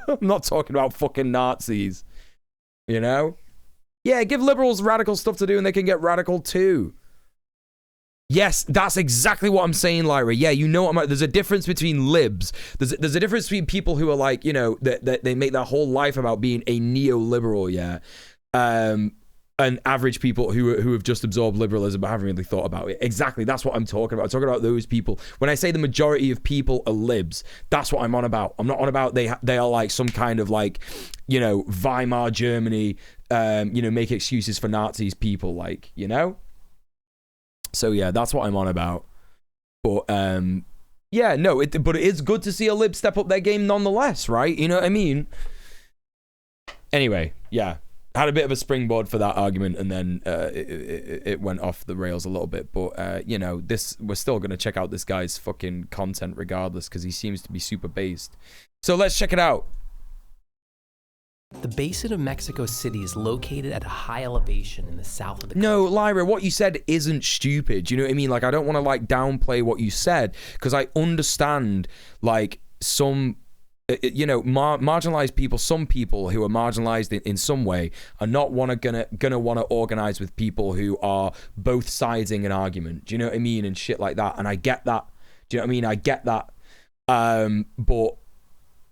I'm not talking about fucking Nazis. You know? Yeah, give liberals radical stuff to do and they can get radical too. Yes, that's exactly what I'm saying, Lyra. Yeah, you know what there's a difference between libs. There's a difference between people who are like, you know, that they make their whole life about being a neoliberal, yeah. And average people who have just absorbed liberalism but haven't really thought about it. Exactly, that's what I'm talking about. I'm talking about those people. When I say the majority of people are libs, that's what I'm on about. I'm not on about they are like some kind of like, you know, Weimar Germany, you know, make excuses for Nazis people, like, you know? So yeah, that's what I'm on about. But yeah, no, but it is good to see a lib step up their game nonetheless, right? You know what I mean? Anyway, yeah. Had a bit of a springboard for that argument, and then it went off the rails a little bit. But you know, we're still gonna check out this guy's fucking content regardless, because he seems to be super based. So let's check it out. The basin of Mexico City is located at a high elevation in the south of the country. No, Lyra, what you said isn't stupid. You know what I mean? Like, I don't want to like downplay what you said, because I understand like some, you know, marginalized people, some people who are marginalized in some way are not gonna want to organize with people who are both siding an argument. Do you know what I mean? And shit like that. And I get that. Do you know what I mean? I get that. But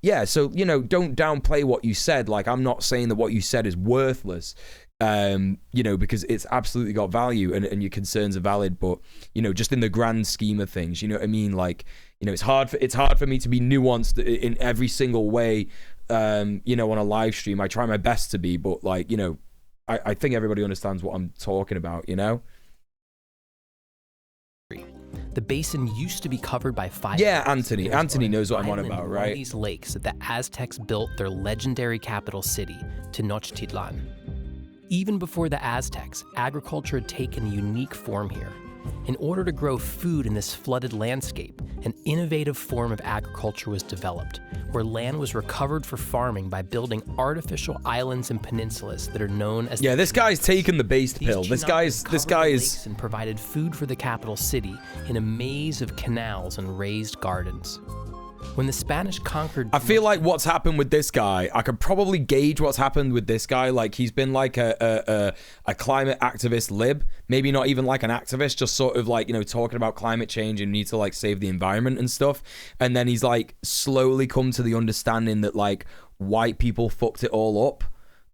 yeah, so, you know, don't downplay what you said. Like, I'm not saying that what you said is worthless, you know, because it's absolutely got value and your concerns are valid. But, you know, just in the grand scheme of things, you know what I mean? Like, you know, it's hard for me to be nuanced in every single way, you know, on a live stream. I try my best to be, but like, you know, I think everybody understands what I'm talking about, you know? The basin used to be covered by 5 Yeah, Anthony knows what I'm on about, right? These lakes that the Aztecs built their legendary capital city, Tenochtitlan. Even before the Aztecs, agriculture had taken a unique form here. In order to grow food in this flooded landscape, an innovative form of agriculture was developed, where land was recovered for farming by building artificial islands and peninsulas that are known as... Yeah, this guy's taken the based pill. This guy is... ...and provided food for the capital city in a maze of canals and raised gardens. When the Spanish conquered... I feel like what's happened with this guy, I could probably gauge what's happened with this guy. Like, he's been like a climate activist lib. Maybe not even like an activist, just sort of like, you know, talking about climate change and need to like save the environment and stuff. And then he's like slowly come to the understanding that like white people fucked it all up.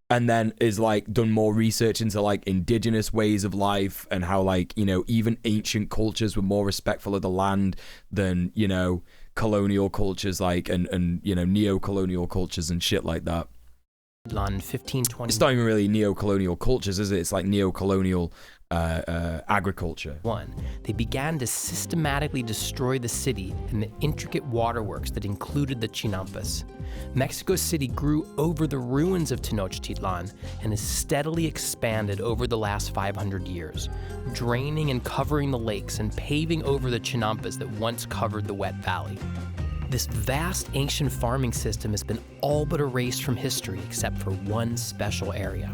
And then is like done more research into like indigenous ways of life and how like, you know, even ancient cultures were more respectful of the land than, you know, colonial cultures like and you know, neo-colonial cultures and shit like that. 1520. It's not even really neo-colonial cultures, is it? It's like neo-colonial agriculture. They began to systematically destroy the city and the intricate waterworks that included the Chinampas. Mexico City grew over the ruins of Tenochtitlan and has steadily expanded over the last 500 years, draining and covering the lakes and paving over the Chinampas that once covered the wet valley. This vast ancient farming system has been all but erased from history except for one special area.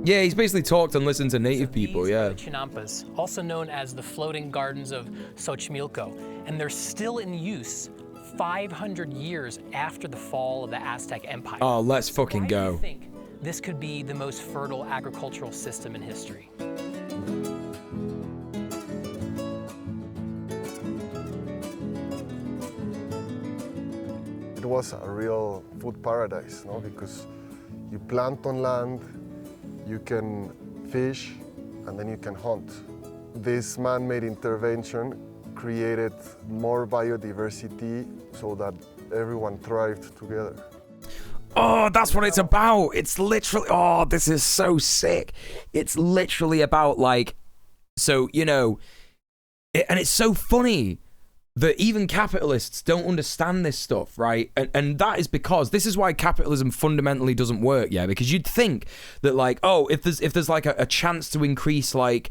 Yeah, he's basically talked and listened to native people, yeah. The Chinampas, also known as the floating gardens of Xochimilco, and they're still in use 500 years after the fall of the Aztec Empire. Oh, let's fucking go. Why do you think this could be the most fertile agricultural system in history? It was a real food paradise, no? Because you plant on land, you can fish, and then you can hunt. This man-made intervention created more biodiversity so that everyone thrived together. Oh, that's what it's about. It's literally, oh, this is so sick. It's literally about like, so, you know, and it's so funny that even capitalists don't understand this stuff, right? And that is because this is why capitalism fundamentally doesn't work, yeah? Because you'd think that like, oh, if there's like a chance to increase like,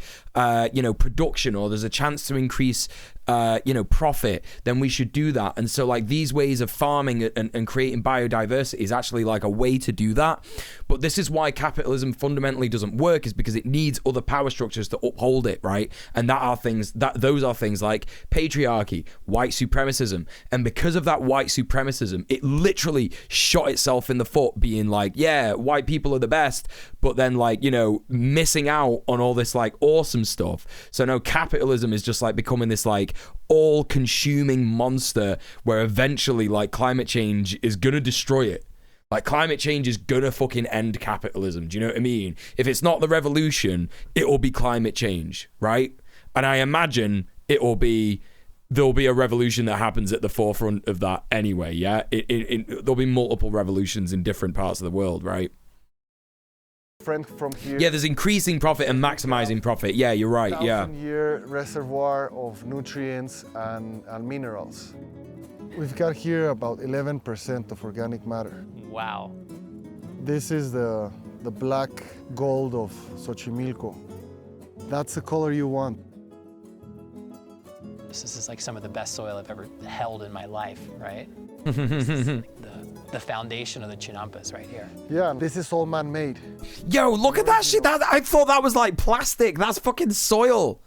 you know, production, or there's a chance to increase, you know, profit, then we should do that. And so like these ways of farming and creating biodiversity is actually like a way to do that. But this is why capitalism fundamentally doesn't work, is because it needs other power structures to uphold it, right? And those are things like patriarchy, white supremacism. And because of that white supremacism, it literally shot itself in the foot, being like, yeah, white people are the best, but then like, you know, missing out on all this like awesome stuff. So no, capitalism is just like becoming this like all-consuming monster where eventually like climate change is gonna destroy it. Like, climate change is gonna fucking end capitalism. Do you know what I mean? If it's not the revolution, it will be climate change, right? And I imagine there'll be a revolution that happens at the forefront of that anyway, yeah? There'll be multiple revolutions in different parts of the world, right? Friend from here. Yeah, there's increasing profit and maximizing profit. Yeah, you're right, yeah. 1,000-year reservoir of nutrients and minerals. We've got here about 11% of organic matter. Wow. This is the black gold of Xochimilco. That's the color you want. This is like some of the best soil I've ever held in my life, right? This is like the foundation of the Chinampas right here. Yeah, this is all man-made. Yo, look at that shit. I thought that was like plastic. That's fucking soil.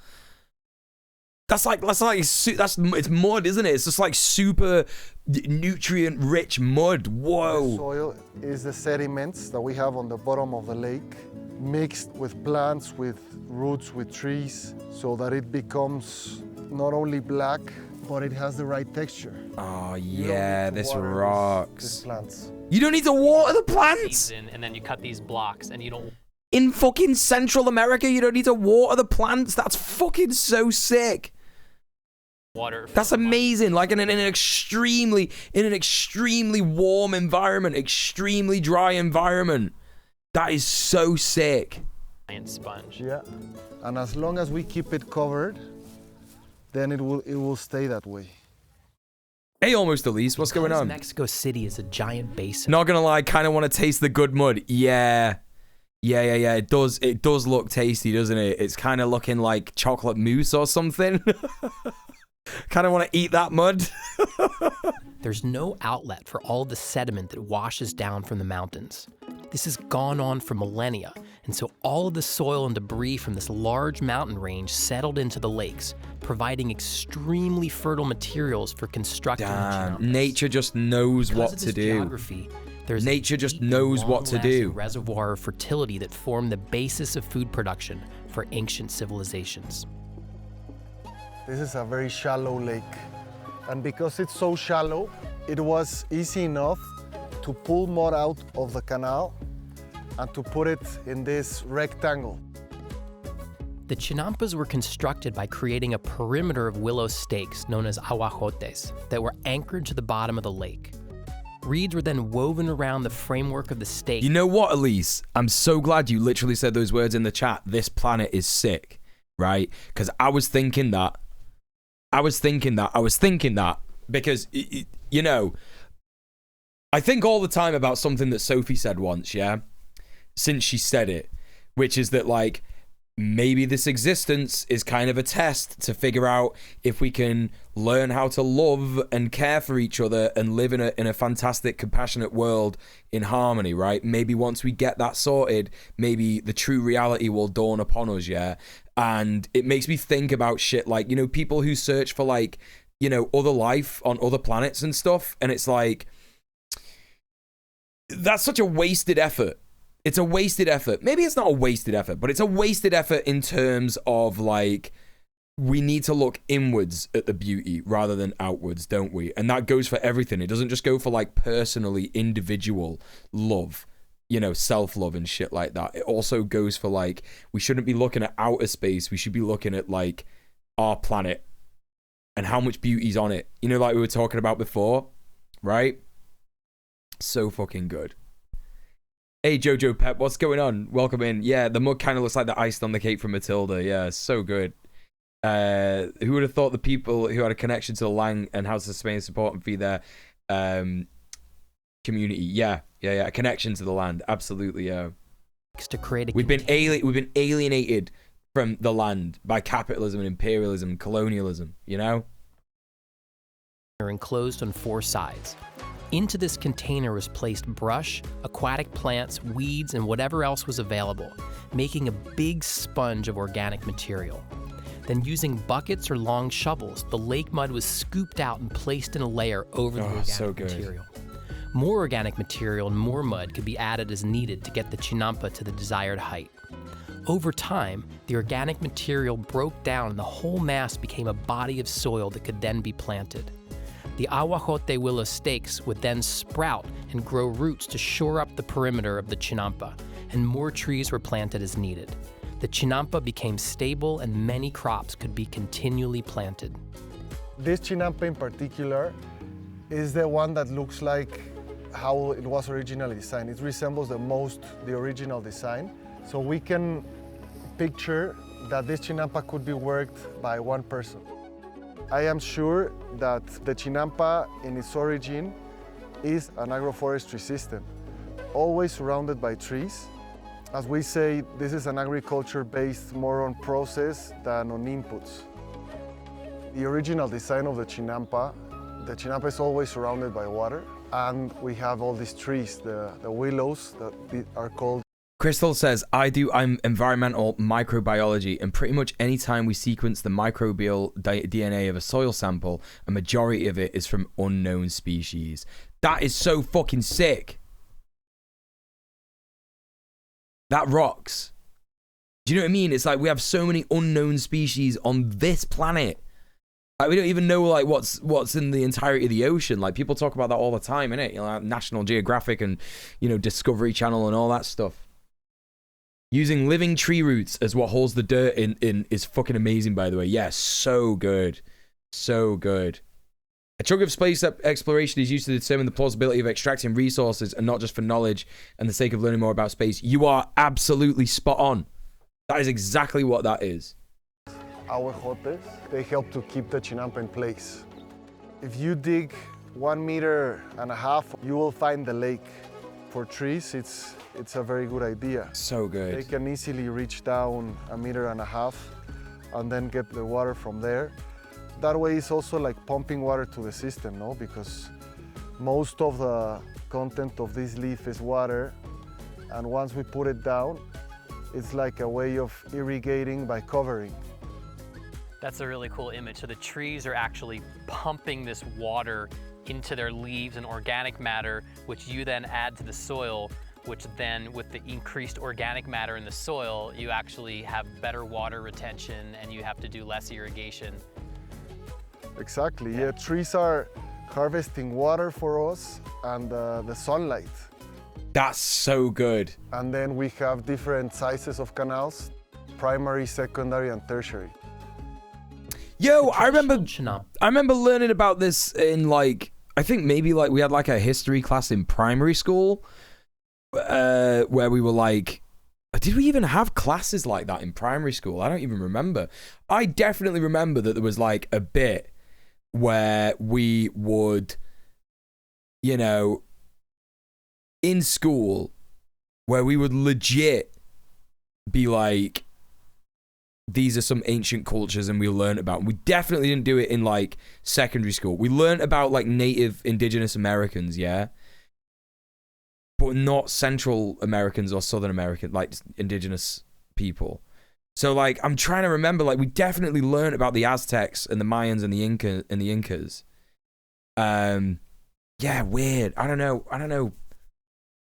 It's mud, isn't it? It's just like super nutrient-rich mud. Whoa. The soil is the sediments that we have on the bottom of the lake, mixed with plants, with roots, with trees, so that it becomes not only black, but it has the right texture. Oh yeah, this rocks. These plants. You don't need to water the plants. And then you cut these blocks, and you don't. In fucking Central America, you don't need to water the plants. That's fucking so sick. Water. That's amazing. Like in an extremely warm environment, extremely dry environment. That is so sick. Giant sponge. Yeah, and as long as we keep it covered, then it will stay that way. Hey, Almost Elise, what's going on? Mexico City is a giant basin. Not gonna lie, kind of want to taste the good mud. Yeah. It does look tasty, doesn't it? It's kind of looking like chocolate mousse or something. Kind of want to eat that mud. There's no outlet for all the sediment that washes down from the mountains. This has gone on for millennia, and so all of the soil and debris from this large mountain range settled into the lakes, providing extremely fertile materials for constructing the Chinampas. Nature just knows what to do. Geography, there's nature just knows what to do. Reservoir of fertility that formed the basis of food production for ancient civilizations. This is a very shallow lake, and because it's so shallow, it was easy enough to pull mud out of the canal and to put it in this rectangle. The Chinampas were constructed by creating a perimeter of willow stakes known as ahuajotes that were anchored to the bottom of the lake. Reeds were then woven around the framework of the stake. You know what, Elise? I'm so glad you literally said those words in the chat. This planet is sick, right? Because I was thinking that because, you know, I think all the time about something that Sophie said once, yeah? Since she said it, which is that, like, maybe this existence is kind of a test to figure out if we can learn how to love and care for each other and live in a fantastic, compassionate world in harmony, right? Maybe once we get that sorted, maybe the true reality will dawn upon us, yeah? And it makes me think about shit like, you know, people who search for, like, you know, other life on other planets and stuff, and it's like, that's such a wasted effort. It's a wasted effort. Maybe it's not a wasted effort, but it's a wasted effort in terms of, like, we need to look inwards at the beauty rather than outwards, don't we? And that goes for everything. It doesn't just go for, like, personally individual love, you know, self-love and shit like that. It also goes for, like, we shouldn't be looking at outer space. We should be looking at, like, our planet and how much beauty's on it. You know, like we were talking about before, right? So fucking good. Hey, Jojo Pep, what's going on? Welcome in. Yeah, the mug kind of looks like the iced on the cake from Matilda. Yeah, so good. Who would have thought the people who had a connection to the Lang and House of Spain support and feed their community? Yeah, a connection to the land. Absolutely, yeah. To create we've been alienated from the land by capitalism and imperialism, colonialism, you know? Are enclosed on 4 sides. Into this container was placed brush, aquatic plants, weeds, and whatever else was available, making a big sponge of organic material. Then using buckets or long shovels, the lake mud was scooped out and placed in a layer over the organic material. More organic material and more mud could be added as needed to get the chinampa to the desired height. Over time, the organic material broke down and the whole mass became a body of soil that could then be planted. The aguajote willow stakes would then sprout and grow roots to shore up the perimeter of the chinampa, and more trees were planted as needed. The chinampa became stable and many crops could be continually planted. This chinampa in particular is the one that looks like how it was originally designed. It resembles the most the original design. So we can picture that this chinampa could be worked by one person. I am sure that the chinampa in its origin is an agroforestry system, always surrounded by trees. As we say, this is an agriculture based more on process than on inputs. The original design of the chinampa is always surrounded by water, and we have all these trees, the willows that are called. Crystal says, I'm environmental microbiology, and pretty much any time we sequence the microbial DNA of a soil sample, a majority of it is from unknown species. That is so fucking sick. That rocks. Do you know what I mean? It's like we have so many unknown species on this planet. Like, we don't even know like what's in the entirety of the ocean. Like, people talk about that all the time, innit? You know, like National Geographic and, you know, Discovery Channel and all that stuff. Using living tree roots as what holds the dirt in is fucking amazing, by the way. Yeah, so good. So good. A chunk of space exploration is used to determine the plausibility of extracting resources and not just for knowledge and the sake of learning more about space. You are absolutely spot on. That is exactly what that is. Aguajotes, they help to keep the chinampa in place. If you dig 1.5 meters, you will find the lake. For trees, it's a very good idea. So good. They can easily reach down 1.5 meters and then get the water from there. That way it's also like pumping water to the system, no? Because most of the content of this leaf is water, and once we put it down, it's like a way of irrigating by covering. That's a really cool image. So the trees are actually pumping this water into their leaves and organic matter, which you then add to the soil, which then with the increased organic matter in the soil, you actually have better water retention and you have to do less irrigation. Exactly, yeah. Trees are harvesting water for us and the sunlight. That's so good. And then we have different sizes of canals, primary, secondary, and tertiary. Yo, I remember learning about this in like, I think maybe like we had like a history class in primary school where we were like, did we even have classes like that in primary school? I don't even remember. I definitely remember that there was like a bit where we would, you know, in school, where we would legit be like, these are some ancient cultures and we learned about. We definitely didn't do it in like secondary school. We learned about like native indigenous Americans, yeah? But not Central Americans or Southern American, like indigenous people. So like, I'm trying to remember, like we definitely learned about the Aztecs and the Mayans and the Incas. Yeah, weird. I don't know.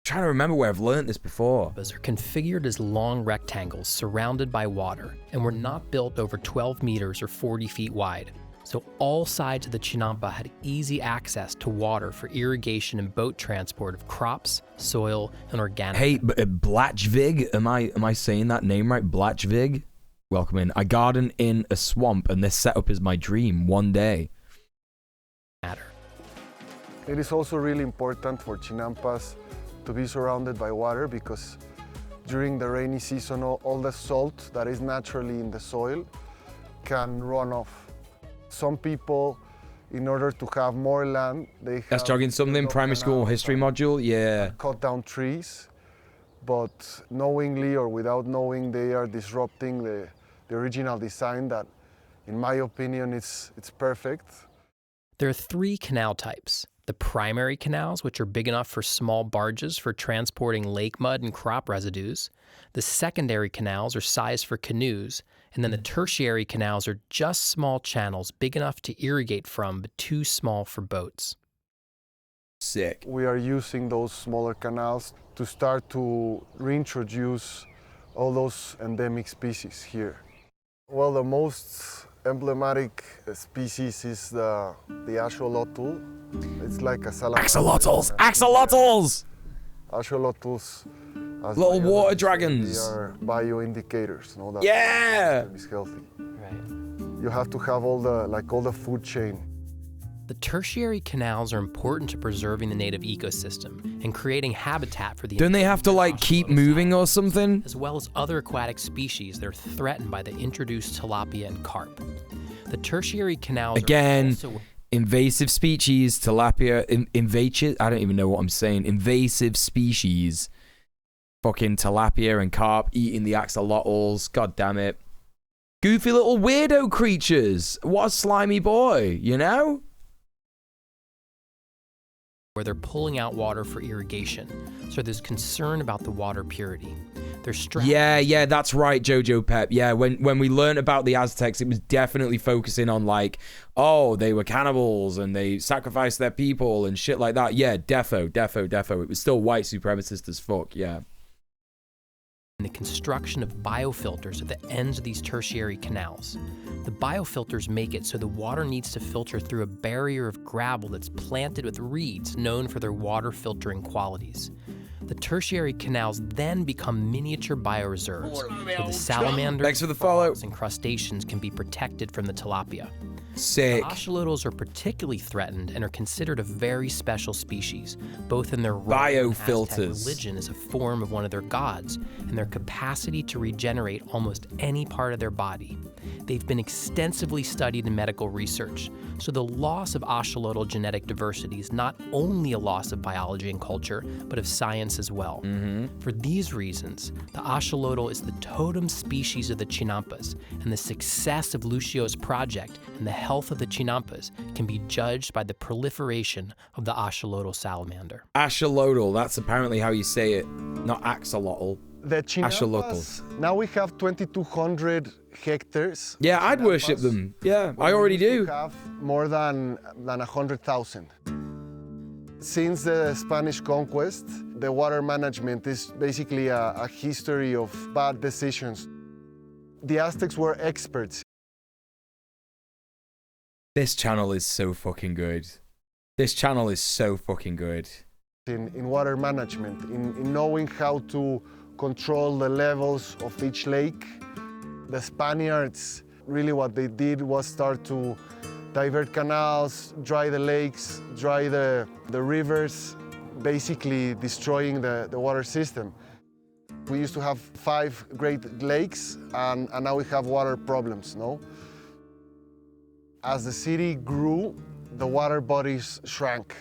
Trying to remember where I've learned this before. Are configured as long rectangles surrounded by water and were not built over 12 meters or 40 feet wide. So all sides of the chinampa had easy access to water for irrigation and boat transport of crops, soil, and organic. Hey, Blatchvig, am I saying that name right? Blatchvig? Welcome in. I garden in a swamp and this setup is my dream one day. It is also really important for chinampas to be surrounded by water because during the rainy season, all the salt that is naturally in the soil can run off. Some people, in order to have more land, they have... That's jogging something, primary school history module, yeah. Cut down trees, but knowingly or without knowing, they are disrupting the original design that, in my opinion, it's perfect. There are 3 canal types: The primary canals, which are big enough for small barges for transporting lake mud and crop residues. The secondary canals are sized for canoes, and then the tertiary canals are just small channels big enough to irrigate from, but too small for boats. Sick. We are using those smaller canals to start to reintroduce all those endemic species here. Well, the most emblematic species is the axolotl. It's like a salamander. Axolotls! Axolotls! Axolotls, as little water biologists, dragons. They are bioindicators, no? That Yeah! the system is healthy. Right. You have to have all the food chain. The tertiary canals are important to preserving the native ecosystem and creating habitat for the Don't they have to like keep moving or something? as well as other aquatic species that are threatened by the introduced tilapia and carp. The tertiary canals Again, are also invasive species, tilapia, invasive, I don't even know what I'm saying. Invasive species. Fucking tilapia and carp eating the axolotls. God damn it. Goofy little weirdo creatures. What a slimy boy, you know? where they're pulling out water for irrigation, so there's concern about the water purity. Yeah, that's right, Jojo Pep. Yeah, when we learned about the Aztecs, it was definitely focusing on like, oh, they were cannibals and they sacrificed their people and shit like that. Yeah, defo. It was still white supremacist as fuck, yeah. And the construction of biofilters at the ends of these tertiary canals. The biofilters make it so the water needs to filter through a barrier of gravel that's planted with reeds known for their water filtering qualities. The tertiary canals then become miniature bioreserves where the salamanders, Thanks for the follow. and crustaceans can be protected from the tilapia. Sick. The axolotls are particularly threatened and are considered a very special species, both in their role in Aztec Biofilters. religion as a form of one of their gods and their capacity to regenerate almost any part of their body. They've been extensively studied in medical research, so the loss of axolotl genetic diversity is not only a loss of biology and culture, but of science as well. For these reasons, the axolotl is the totem species of the Chinampas, and the success of Lucio's project and the health of the Chinampas can be judged by the proliferation of the axolotl salamander. Axolotl, that's apparently how you say it, not axolotl. The Axolotl. Chinampas, now we have 2,200 hectares. Yeah, I'd worship them. Yeah, I already do. We have more than 100,000. Since the Spanish conquest, the water management is basically a history of bad decisions. The Aztecs were experts. This channel is so fucking good. This channel is so fucking good. In water management, in knowing how to control the levels of each lake. The Spaniards, really what they did was start to divert canals, dry the lakes, dry the rivers, basically destroying the water system. We used to have 5 great lakes, and now we have water problems, no? As the city grew, the water bodies shrank.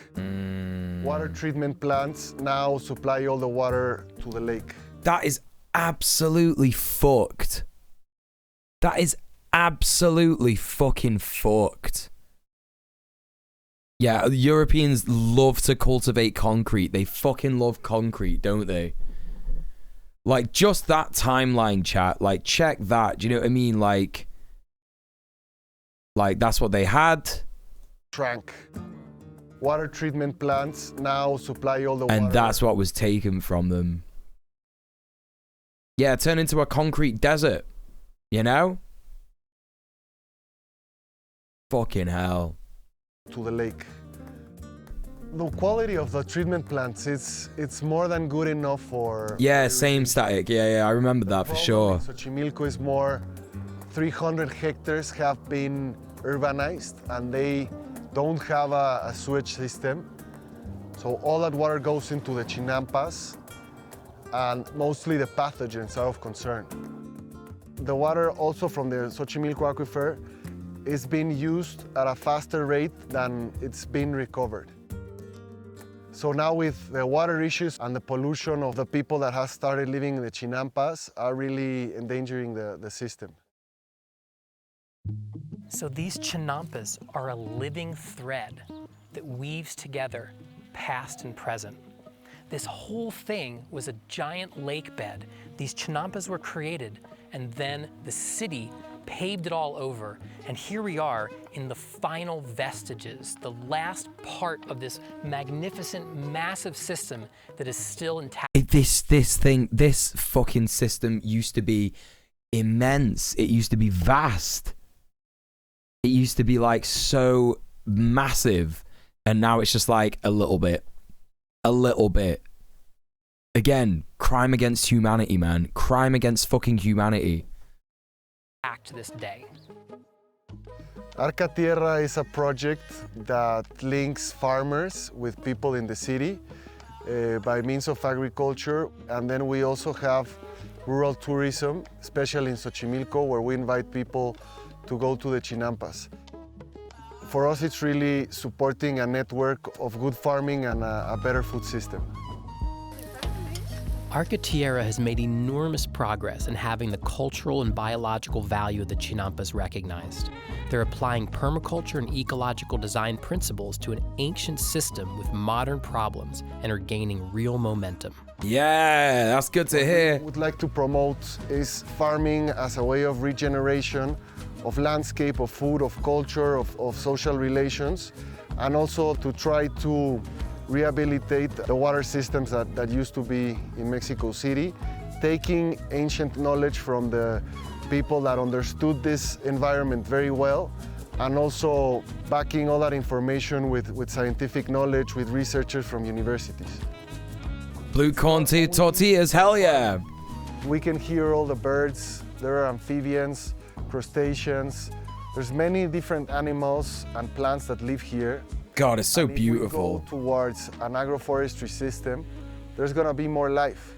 Water treatment plants now supply all the water to the lake. That is absolutely fucked. That is absolutely fucking fucked. Yeah, Europeans love to cultivate concrete. They fucking love concrete, don't they? Like, just that timeline, chat. Like, check that. Do you know what I mean? Like that's what they had. Shrank. Water treatment plants now supply all the water. And that's what was taken from them. Yeah, turn into a concrete desert. You know? Fucking hell. To the lake. The quality of the treatment plants, it's more than good enough for... Yeah, same static. Yeah, I remember that for sure. Xochimilco is more, 300 hectares have been urbanized and they don't have a sewage system. So all that water goes into the Chinampas and mostly the pathogens are of concern. The water also from the Xochimilco aquifer is being used at a faster rate than it's been recovered. So now with the water issues and the pollution of the people that have started living in the Chinampas are really endangering the system. So these Chinampas are a living thread that weaves together past and present. This whole thing was a giant lake bed. These chinampas were created, and then the city paved it all over. And here we are in the final vestiges, the last part of this magnificent, massive system that is still intact. This fucking system used to be immense. It used to be vast. It used to be like so massive. And now it's just like a little bit. A little bit. Again, crime against humanity, man. Crime against fucking humanity. To this day. Arca Tierra is a project that links farmers with people in the city by means of agriculture. And then we also have rural tourism, especially in Xochimilco, where we invite people to go to the chinampas. For us, it's really supporting a network of good farming and a better food system. Arca Tierra has made enormous progress in having the cultural and biological value of the chinampas recognized. They're applying permaculture and ecological design principles to an ancient system with modern problems and are gaining real momentum. Yeah, that's good to hear. What we would like to promote is farming as a way of regeneration, of landscape, of food, of culture, of social relations, and also to try to rehabilitate the water systems that used to be in Mexico City, taking ancient knowledge from the people that understood this environment very well, and also backing all that information with scientific knowledge, with researchers from universities. Blue corn tortillas, hell yeah! We can hear all the birds. There are amphibians, crustaceans. There's many different animals and plants that live here. God, it's so and if beautiful. we go towards an agroforestry system, there's gonna be more life.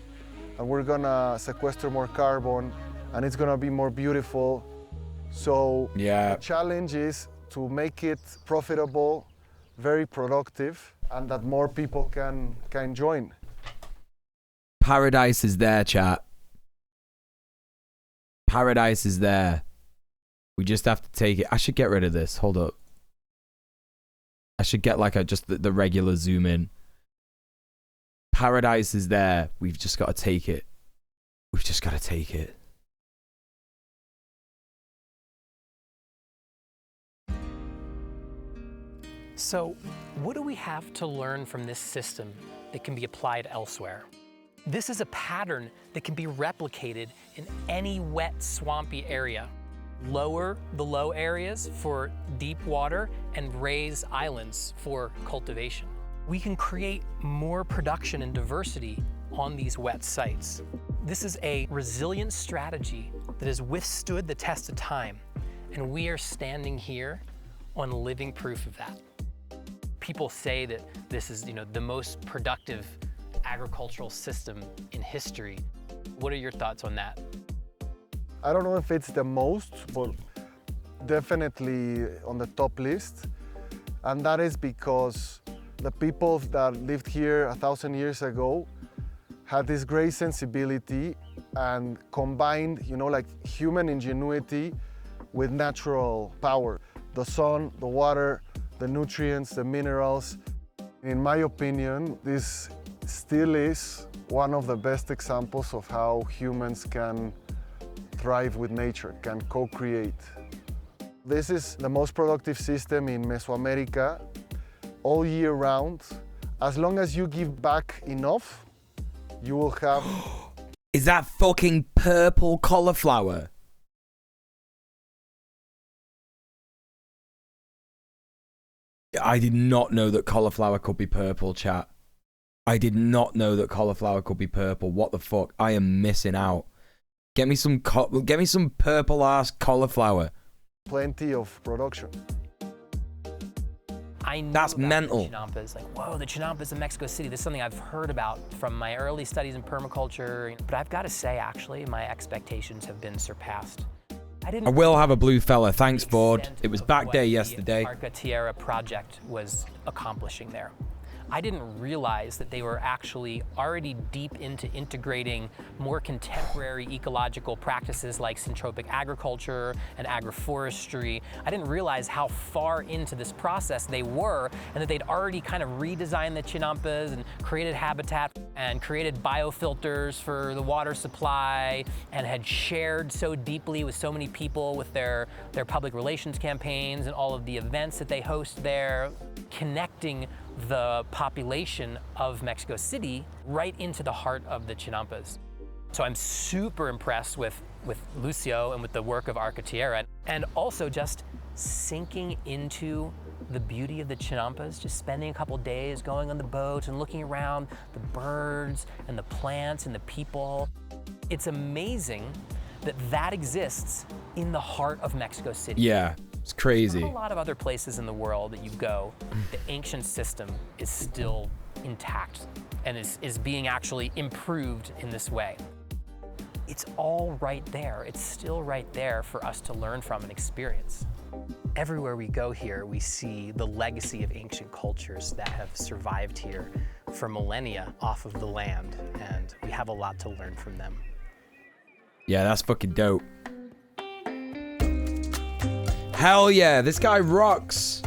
And we're gonna sequester more carbon, and it's gonna be more beautiful. So yeah, the challenge is to make it profitable, very productive, and that more people can join. Paradise is there, chat. Paradise is there. We just have to take it. I should get rid of this. Hold up. I should get like just the regular zoom in. Paradise is there. We've just got to take it. We've just got to take it. So, what do we have to learn from this system that can be applied elsewhere? This is a pattern that can be replicated in any wet, swampy area. Lower the low areas for deep water and raise islands for cultivation. We can create more production and diversity on these wet sites. This is a resilient strategy that has withstood the test of time, and we are standing here on living proof of that. People say that this is, the most productive agricultural system in history. What are your thoughts on that? I don't know if it's the most, but definitely on the top list. And that is because the people that lived here 1,000 years ago had this great sensibility and combined, like human ingenuity with natural power. The sun, the water, the nutrients, the minerals. In my opinion, this still is one of the best examples of how humans can thrive with nature, can co-create. This is the most productive system in Mesoamerica all year round. As long as you give back enough, you will have... Is that fucking purple cauliflower? I did not know that cauliflower could be purple, chat. I did not know that cauliflower could be purple. What the fuck? I am missing out. Get me some purple ass cauliflower. Plenty of production. I know that's mental. The chinampas, like, whoa, the chinampas in Mexico City. This is something I've heard about from my early studies in permaculture. But I've got to say, actually, my expectations have been surpassed. I will have a blue fella. Thanks, Ford. It was back day yesterday. The Arca Tierra project was accomplishing there. I didn't realize that they were actually already deep into integrating more contemporary ecological practices like syntropic agriculture and agroforestry. I didn't realize how far into this process they were, and that they'd already kind of redesigned the chinampas and created habitat and created biofilters for the water supply, and had shared so deeply with so many people with their public relations campaigns and all of the events that they host there, connecting the population of Mexico City right into the heart of the chinampas. So I'm super impressed with Lucio and with the work of Arca-Tierra, and also just sinking into the beauty of the chinampas, just spending a couple days going on the boat and looking around the birds and the plants and the people. It's amazing that that exists in the heart of Mexico City. Yeah, it's crazy. Not a lot of other places in the world that you go, the ancient system is still intact and is being actually improved in this way. It's all right there. It's still right there for us to learn from and experience. Everywhere we go here, we see the legacy of ancient cultures that have survived here for millennia off of the land, and we have a lot to learn from them. Yeah, that's fucking dope. Hell yeah, this guy rocks.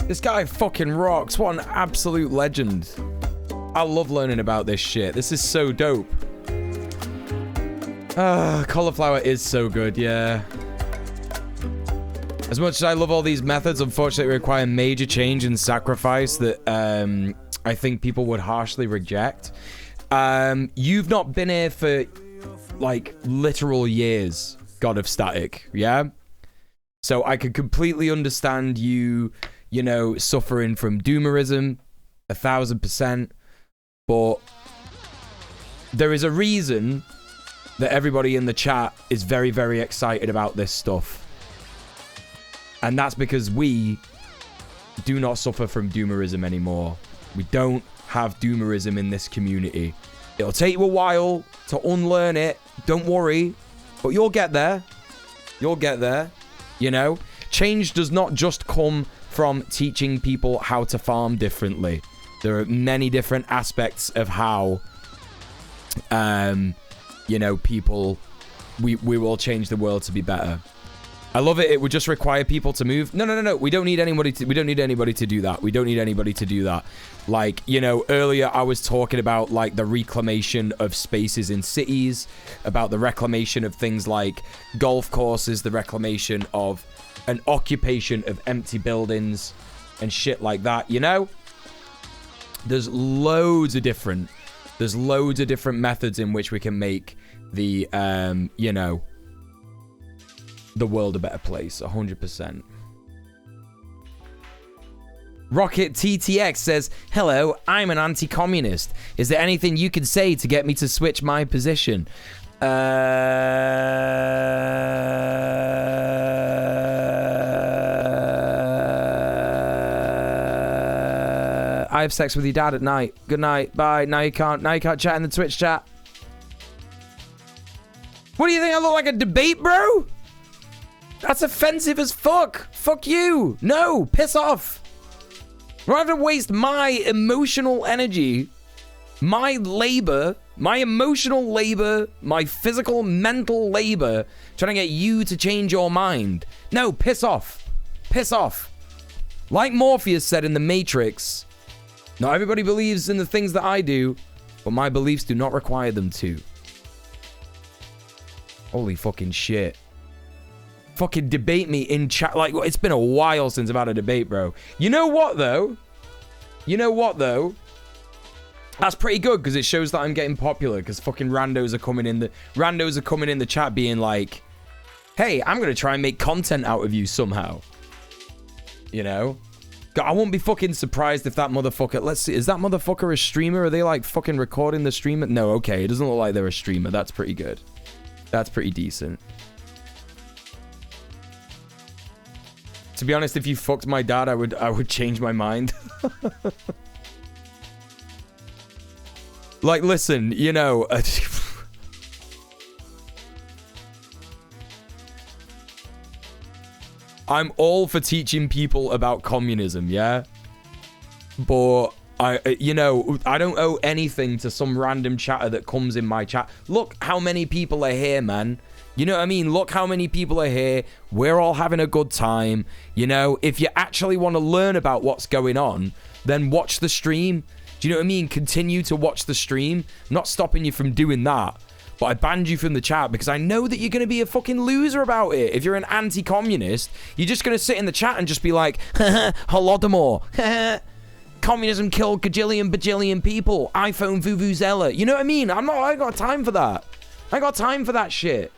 This guy fucking rocks. What an absolute legend. I love learning about this shit. This is so dope. Cauliflower is so good, yeah. As much as I love all these methods, unfortunately require major change and sacrifice that I think people would harshly reject. You've not been here for like literal years, God of Static, yeah? So I could completely understand you know, suffering from doomerism, 1000%, but there is a reason that everybody in the chat is very, very excited about this stuff. And that's because we do not suffer from doomerism anymore. We don't have doomerism in this community. It'll take you a while to unlearn it. Don't worry. But you'll get there. You'll get there. You know? Change does not just come from teaching people how to farm differently. There are many different aspects of how, you know, people... We will change the world to be better. I love it. It would just require people to move. No. We don't need anybody to. We don't need anybody to do that. We don't need anybody to do that. Like, you know, earlier I was talking about like the reclamation of spaces in cities, about the reclamation of things like golf courses, the reclamation of an occupation of empty buildings and shit like that. You know, there's loads of different methods in which we can make the you know, the world a better place. 100%. Rocket TTX says, hello, I'm an anti-communist. Is there anything you could say to get me to switch my position? I have sex with your dad at night. Good night. Bye. Now you can't chat in the Twitch chat. What do you think? I look like a debate, bro? That's offensive as fuck. Fuck you. No, piss off. I don't have to waste my emotional energy, my labor, my emotional labor, my physical, mental labor, trying to get you to change your mind. No, piss off. Piss off. Like Morpheus said in The Matrix, not everybody believes in the things that I do, but my beliefs do not require them to. Holy fucking shit. Fucking debate me in chat. Like, it's been a while since I've had a debate, bro. You know what, though? That's pretty good, because it shows that I'm getting popular, because fucking randos are coming in the chat being like, hey, I'm going to try and make content out of you somehow. You know? I won't be fucking surprised if that motherfucker... Let's see. Is that motherfucker a streamer? Are they, like, fucking recording the streamer? No, okay. It doesn't look like they're a streamer. That's pretty good. That's pretty decent. To be honest, if you fucked my dad, I would change my mind. Like, listen, you know... I'm all for teaching people about communism, yeah? But You know, I don't owe anything to some random chatter that comes in my chat. Look how many people are here, man. You know what I mean? Look how many people are here. We're all having a good time. You know, if you actually want to learn about what's going on, then watch the stream. Do you know what I mean? Continue to watch the stream. I'm not stopping you from doing that. But I banned you from the chat because I know that you're going to be a fucking loser about it. If you're an anti-communist, you're just going to sit in the chat and just be like, Holodomor. Communism killed bajillion people. iPhone vuvuzela. You know what I mean? I ain't got time for that. I ain't got time for that shit.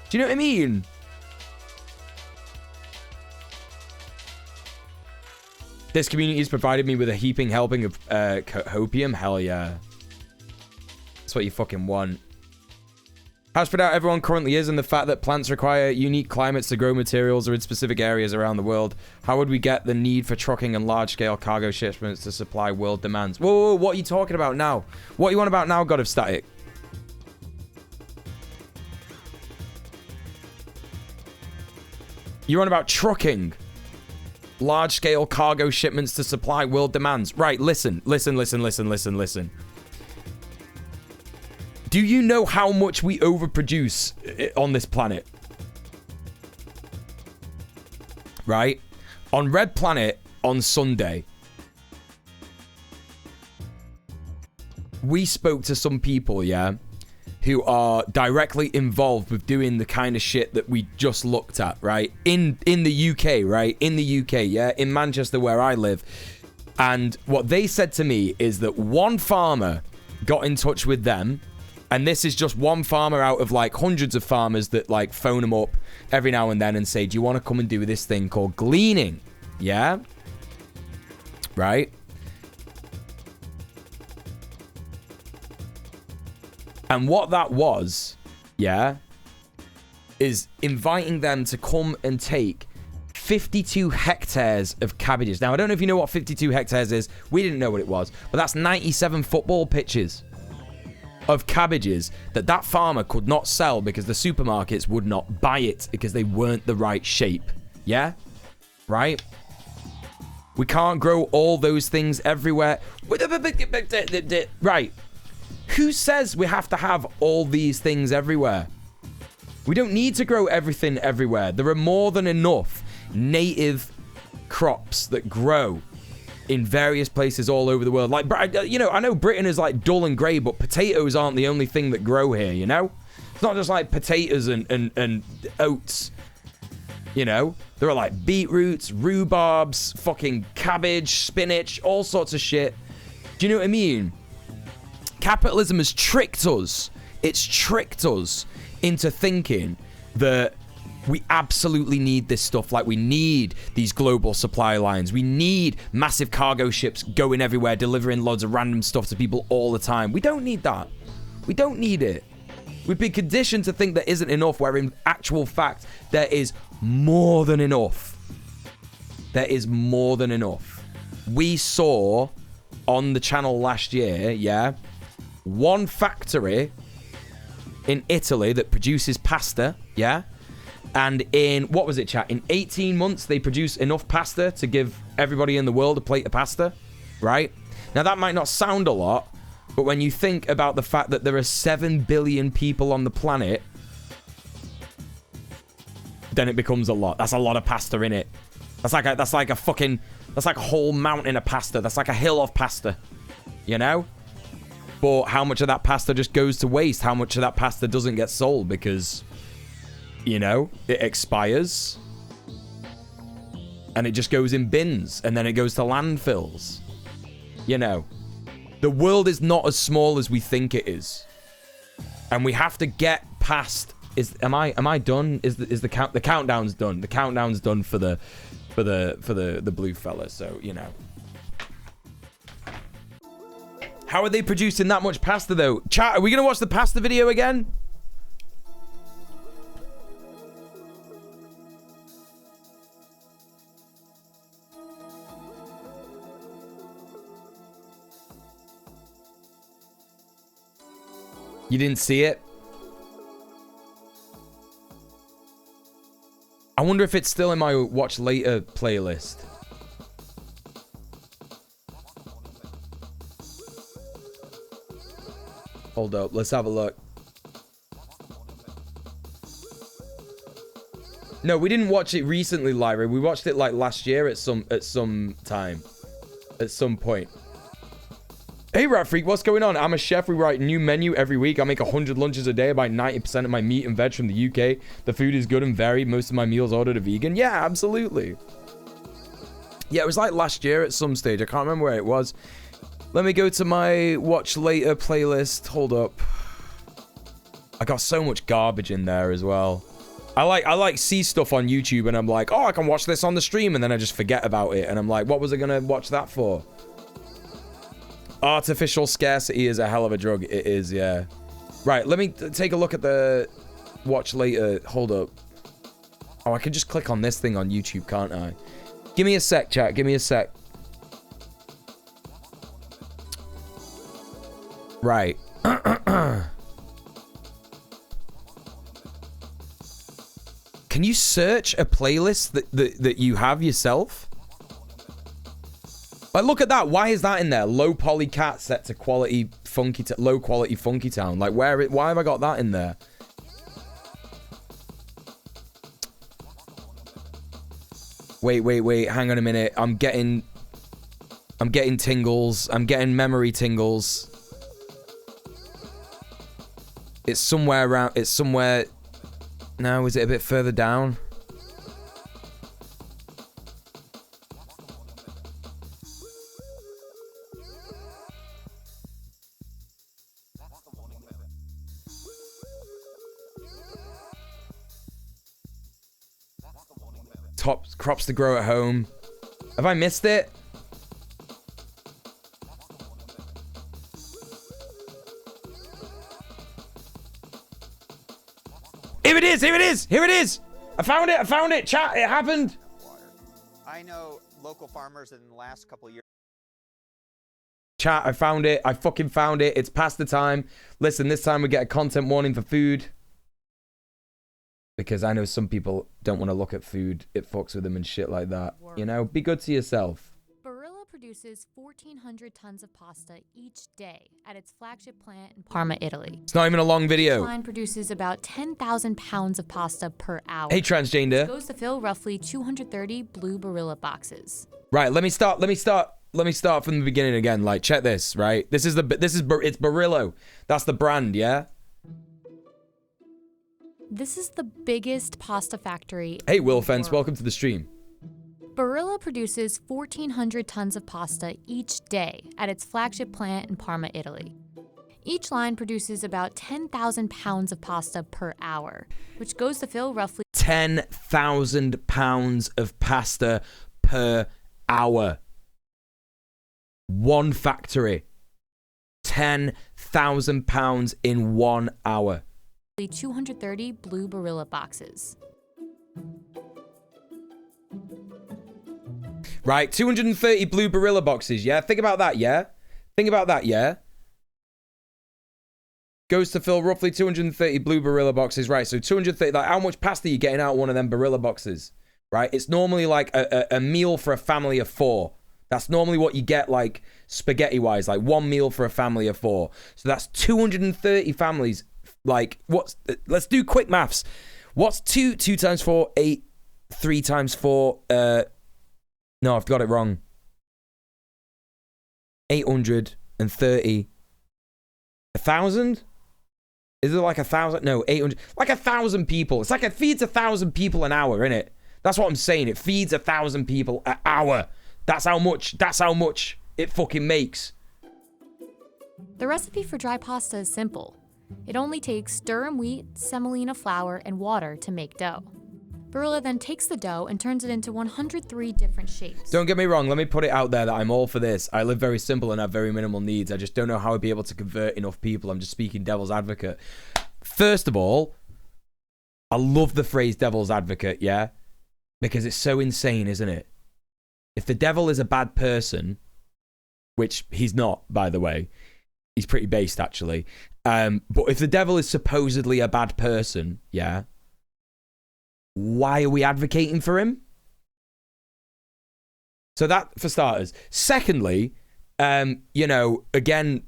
Do you know what I mean? This community has provided me with a heaping helping of hopium. Hell yeah. That's what you fucking want. How spread out everyone currently is, and the fact that plants require unique climates to grow materials or in specific areas around the world. How would we get the need for trucking and large-scale cargo shipments to supply world demands? Whoa, what are you talking about now? What are you on about now, God of Static? You're on about trucking. Large-scale cargo shipments to supply world demands. Right, listen. Do you know how much we overproduce on this planet? Right? On Red Planet on Sunday, we spoke to some people, yeah, who are directly involved with doing the kind of shit that we just looked at, right? In the UK, right? In the UK, yeah? In Manchester, where I live. And what they said to me is that one farmer got in touch with them. And this is just one farmer out of like hundreds of farmers that like phone them up every now and then and say, do you want to come and do this thing called gleaning? Yeah? Right? And what that was, yeah, is inviting them to come and take 52 hectares of cabbages. Now, I don't know if you know what 52 hectares is. We didn't know what it was. But that's 97 football pitches of cabbages that farmer could not sell because the supermarkets would not buy it because they weren't the right shape. Yeah? Right? We can't grow all those things everywhere. Right. Who says we have to have all these things everywhere? We don't need to grow everything everywhere. There are more than enough native crops that grow in various places all over the world. Like, you know, I know Britain is like dull and grey, but potatoes aren't the only thing that grow here, you know? It's not just like potatoes and oats, you know? There are like beetroots, rhubarbs, fucking cabbage, spinach, all sorts of shit. Do you know what I mean? Capitalism has tricked us. It's tricked us into thinking that we absolutely need this stuff. Like, we need these global supply lines. We need massive cargo ships going everywhere, delivering loads of random stuff to people all the time. We don't need that. We don't need it. We've been conditioned to think there isn't enough, where in actual fact, there is more than enough. There is more than enough. We saw on the channel last year, yeah, one factory in Italy that produces pasta, yeah? And in, what was it, chat? In 18 months, they produce enough pasta to give everybody in the world a plate of pasta, right? Now, that might not sound a lot, but when you think about the fact that there are 7 billion people on the planet, then it becomes a lot. That's a lot of pasta in it. That's like a whole mountain of pasta. That's like a hill of pasta, you know? But how much of that pasta just goes to waste? How much of that pasta doesn't get sold because, you know, it expires and it just goes in bins and then it goes to landfills? You know, the world is not as small as we think it is, and we have to get past. Am I done? Is the countdown's done? The countdown's done for the blue fella. So, you know. How are they producing that much pasta, though? Chat, are we going to watch the pasta video again? You didn't see it? I wonder if it's still in my watch later playlist. Hold up. Let's have a look. No, we didn't watch it recently, Lyra. We watched it like last year at some time. At some point. Hey, Rat Freak, what's going on? I'm a chef. We write new menu every week. I make 100 lunches a day. About 90% of my meat and veg from the UK. The food is good and varied. Most of my meals ordered are vegan. Yeah, absolutely. Yeah, it was like last year at some stage. I can't remember where it was. Let me go to my watch later playlist. Hold up. I got so much garbage in there as well. I like see stuff on YouTube and I'm like, oh, I can watch this on the stream, and then I just forget about it and I'm like, what was I gonna watch that for? Artificial scarcity is a hell of a drug. It is, yeah. Right, let me take a look at the watch later. Hold up. Oh, I can just click on this thing on YouTube, can't I? Give me a sec, chat. Give me a sec. Right. Can you search a playlist that you have yourself? Like, look at that. Why is that in there? Low poly cat set to quality funky, low quality funky town. Like, why have I got that in there? Wait. Hang on a minute. I'm getting tingles. I'm getting memory tingles. It's somewhere around. It's somewhere. No, is it a bit further down? Top crops to grow at home. Have I missed it? Here it is! Here it is! Here it is! I found it! I found it! Chat, it happened! I know local farmers in the last couple of years. Chat, I found it. I fucking found it. It's past the time. Listen, this time we get a content warning for food. Because I know some people don't want to look at food. It fucks with them and shit like that. You know, be good to yourself. Barilla produces 1,400 tons of pasta each day at its flagship plant in Parma, Italy. It's not even a long video. Each line produces about 10,000 pounds of pasta per hour. Hey, transgender. Which goes to fill roughly 230 blue Barilla boxes. Right, let me start from the beginning again. Like, check this, right? It's Barillo. That's the brand, yeah? This is the biggest pasta factory. Hey, Will Fence, welcome to the stream. Barilla produces 1,400 tons of pasta each day at its flagship plant in Parma, Italy. Each line produces about 10,000 pounds of pasta per hour, which goes to fill roughly 10,000 pounds of pasta per hour. One factory. 10,000 pounds in 1 hour. 230 blue Barilla boxes. Right, 230 blue Barilla boxes, yeah? Think about that, yeah? Think about that, yeah? Goes to fill roughly 230 blue Barilla boxes, right? So 230, like, how much pasta are you getting out of one of them Barilla boxes, right? It's normally like a meal for a family of 4. That's normally what you get, like, spaghetti-wise, like 1 meal for a family of 4. So that's 230 families. Like, let's do quick maths. What's 2 times 4? 8. 3 times 4. No, I've got it wrong. 830. 1,000? Is it like 1,000? No, 800. Like 1,000 people. It's like it feeds 1,000 people an hour, innit? That's what I'm saying. It feeds 1,000 people an hour. That's how much it fucking makes. The recipe for dry pasta is simple. It only takes durum wheat, semolina flour, and water to make dough. Barilla then takes the dough and turns it into 103 different shapes. Don't get me wrong, let me put it out there that I'm all for this. I live very simple and have very minimal needs. I just don't know how I'd be able to convert enough people. I'm just speaking devil's advocate. First of all, I love the phrase devil's advocate, yeah? Because it's so insane, isn't it? If the devil is a bad person, which he's not, by the way, he's pretty based, actually. But if the devil is supposedly a bad person, yeah, why are we advocating for him? So that, for starters. Secondly, You know, again,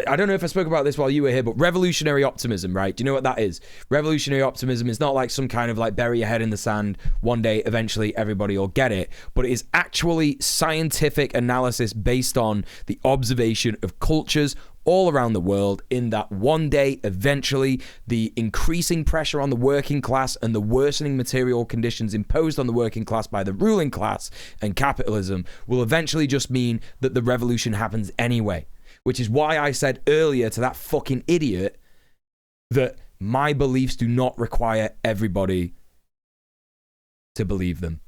I don't know if I spoke about this while you were here, but revolutionary optimism, right? Do you know what that is? Revolutionary optimism is not like some kind of like bury your head in the sand, one day eventually everybody will get it, but it is actually scientific analysis based on the observation of cultures all around the world, in that one day eventually the increasing pressure on the working class and the worsening material conditions imposed on the working class by the ruling class and capitalism will eventually just mean that the revolution happens anyway. Which is why I said earlier to that fucking idiot that my beliefs do not require everybody to believe them.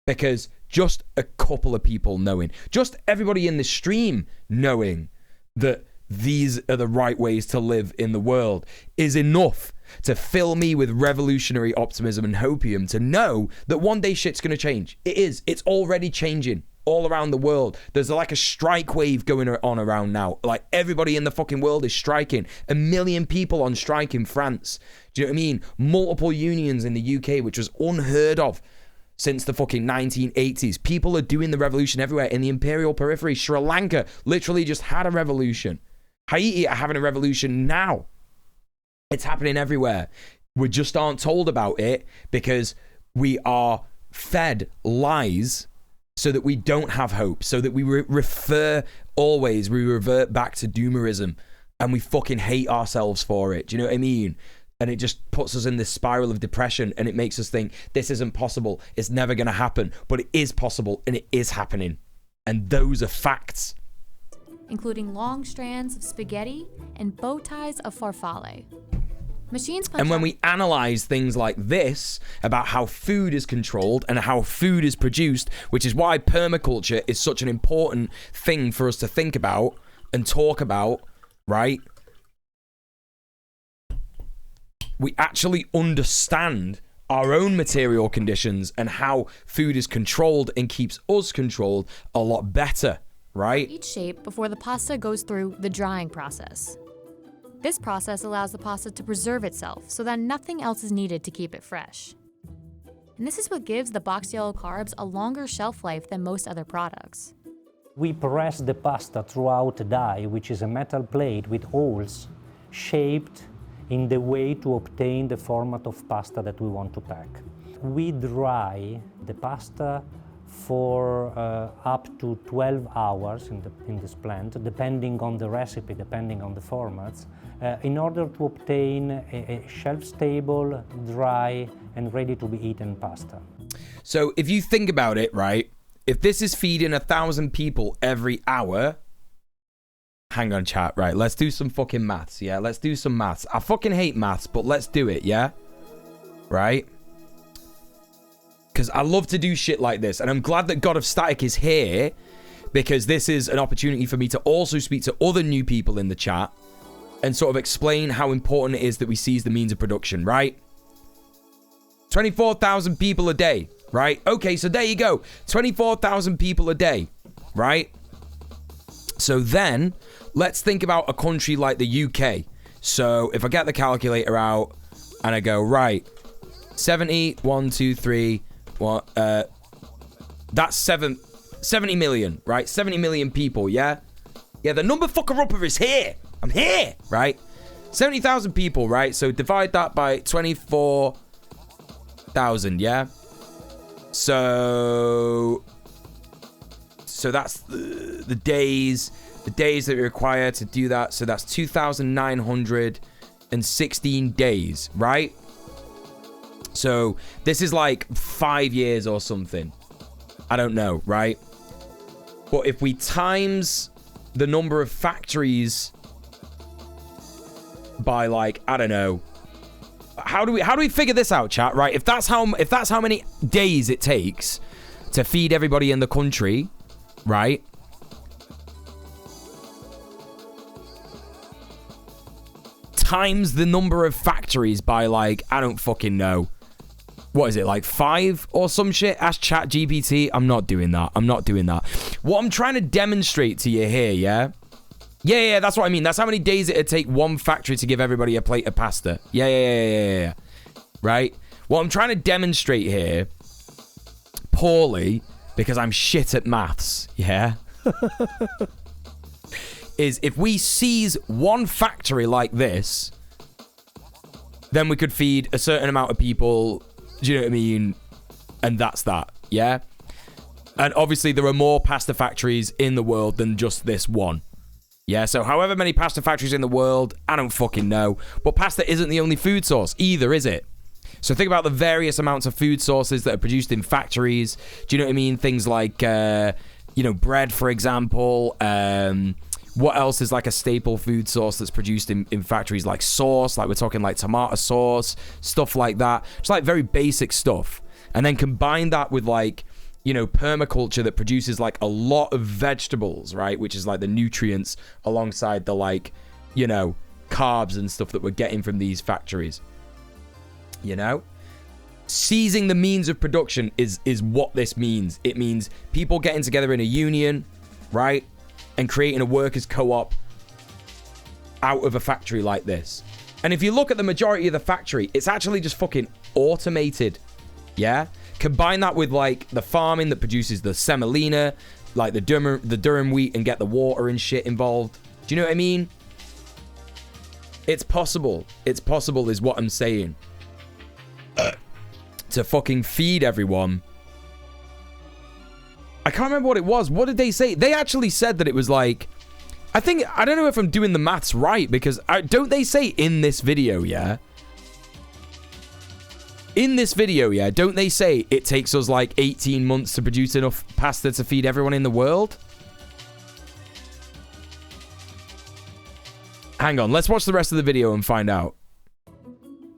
Because just a couple of people knowing, just everybody in the stream knowing that these are the right ways to live in the world is enough to fill me with revolutionary optimism and hopium to know that one day shit's going to change. It is. It's already changing all around the world. There's like a strike wave going on around now. Like everybody in the fucking world is striking. 1 million people on strike in France. Do you know what I mean? Multiple unions in the UK, which was unheard of since the fucking 1980s. People are doing the revolution everywhere. In the imperial periphery, Sri Lanka literally just had a revolution. Haiti are having a revolution now. It's happening everywhere. We just aren't told about it because we are fed lies so that we don't have hope, so that we we revert back to doomerism, and we fucking hate ourselves for it. Do you know what I mean? And it just puts us in this spiral of depression, and it makes us think this isn't possible. It's never going to happen, but it is possible, and it is happening. And those are facts. Including long strands of spaghetti and bow ties of farfalle. Machines punch And when out- we analyze things like this about how food is controlled and how food is produced, which is why permaculture is such an important thing for us to think about and talk about, right? We actually understand our own material conditions and how food is controlled and keeps us controlled a lot better. Right? Each shape before the pasta goes through the drying process. This process allows the pasta to preserve itself so that nothing else is needed to keep it fresh. And this is what gives the boxed yellow carbs a longer shelf life than most other products. We press the pasta throughout a die, which is a metal plate with holes shaped in the way to obtain the format of pasta that we want to pack. We dry the pasta for up to 12 hours in this plant, depending on the recipe, depending on the formats, in order to obtain a shelf-stable, dry, and ready-to-be-eaten pasta. So if you think about it, right, if this is feeding 1,000 people every hour, hang on, chat, right, let's do some fucking maths, yeah? Let's do some maths. I fucking hate maths, but let's do it, yeah? Right? Because I love to do shit like this, and I'm glad that God of Static is here, because this is an opportunity for me to also speak to other new people in the chat and sort of explain how important it is that we seize the means of production, right? 24,000 people a day, right? Okay, so there you go. 24,000 people a day, right? So then, let's think about a country like the UK. So if I get the calculator out and I go, right, 70, 1, 2, 3... that's 70 million, right? 70 million people, yeah? Yeah, the number fucker-upper is here. I'm here, right? 70,000 people, right? So divide that by 24,000, yeah? So that's the days that we require to do that. So that's 2,916 days, right? So this is like 5 years or something. I don't know, right? But if we times the number of factories by like, I don't know. How do we figure this out, chat, right? If that's how many days it takes to feed everybody in the country, right? Times the number of factories by like, I don't fucking know. What is it, like 5 or some shit? Ask Chat GPT. I'm not doing that. What I'm trying to demonstrate to you here, yeah? Yeah, that's what I mean. That's how many days it'd take one factory to give everybody a plate of pasta. Yeah. Right? What I'm trying to demonstrate here, poorly, because I'm shit at maths, yeah? is if we seize one factory like this, then we could feed a certain amount of people, do you know what I mean? And that's that, yeah? And obviously there are more pasta factories in the world than just this one. Yeah, so however many pasta factories in the world, I don't fucking know. But pasta isn't the only food source either, is it? So think about the various amounts of food sources that are produced in factories. Do you know what I mean? Things like, you know, bread, for example. What else is like a staple food source that's produced in factories? Like sauce, like we're talking like tomato sauce, stuff like that. Just like very basic stuff. And then combine that with like, you know, permaculture that produces like a lot of vegetables, right? Which is like the nutrients alongside the like, you know, carbs and stuff that we're getting from these factories. You know, seizing the means of production is what this means. It means people getting together in a union, right, and creating a workers' co-op out of a factory like this. And if you look at the majority of the factory, it's actually just fucking automated. Yeah, combine that with like the farming that produces the semolina, like the durum wheat, and get the water and shit involved. Do you know what I mean? It's possible. It's possible is what I'm saying. To fucking feed everyone. I can't remember what it was. What did they say? They actually said that it was like, I don't know if I'm doing the maths right, because don't they say in this video, yeah? In this video, yeah, don't they say it takes us like 18 months to produce enough pasta to feed everyone in the world? Hang on, let's watch the rest of the video and find out.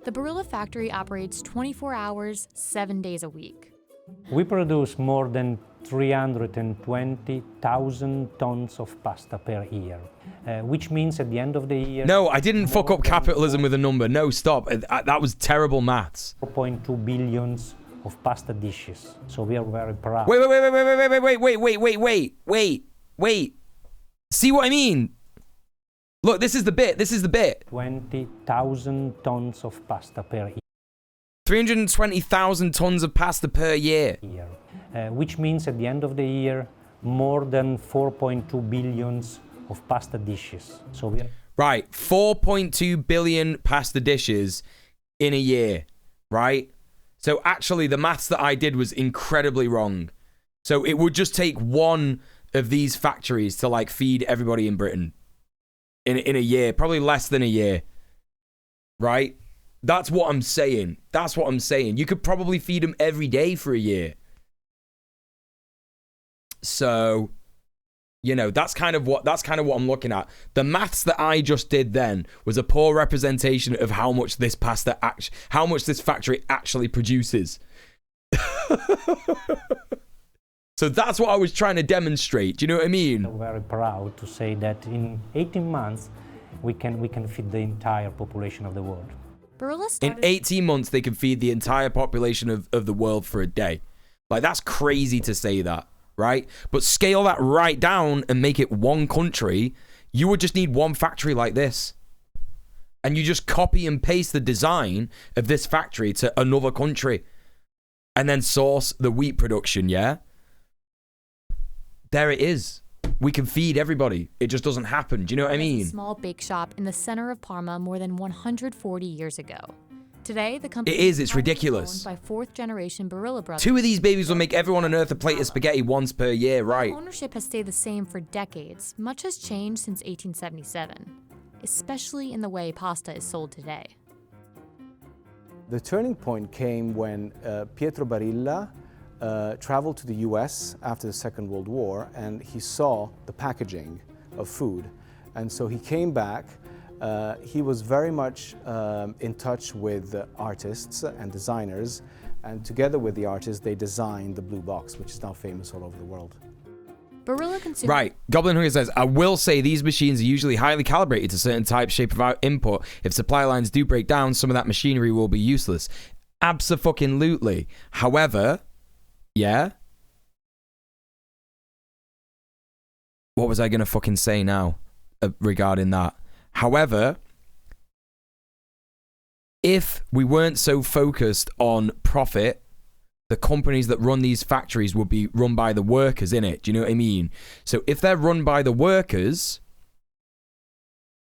The Barilla factory operates 24 hours, 7 days a week. We produce more than 320,000 tons of pasta per year, which means at the end of the year... No, I didn't fuck up capitalism with a number. No, stop. That was terrible maths. 4.2 billions of pasta dishes. So we are very proud. Wait. See what I mean? Look, this is the bit. 20,000 tons of pasta per year. 320,000 tons of pasta per year. Which means at the end of the year, more than 4.2 billions of pasta dishes. So we are... Right, 4.2 billion pasta dishes in a year, right? So actually, the maths that I did was incredibly wrong. So it would just take one of these factories to like feed everybody in Britain. In a year, probably less than a year, right? That's what I'm saying. That's what I'm saying. You could probably feed them every day for a year. So, you know, that's kind of what I'm looking at. The maths that I just did then was a poor representation of how much this how much this factory actually produces. So that's what I was trying to demonstrate. Do you know what I mean? I'm very proud to say that in 18 months, we can feed the entire population of the world. In 18 months, they can feed the entire population of the world for a day. Like, that's crazy to say that, right? But scale that right down and make it one country, you would just need one factory like this. And you just copy and paste the design of this factory to another country. And then source the wheat production, yeah? There it is. We can feed everybody. It just doesn't happen. Do you know what I mean? A small bake shop in the center of Parma more than 140 years ago. Today, the company it's ridiculous. Owned by fourth-generation Barilla brothers. 2 of these babies will make everyone on Earth a plate of spaghetti once per year, right? Ownership has stayed the same for decades. Much has changed since 1877, especially in the way pasta is sold today. The turning point came when Pietro Barilla traveled to the US after the Second World War, and he saw the packaging of food. And so he came back. He was very much in touch with artists and designers, and together with the artists, they designed the blue box, which is now famous all over the world. Barilla consumers. Right. Goblin Hunger says, I will say these machines are usually highly calibrated to certain type, shape of input. If supply lines do break down, some of that machinery will be useless. Abso-fucking-lutely. However, yeah? What was I going to fucking say now regarding that? However, if we weren't so focused on profit the companies that run these factories would be run by the workers, innit? Do you know what I mean? So if they're run by the workers,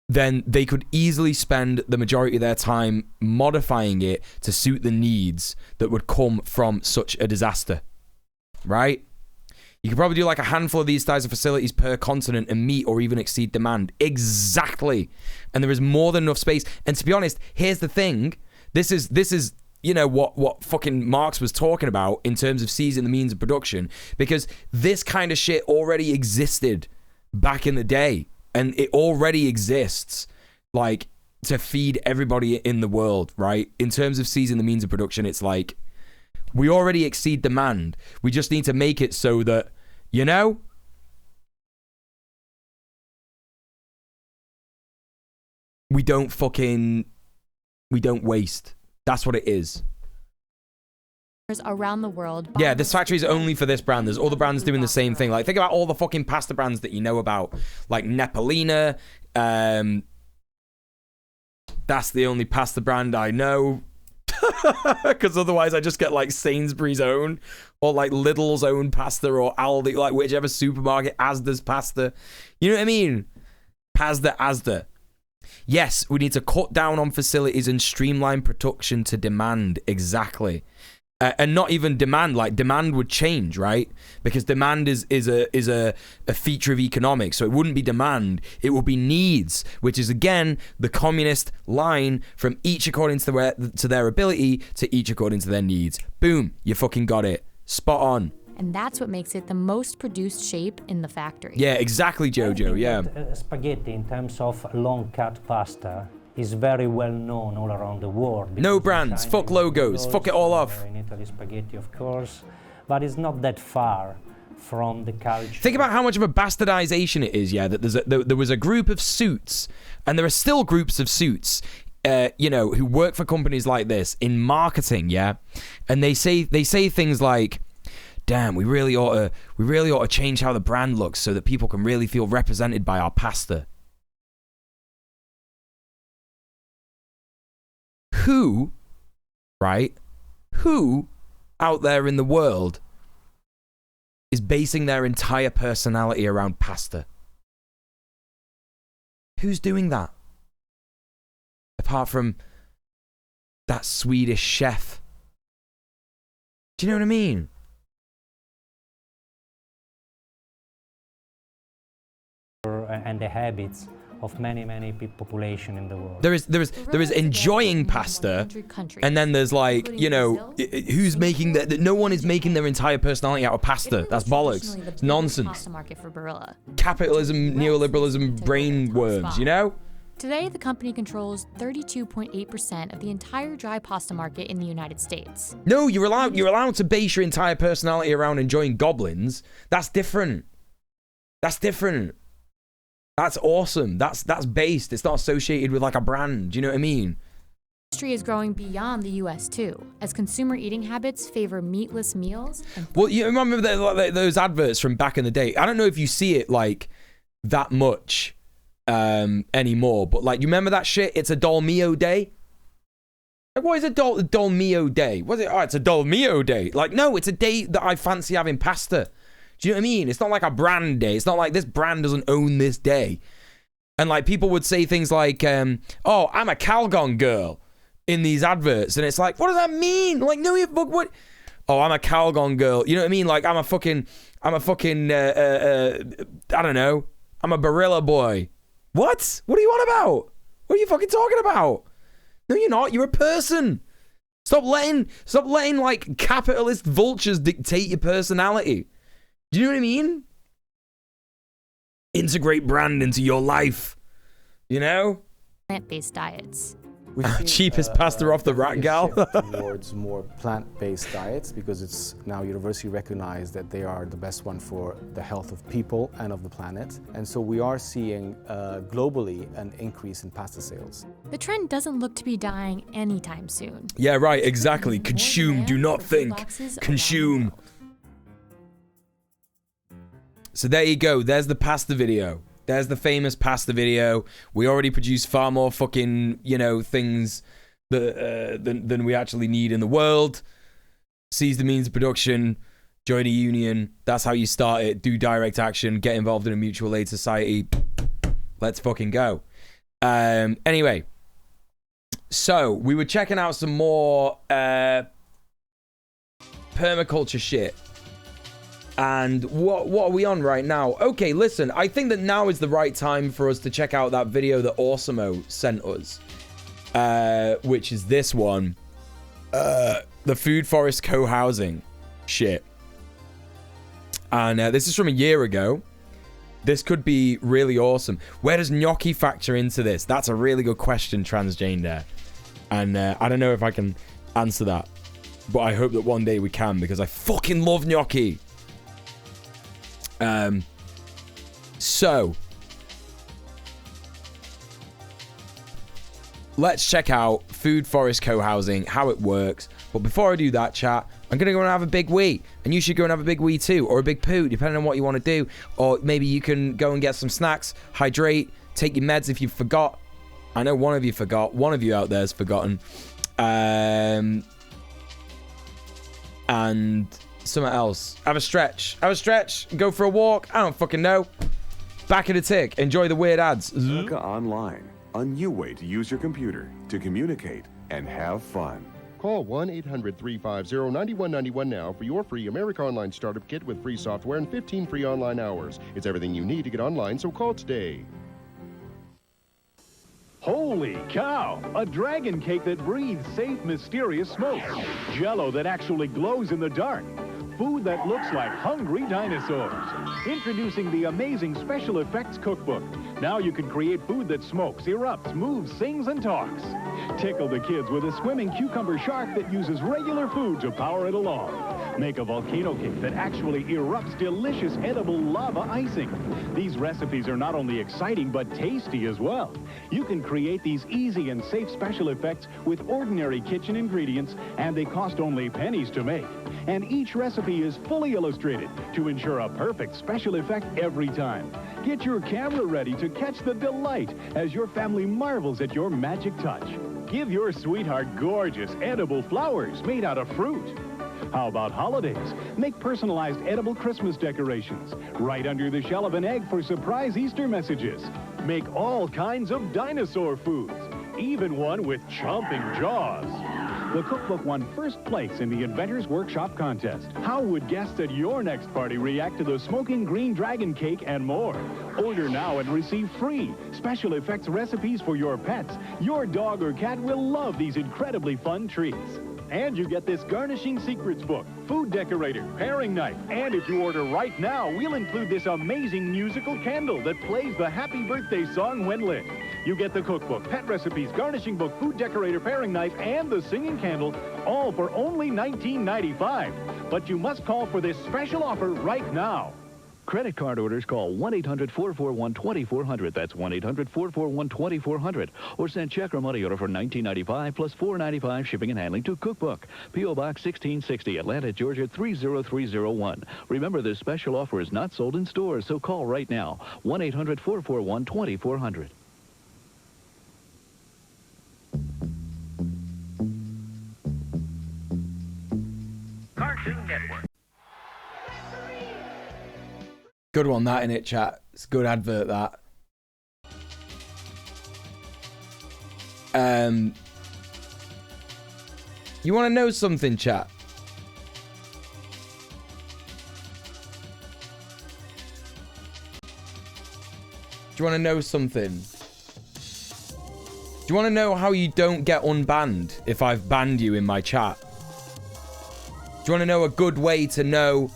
then they could easily spend the majority of their time modifying it to suit the needs that would come from such a disaster, right? You could probably do like a handful of these types of facilities per continent and meet or even exceed demand. Exactly. And there is more than enough space. And to be honest, here's the thing. This is you know, what fucking Marx was talking about in terms of seizing the means of production, because this kind of shit already existed back in the day. And it already exists, like, to feed everybody in the world, right? In terms of seizing the means of production, it's like, we already exceed demand. We just need to make it so that, you know, we don't waste. That's what it is. Around the world. Yeah, this factory is only for this brand. There's other brands doing the same thing. Like, think about all the fucking pasta brands that you know about. Like Nepalina. That's the only pasta brand I know. Because otherwise I just get like Sainsbury's own, or like Lidl's own pasta, or Aldi, like whichever supermarket, Asda's pasta. You know what I mean? Asda. Yes, we need to cut down on facilities and streamline production to demand. Exactly. And not even demand, like demand would change, right? Because demand is a feature of economics. So it wouldn't be demand, it would be needs, which is again the communist line from each according to their ability to each according to their needs. Boom, you fucking got it. Spot on. And that's what makes it the most produced shape in the factory. Yeah, exactly, Jojo, yeah. Spaghetti in terms of long cut pasta is very well known all around the world. No brands, fuck logos, fuck it all off. In Italy, spaghetti, of course, but it's not that far from the culture. Think about how much of a bastardization it is, yeah, that there was a group of suits, and there are still groups of suits, you know, who work for companies like this in marketing, yeah, and they say things like, damn, we really ought to change how the brand looks so that people can really feel represented by our pasta. Who out there in the world is basing their entire personality around pasta? Who's doing that? Apart from that Swedish chef. Do you know what I mean? And the habits of many population in the world. There is enjoying pasta, and then there's like, you know, who's making that? No one is making their entire personality out of pasta. That's bollocks. It's nonsense. Pasta market for Barilla. Capitalism, neoliberalism, brain worms. You know. Today, the company controls 32.8% of the entire dry pasta market in the United States. No, you're allowed to base your entire personality around enjoying goblins. That's different. That's different. That's awesome. That's based. It's not associated with like a brand. Do you know what I mean? The industry is growing beyond the U.S. too, as consumer eating habits favor meatless meals. Well, you remember those adverts from back in the day? I don't know if you see it like that much anymore, but like, you remember that shit? It's a Dolmio day. Like, what is a Dolmio day? What's it? Oh, it's a Dolmio day. Like, no, it's a day that I fancy having pasta. Do you know what I mean? It's not like a brand day. It's not like this brand doesn't own this day. And like, people would say things like, oh, I'm a Calgon girl in these adverts. And it's like, what does that mean? Like, no, what? Oh, I'm a Calgon girl. You know what I mean? Like, I'm a fucking, I don't know. I'm a Barilla boy. What? What are you on about? What are you fucking talking about? No, you're not. You're a person. Stop letting like capitalist vultures dictate your personality. Do you know what I mean? Integrate brand into your life. You know? Plant-based diets. Cheapest pasta off the rack, gal. Towards more plant-based diets, because it's now universally recognized that they are the best one for the health of people and of the planet. And so we are seeing globally an increase in pasta sales. The trend doesn't look to be dying anytime soon. Yeah, right, exactly. Consume, do not think. Consume. So there you go. There's the pasta video. There's the famous pasta video. We already produce far more fucking, you know, things that, than we actually need in the world. seize the means of production, join a union. That's how you start it. Do direct action. Get involved in a mutual aid society. Let's fucking go. Anyway, so we were checking out some more permaculture shit. And what are we on right now? Okay, listen, I think that now is the right time for us to check out that video that Awesomeo sent us, which is this one, the food forest co-housing shit. And this is from a year ago. This could be really awesome. Where does gnocchi factor into this? That's a really good question, Transjane there. And I don't know if I can answer that, but I hope that one day we can, because I fucking love gnocchi. So let's check out food forest co-housing, how it works. But before I do that, chat, I'm gonna go and have a big wee, and you should go and have a big wee too, or a big poo, depending on what you want to do. Or maybe you can go and get some snacks, hydrate, take your meds if you forgot. I know one of you forgot. One of you out there has forgotten. And something else. Have a stretch. Go for a walk. I don't fucking know. Back in a tick. Enjoy the weird ads. America Online, a new way to use your computer to communicate and have fun. Call 1-800-350-9191 now for your free America Online Startup Kit with free software and 15 free online hours. It's everything you need to get online, so call today. Holy cow! A dragon cake that breathes safe, mysterious smoke. Jell-O that actually glows in the dark. Food that looks like hungry dinosaurs. Introducing the amazing Special Effects Cookbook. Now you can create food that smokes, erupts, moves, sings, and talks. Tickle the kids with a swimming cucumber shark that uses regular food to power it along. Make a volcano cake that actually erupts delicious edible lava icing. These recipes are not only exciting, but tasty as well. You can create these easy and safe special effects with ordinary kitchen ingredients, and they cost only pennies to make. And each recipe is fully illustrated to ensure a perfect special effect every time. Get your camera ready to catch the delight as your family marvels at your magic touch. Give your sweetheart gorgeous edible flowers made out of fruit. How about holidays? Make personalized edible Christmas decorations right under the shell of an egg for surprise Easter messages. Make all kinds of dinosaur foods, even one with chomping jaws. The cookbook won first place in the Inventor's Workshop contest. How would guests at your next party react to the smoking green dragon cake and more? Order now and receive free special effects recipes for your pets. Your dog or cat will love these incredibly fun treats. And you get this Garnishing Secrets book, food decorator, paring knife, and if you order right now, we'll include this amazing musical candle that plays the happy birthday song when lit. You get the cookbook, pet recipes, garnishing book, food decorator, paring knife, and the singing candle, all for only $19.95. But you must call for this special offer right now. Credit card orders, call 1-800-441-2400. That's 1-800-441-2400. Or send check or money order for $19.95 plus $4.95 shipping and handling to Cookbook. P.O. Box 1660, Atlanta, Georgia 30301. Remember, this special offer is not sold in stores, so call right now. 1-800-441-2400. Cartoon Network. Good one, that, in it, chat. It's a good advert, that. You want to know something, chat? Do you want to know something? Do you want to know how you don't get unbanned if I've banned you in my chat? Do you want to know a good way to know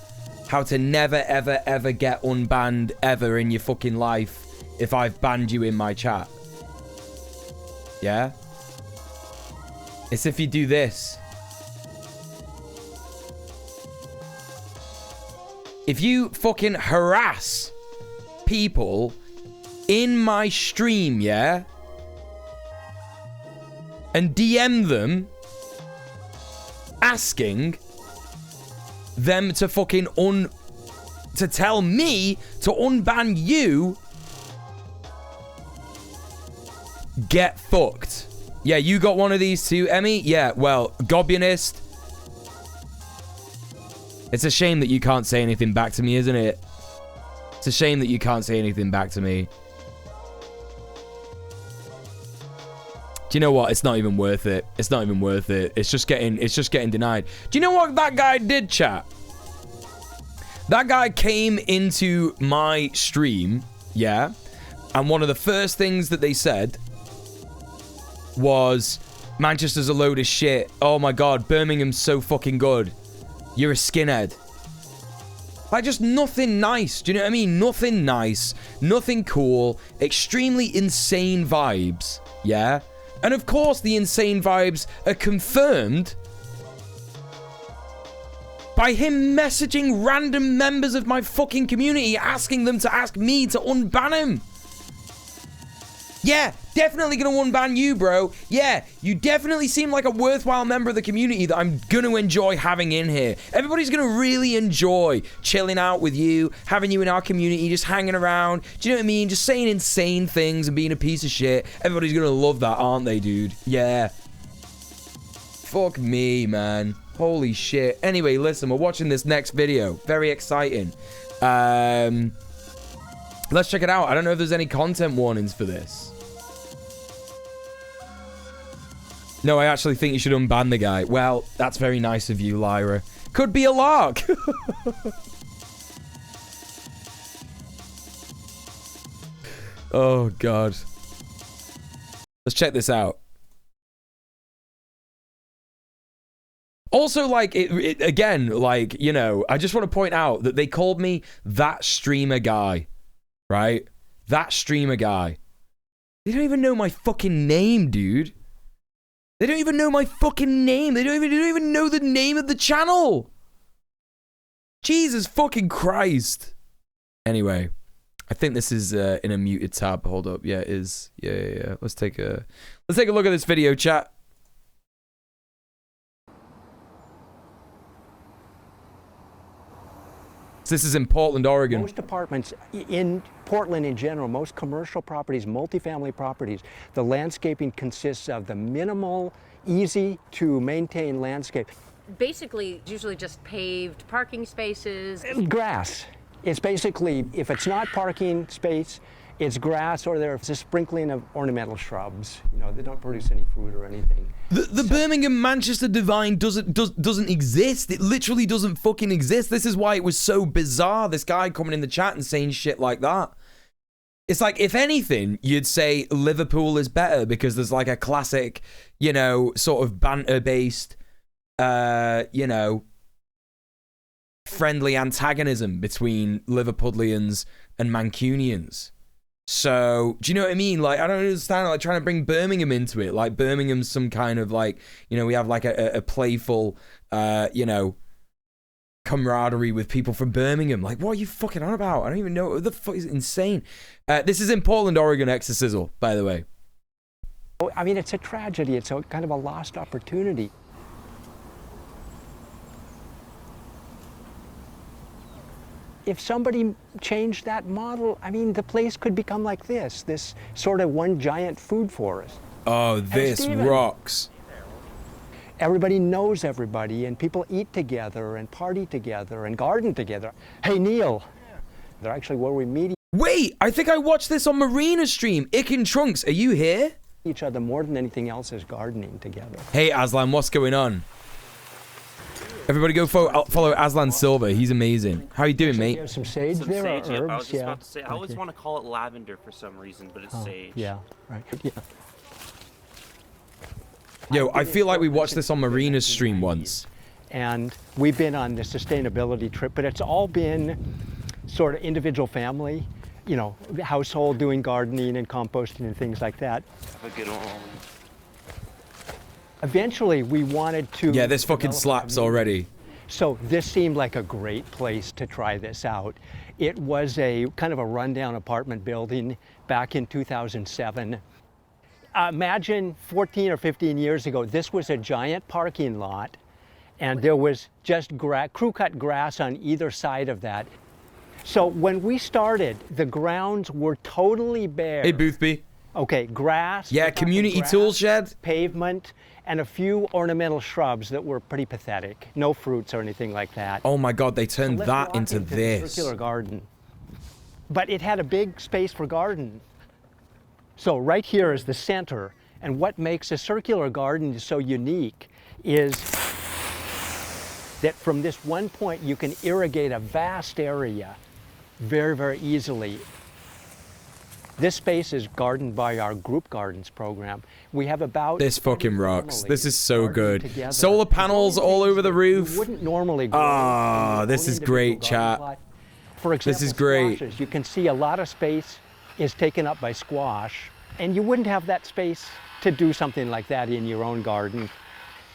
how to never, ever, ever get unbanned ever in your fucking life if I've banned you in my chat? Yeah? It's if you do this. If you fucking harass people in my stream, yeah? And DM them asking them to fucking to tell me to unban you, get fucked. Yeah, you got one of these too, Emmy? Yeah, well, Gobionist, It's a shame that you can't say anything back to me, isn't it? It's a shame that you can't say anything back to me. Do you know what? It's not even worth it. It's not even worth it. It's just getting denied. Do you know what that guy did, chat? That guy came into my stream, yeah, and one of the first things that they said was, Manchester's a load of shit. Oh my god, Birmingham's so fucking good. You're a skinhead. Like, just nothing nice. Do you know what I mean? Nothing nice. Nothing cool. Extremely insane vibes. Yeah? And of course, the insane vibes are confirmed by him messaging random members of my fucking community, asking them to ask me to unban him. Yeah, definitely gonna unban you, bro. Yeah, you definitely seem like a worthwhile member of the community that I'm gonna enjoy having in here. Everybody's gonna really enjoy chilling out with you, having you in our community, just hanging around. Do you know what I mean? Just saying insane things and being a piece of shit. Everybody's gonna love that, aren't they, dude? Yeah. Fuck me, man. Holy shit. Anyway, listen, we're watching this next video. Very exciting. Let's check it out. I don't know if there's any content warnings for this. No, I actually think you should unban the guy. Well, that's very nice of you, Lyra. Could be a lark. Oh, God. Let's check this out. Also, like, again, like, you know, I just want to point out that they called me that streamer guy, right? That streamer guy. They don't even know my fucking name, dude. They don't even know my fucking name. They don't even know the name of the channel. Jesus fucking Christ. Anyway, I think this is in a muted tab. Hold up. Yeah, it is. Yeah. Let's take a look at this video, chat. This is in Portland, Oregon. Most apartments in Portland in general, most commercial properties, multifamily properties, the landscaping consists of the minimal, easy to maintain landscape. Basically, usually just paved parking spaces. Grass. It's basically, if it's not parking space, it's grass, or there's a sprinkling of ornamental shrubs. You know, they don't produce any fruit or anything. The Birmingham-Manchester divide doesn't exist. It literally doesn't fucking exist. This is why it was so bizarre, this guy coming in the chat and saying shit like that. It's like, if anything, you'd say Liverpool is better because there's like a classic, you know, sort of banter-based, you know, friendly antagonism between Liverpudlians and Mancunians. So, do you know what I mean? Like, I don't understand, like, trying to bring Birmingham into it. Like, Birmingham's some kind of, like, you know, we have, like, a playful, you know, camaraderie with people from Birmingham. Like, what are you fucking on about? I don't even know. What the fuck is insane? This is in Portland, Oregon, Exorcism, by the way. I mean, it's a tragedy. It's a kind of a lost opportunity. If somebody changed that model, I mean, the place could become like this sort of one giant food forest. Oh, this rocks. Everybody knows everybody, and people eat together and party together and garden together. Hey, Neil, they're actually where we meet Wait, I think I watched this on Marina's stream. Ick and Trunks, are you here? each other more than anything else is gardening together. Hey, Aslan, what's going on? Everybody go follow Aslan Silver. He's amazing. How are you doing, mate? You have some sage there, sage, or herbs? I was just about to say, I always want to call it lavender for some reason, but it's sage. Yeah, right. Yeah. Yo, I feel like we watched this on Marina's stream once. And we've been on the sustainability trip, but it's all been sort of individual family, you know, household doing gardening and composting and things like that. Have a good one. Eventually, we wanted to... Yeah, this fucking slaps already. So this seemed like a great place to try this out. It was a kind of a rundown apartment building back in 2007. Imagine 14 or 15 years ago, this was a giant parking lot, and there was just crew-cut grass on either side of that. So when we started, the grounds were totally bare. Hey, Boothby. Okay, grass. Yeah, community grass, tool shed. Pavement, and a few ornamental shrubs that were pretty pathetic. No fruits or anything like that. Oh my God, they turned So that into the this. circular garden. But it had a big space for garden. So right here is the center. And what makes a circular garden so unique is that from this one point you can irrigate a vast area very, very easily. This space is gardened by our group gardens program. We have about... This fucking rocks. This is so good. Solar panels all over the roof. You wouldn't normally grow. Ah, this is great, chat. For example, this is great. Squashes. You can see a lot of space is taken up by squash, and you wouldn't have that space to do something like that in your own garden.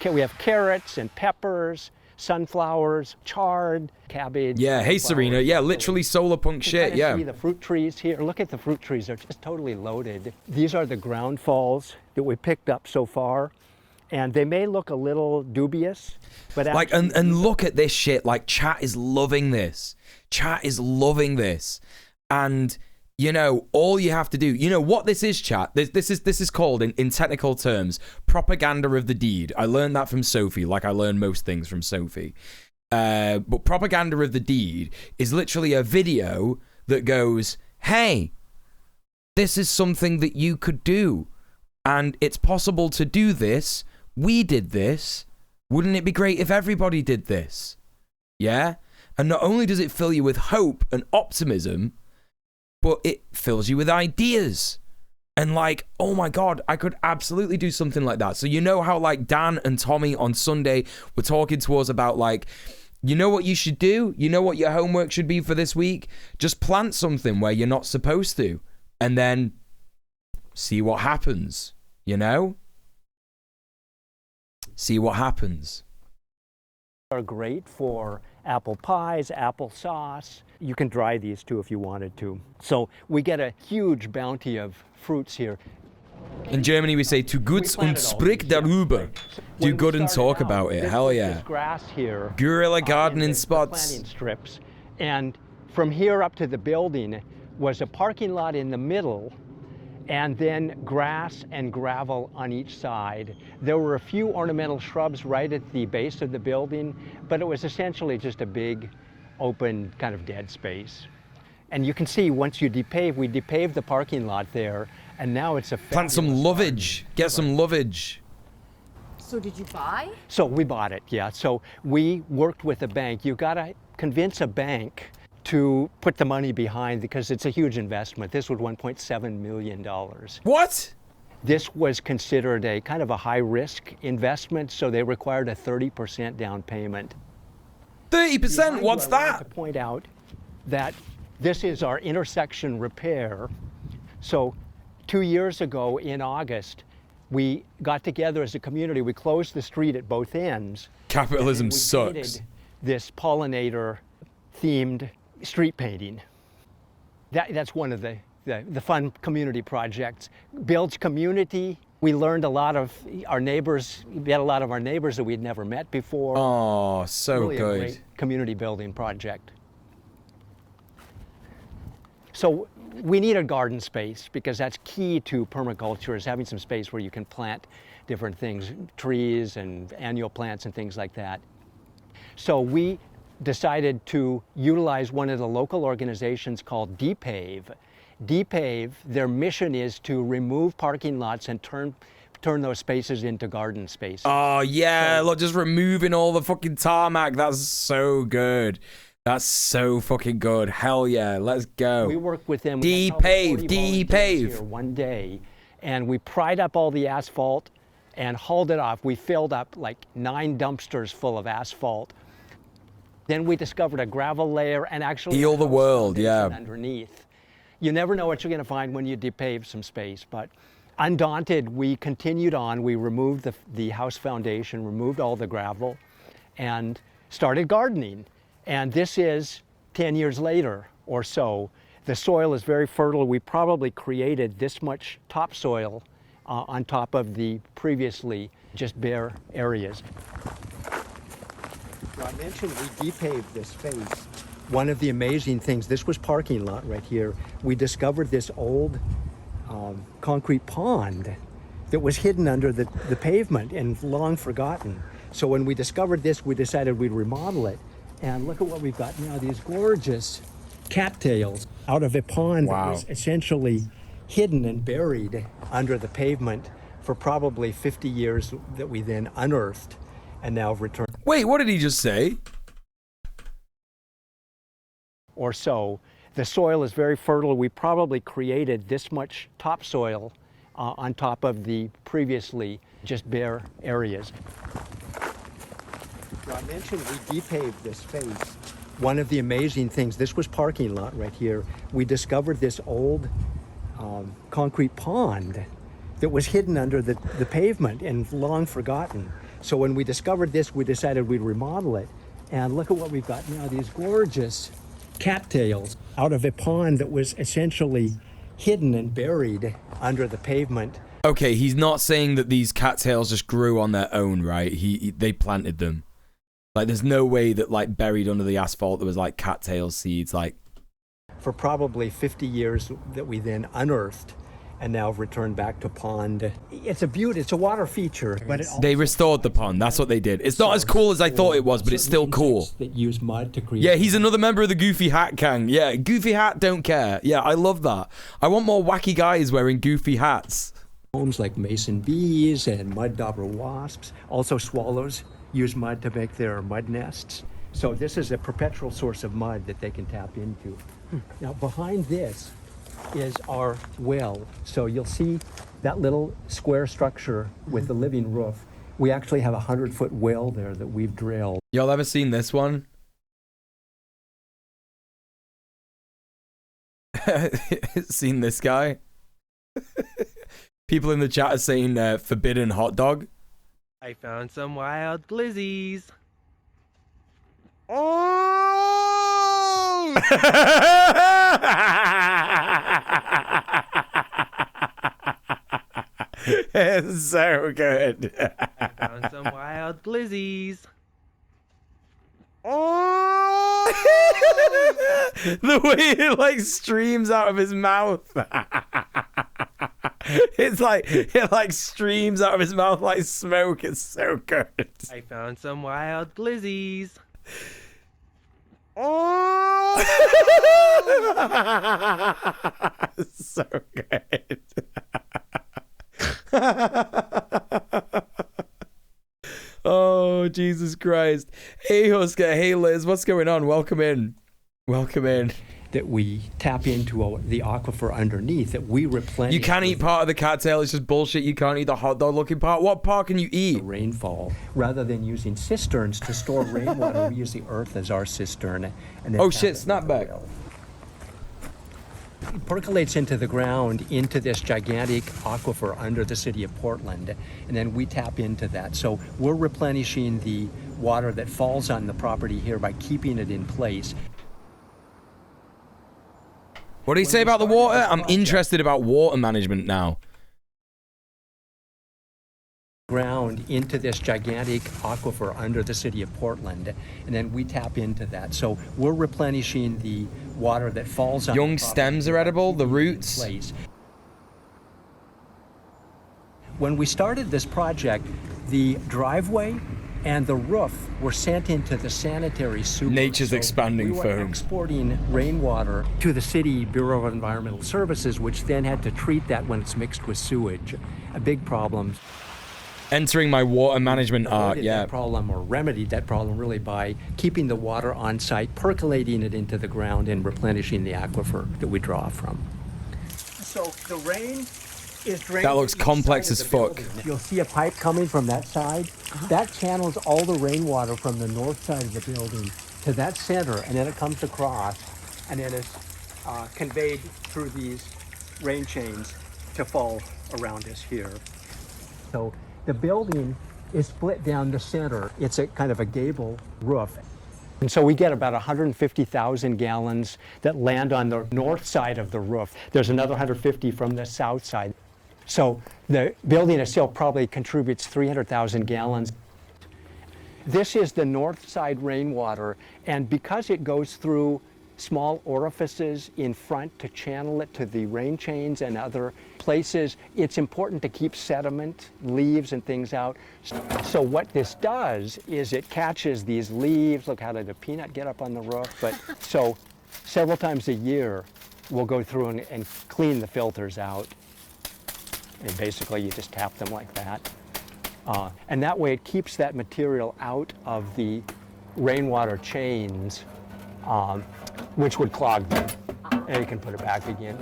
We have carrots and peppers, sunflowers, chard, cabbage. Yeah, hey Serena. Yeah, literally solar punk shit, yeah. See the fruit trees here. Look at the fruit trees. They're just totally loaded. These are the ground falls that we picked up so far. And they may look a little dubious, but like, and look at this shit. Like, chat is loving this. Chat is loving this. And, you know, all you have to do, you know what this is, chat? This is called, in technical terms, propaganda of the deed. I learned that from Sophie, like I learn most things from Sophie. But propaganda of the deed is literally a video that goes, hey, this is something that you could do. And it's possible to do this. We did this. Wouldn't it be great if everybody did this? Yeah? And not only does it fill you with hope and optimism, but it fills you with ideas. And like, oh my God, I could absolutely do something like that. So you know how like Dan and Tommy on Sunday were talking to us about like, you know what you should do? You know what your homework should be for this week? Just plant something where you're not supposed to. And then see what happens, you know? See what happens. Are great for apple pies, applesauce. You can dry these too if you wanted to. So we get a huge bounty of fruits here. In Germany we say, tu gut und sprich darüber. Do good and talk about it. Hell yeah. This grass here. Guerrilla gardening spots. Planting strips. And from here up to the building was a parking lot in the middle, and then grass and gravel on each side. There were a few ornamental shrubs right at the base of the building, but it was essentially just a big, open, kind of dead space. And you can see once you depave, we depaved the parking lot there, and now it's a plant some lovage. Get some lovage. So did you buy? So we bought it, yeah. So we worked with a bank. You gotta convince a bank to put the money behind because it's a huge investment. This was $1.7 million. What? This was considered a kind of a high-risk investment, so they required a 30% down payment. 30%? What's that? I want to point out that this is our intersection repair. So 2 years ago in August, we got together as a community. We closed the street at both ends. Capitalism sucks. This pollinator-themed street painting. That's one of the fun community projects. Builds community. We learned a lot of our neighbors. We had a lot of our neighbors that we'd never met before. Oh, so really good. A great community building project. So we need a garden space because that's key to permaculture, is having some space where you can plant different things, trees and annual plants and things like that. So we decided to utilize one of the local organizations called dpave. dpave, their mission is to remove parking lots and turn those spaces into garden spaces. Oh yeah, look, just removing all the fucking tarmac. That's so good. That's so fucking good. Hell yeah, let's go. We worked with them. Dpave. One day, and we pried up all the asphalt and hauled it off. We filled up like 9 dumpsters full of asphalt. Then we discovered a gravel layer and actually heal the world, yeah. Underneath. You never know what you're going to find when you depave some space, but undaunted, we continued on. We removed the house foundation, removed all the gravel, and started gardening. And this is 10 years later or so. The soil is very fertile. We probably created this much topsoil on top of the previously just bare areas. I mentioned we depaved this space. One of the amazing things, this was parking lot right here. We discovered this old concrete pond that was hidden under the pavement and long forgotten. So when we discovered this, we decided we'd remodel it. And look at what we've got now, these gorgeous cattails out of a pond that was essentially hidden and buried under the pavement for probably 50 years that we then unearthed and now returned. Wait, what did he just say? Or so. The soil is very fertile. We probably created this much topsoil on top of the previously just bare areas. I mentioned we depaved this space. One of the amazing things, this was parking lot right here. We discovered this old concrete pond that was hidden under the pavement and long forgotten. So when we discovered this, we decided we'd remodel it. And look at what we've got now, these gorgeous cattails out of a pond that was essentially hidden and buried under the pavement. Okay, he's not saying that these cattails just grew on their own, right? They planted them. Like, there's no way that, like, buried under the asphalt there was, like, cattail seeds, like... For probably 50 years that we then unearthed and now returned back to pond. It's a beauty, it's a water feature, but it They restored the pond, that's what they did. It's not as cool as I thought it was, but it's still cool. That use mud to create. Yeah, he's another member of the Goofy Hat gang. Yeah, Goofy Hat don't care. Yeah, I love that. I want more wacky guys wearing goofy hats. Homes like mason bees and mud dauber wasps. Also swallows use mud to make their mud nests. So this is a perpetual source of mud that they can tap into. Now behind this is our well. So you'll see that little square structure with the living roof. We actually have a 100-foot well there that we've drilled. Y'all ever seen this one? Seen this guy? People in the chat are saying forbidden hot dog. I found some wild glizzies. Oh! It's so good. I found some wild glizzies. Oh! The way it like streams out of his mouth. It streams out of his mouth like smoke. It's so good. I found some wild glizzies. Oh! It's so good. Oh, Jesus Christ. Hey, Husker. Hey, Liz. What's going on? Welcome in. Welcome in. That we tap into the aquifer underneath, that we replenish. You can't eat part of the cattail. It's just bullshit. You can't eat the hot dog looking part. What part can you eat? Rainfall. Rather than using cisterns to store rainwater, we use the earth as our cistern. And then oh shit, snapback. It percolates into the ground, into this gigantic aquifer under the city of Portland, and then we tap into that. So we're replenishing the water that falls on the property here by keeping it in place. What did he say about the water? I'm interested about water management now. Ground into this gigantic aquifer under the city of Portland, and then we tap into that. So we're replenishing the water that falls on young stems are edible, the roots. When we started this project, the driveway and the roof were sent into the sanitary sewer. Nature's expanding we were foam. Exporting rainwater to the City Bureau of Environmental Services, which then had to treat that when it's mixed with sewage. A big problem. Entering my water management art, yeah. That problem, or remedied that problem, really by keeping the water on site, percolating it into the ground, and replenishing the aquifer that we draw from. So the rain is draining. That looks complex as fuck. You'll see a pipe coming from that side. That channels all the rainwater from the north side of the building to that center, and then it comes across, and then it's conveyed through these rain chains to fall around us here. So the building is split down the center. It's a kind of a gable roof. And so we get about 150,000 gallons that land on the north side of the roof. There's another 150 from the south side. So the building itself probably contributes 300,000 gallons. This is the north side rainwater, and because it goes through small orifices in front to channel it to the rain chains and other places. It's important to keep sediment, leaves and things out. So what this does is it catches these leaves. Look, how did a peanut get up on the roof? But so several times a year, we'll go through and clean the filters out. And basically you just tap them like that. And that way it keeps that material out of the rainwater chains, which would clog them. And you can put it back again.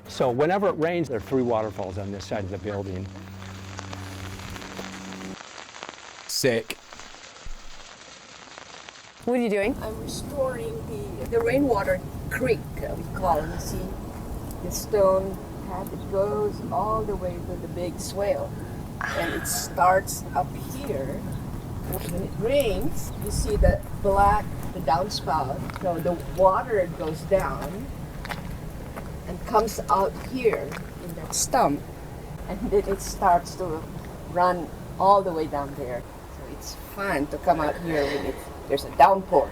So whenever it rains, there are 3 waterfalls on this side of the building. Sick. What are you doing? I'm restoring the rainwater creek, we call it. You see the stone path, it goes all the way to the big swale. And it starts up here. When it rains, you see the black, the downspout. So the water goes down and comes out here in that stump. And then it starts to run all the way down there. So it's fun to come out here when there's a downpour.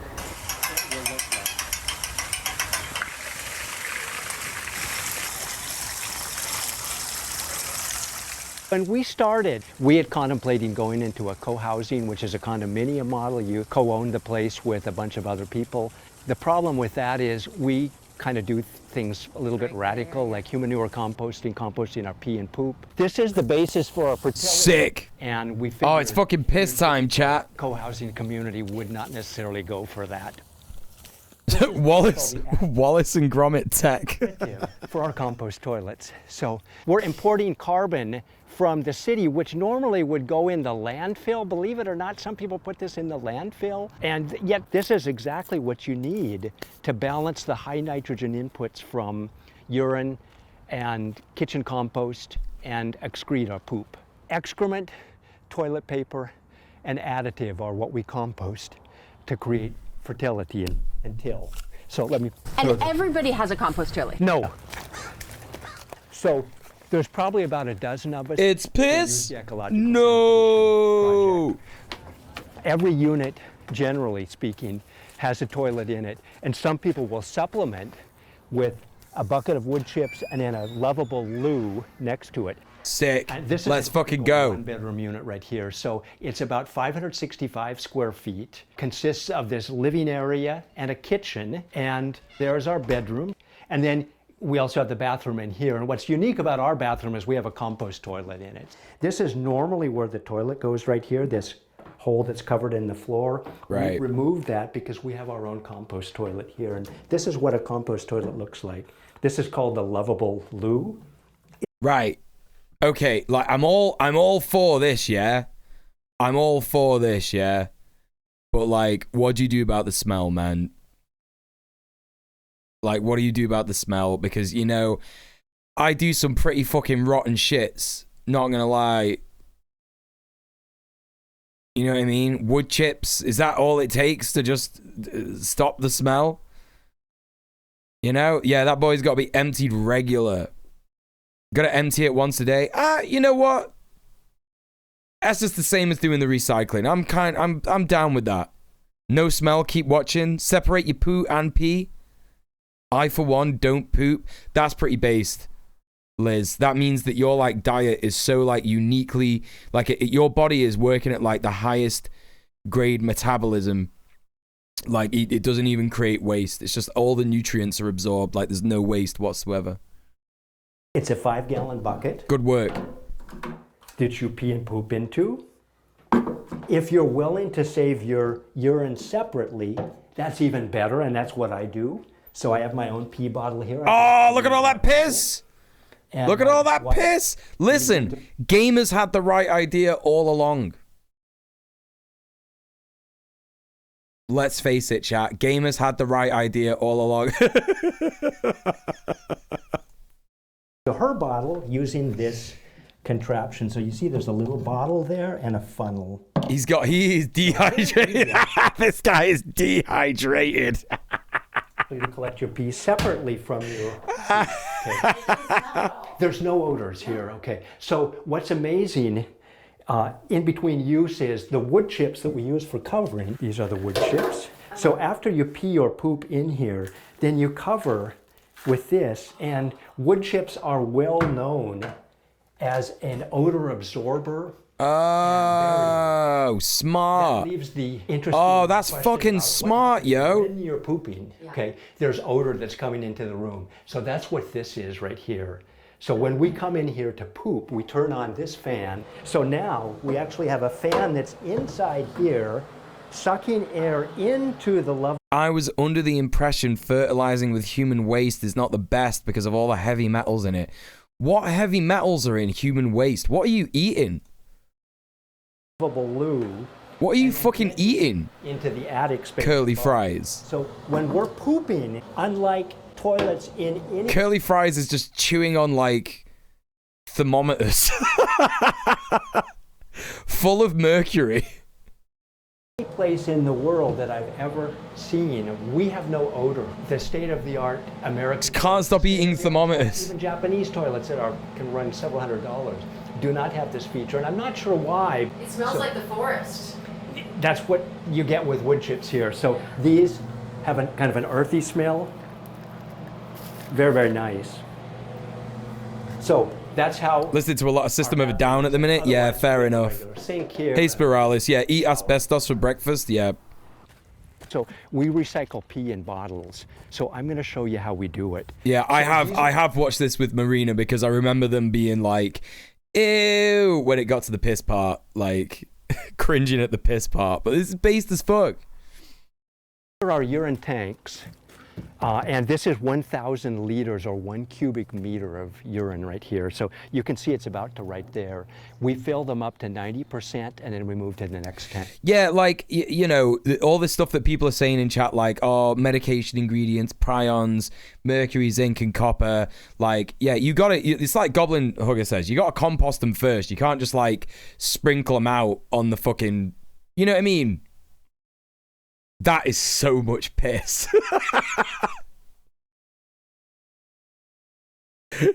When we started, we had contemplating going into a co-housing, which is a condominium model. You co-own the place with a bunch of other people. The problem with that is we kind of do things a little bit radical, like human manure composting our pee and poop. This is the basis for our fertility. Sick. And we Oh, it's fucking piss time, chat. Co-housing community would not necessarily go for that. Wallace and Gromit tech. For our compost toilets. So we're importing carbon from the city, which normally would go in the landfill. Believe it or not, some people put this in the landfill. And yet this is exactly what you need to balance the high nitrogen inputs from urine and kitchen compost and excrete or poop. Excrement, toilet paper, and additive are what we compost to create fertility and till. So let me... And everybody has a compost toilet? No. So there's probably about a dozen of us. It's piss? No! Every unit, generally speaking, has a toilet in it. And some people will supplement with a bucket of wood chips and then a lovable loo next to it. Sick. This Let's is fucking go. 1-bedroom unit right here. So it's about 565 square feet. Consists of this living area and a kitchen. And there's our bedroom. And then we also have the bathroom in here. And what's unique about our bathroom is we have a compost toilet in it. This is normally where the toilet goes right here, this hole that's covered in the floor. Right. We removed that because we have our own compost toilet here. And this is what a compost toilet looks like. This is called the lovable loo. Right. Okay, like I'm all for this, yeah? I'm all for this, yeah? But like, what do you do about the smell, man? Like, what do you do about the smell? Because, you know, I do some pretty fucking rotten shits. Not gonna lie. You know what I mean? Wood chips, is that all it takes to just stop the smell? You know? Yeah, that boy's got to be emptied regular. Gotta empty it once a day. You know what? That's just the same as doing the recycling. I'm down with that. No smell, keep watching. Separate your poo and pee. I, for one, don't poop. That's pretty based, Liz. That means that your like diet is so like uniquely like your body is working at like the highest grade metabolism. Like it doesn't even create waste. It's just all the nutrients are absorbed. Like there's no waste whatsoever. It's a 5-gallon bucket. Good work. That you pee and poop into. If you're willing to save your urine separately, that's even better, and that's what I do. So I have my own pee bottle here. Oh, look at all that piss! And look at all that piss! Listen, gamers had the right idea all along. Let's face it, chat. Gamers had the right idea all along. Her bottle using this contraption. So you see there's a little bottle there and a funnel. He's dehydrated. This guy is dehydrated. So you collect your pee separately from your okay. There's no odors here, okay. So what's amazing in between use is the wood chips that we use for covering. These are the wood chips. So after you pee or poop in here, then you cover with this, and wood chips are well known as an odor absorber. Oh, smart. That leaves the interesting Oh, that's question fucking about smart, yo. When you're pooping, okay, there's odor that's coming into the room. So that's what this is right here. So when we come in here to poop, we turn on this fan. So now we actually have a fan that's inside here, sucking air into the level. I was under the impression fertilizing with human waste is not the best because of all the heavy metals in it. What heavy metals are in human waste? What are you eating? Loo. What are you fucking eating? Into the attic space. Curly fries. So when we're pooping, unlike toilets in any... Curly fries is just chewing on, like, thermometers. Full of mercury. Any place in the world that I've ever seen, we have no odor. The state-of-the-art American... Can't stop eating thermometers. Even Japanese toilets that can run several $100s do not have this feature, and I'm not sure why. It smells like the forest. That's what you get with wood chips here. So these have a kind of an earthy smell. Very, very nice. So that's how... Listening to a lot of System of a Down at the minute? Yeah, fair enough. Sink here. Hey, Spiralis. Yeah, eat asbestos for breakfast? Yeah. So we recycle pee in bottles. So I'm going to show you how we do it. Yeah, so I have watched this with Marina because I remember them being like, ew, when it got to the piss part, like cringing at the piss part. But this is based as fuck. Here are urine tanks. And this is 1,000 liters or 1 cubic meter of urine right here. So you can see it's about to right there. We fill them up to 90% and then we move to the next tank. Yeah, like, you know, all this stuff that people are saying in chat, like, oh, medication ingredients, prions, mercury, zinc, and copper. Like, yeah, you got it. It's like Goblin Hugger says, you got to compost them first. You can't just, like, sprinkle them out on the fucking, you know what I mean? That is so much piss.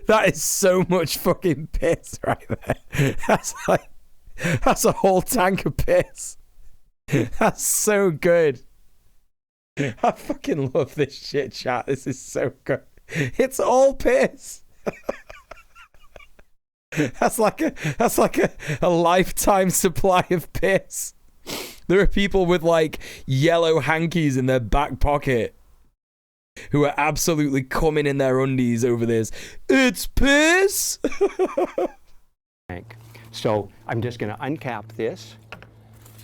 That is so much fucking piss right there. That's a whole tank of piss. That's so good. I fucking love this shit, chat. This is so good. It's all piss. That's like a lifetime supply of piss. There are people with, like, yellow hankies in their back pocket who are absolutely coming in their undies over this. It's piss! So I'm just going to uncap this,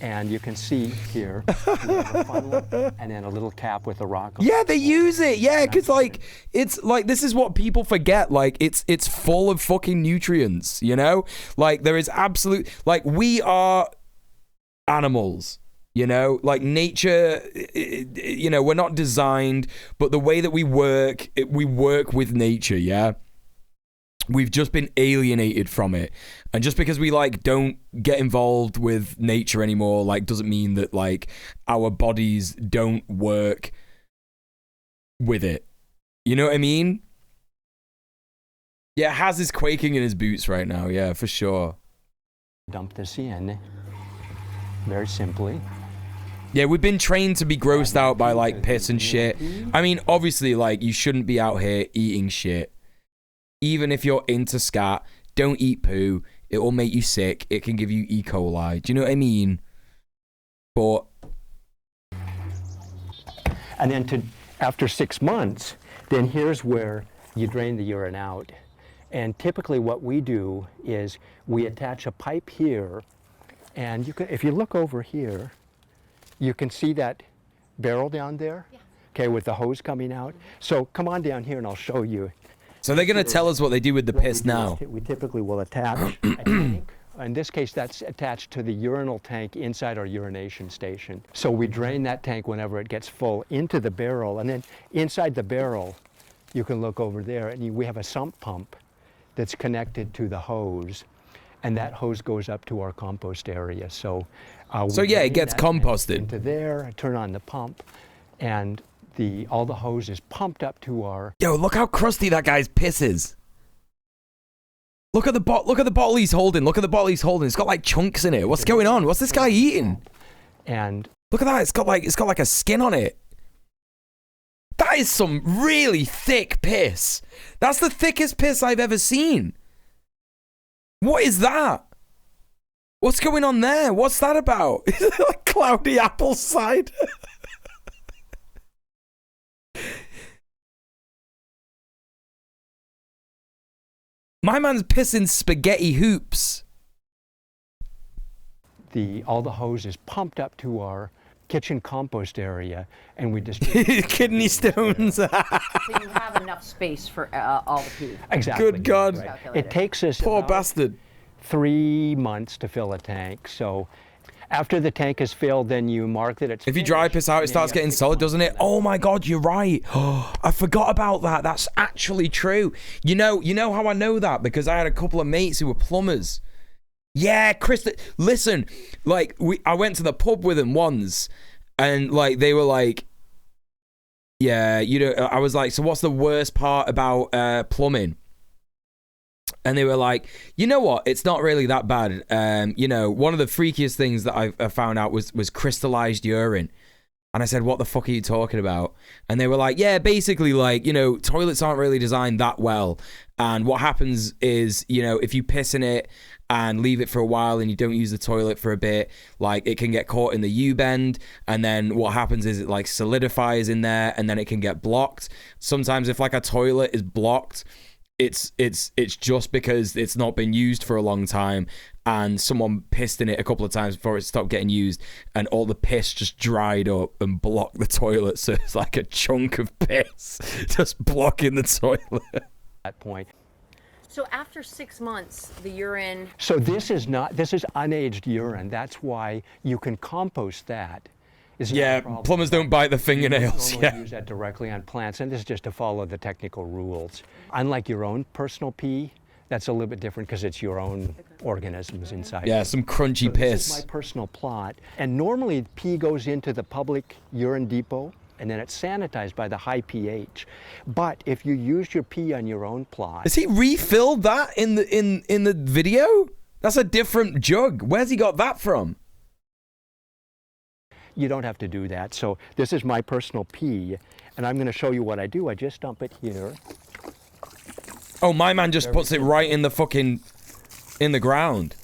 and you can see here we have a funnel and then a little cap with a rock. Yeah, they use it. Yeah, because, like, it's like, this is what people forget. Like, it's full of fucking nutrients, you know? Like, there is absolute, like, we are animals, you know, like nature, you know, we're not designed, but the way that we work with nature. Yeah, we've just been alienated from it, and just because we, like, don't get involved with nature anymore, like, doesn't mean that, like, our bodies don't work with it, you know what I mean? Yeah, Haz is quaking in his boots right now. Yeah, for sure. Dump this in very simply. Yeah, we've been trained to be grossed out by, like, piss and shit. I mean, obviously, like, you shouldn't be out here eating shit. Even if you're into scat, don't eat poo. It will make you sick. It can give you E. coli. Do you know what I mean? But... And then after 6 months, then here's where you drain the urine out. And typically what we do is we attach a pipe here. And you can, if you look over here, you can see that barrel down there, okay, with the hose coming out. So come on down here and I'll show you. So they're going to tell us what they do with the piss now. We typically will attach a tank. In this case, that's attached to the urinal tank inside our urination station. So we drain that tank whenever it gets full into the barrel. And then inside the barrel, you can look over there, and we have a sump pump that's connected to the hose. And that hose goes up to our compost area. So yeah, it gets composted. Into there, turn on the pump, and all the hose is pumped up to our... Yo, look how crusty that guy's piss is. Look at the bottle he's holding. Look at the bottle he's holding. It's got, like, chunks in it. What's going on? What's this guy eating? And Look at that. It's got like a skin on it. That is some really thick piss. That's the thickest piss I've ever seen. What is that? What's going on there? What's that about? Is it like cloudy apple cider? My man's pissing spaghetti hoops. All the hoses pumped up to our kitchen compost area, and we distribute kidney stones. So you have enough space for all the pee. Exactly. Good God. Right. It takes us poor about bastard 3 months to fill a tank. So after the tank is filled, then you mark that it's If you dry piss out, it starts getting solid, doesn't it? Oh my God, you're right. I forgot about that. That's actually true. You know how I know that? Because I had a couple of mates who were plumbers. Yeah, Chris, listen, like, I went to the pub with them once, and, like, they were like, yeah, I was like, so what's the worst part about plumbing? And they were like, you know what? It's not really that bad. One of the freakiest things that I found out was crystallized urine. And I said, what the fuck are you talking about? And they were like, yeah, basically, like, toilets aren't really designed that well. And what happens is, if you piss in it and leave it for a while and you don't use the toilet for a bit, like, it can get caught in the U-bend. And then what happens is it, like, solidifies in there, and then it can get blocked. Sometimes if, like, a toilet is blocked, it's just because it's not been used for a long time, and someone pissed in it a couple of times before it stopped getting used, and all the piss just dried up and blocked the toilet. So it's like a chunk of piss just blocking the toilet. At that point. So after 6 months, the urine... So this is unaged urine. That's why you can compost that. Yeah, plumbers don't bite the fingernails. Yeah, use that directly on plants, and this is just to follow the technical rules. Unlike your own personal pee, that's a little bit different because it's your own organisms inside. Yeah, some crunchy piss. This is my personal plot, and normally pee goes into the public urine depot, and then it's sanitized by the high pH. But if you use your pee on your own plot, has he refilled that in the video? That's a different jug. Where's he got that from? You don't have to do that. So this is my personal pee, and I'm going to show you what I do. I just dump it here. Oh, my man just puts it right in the ground.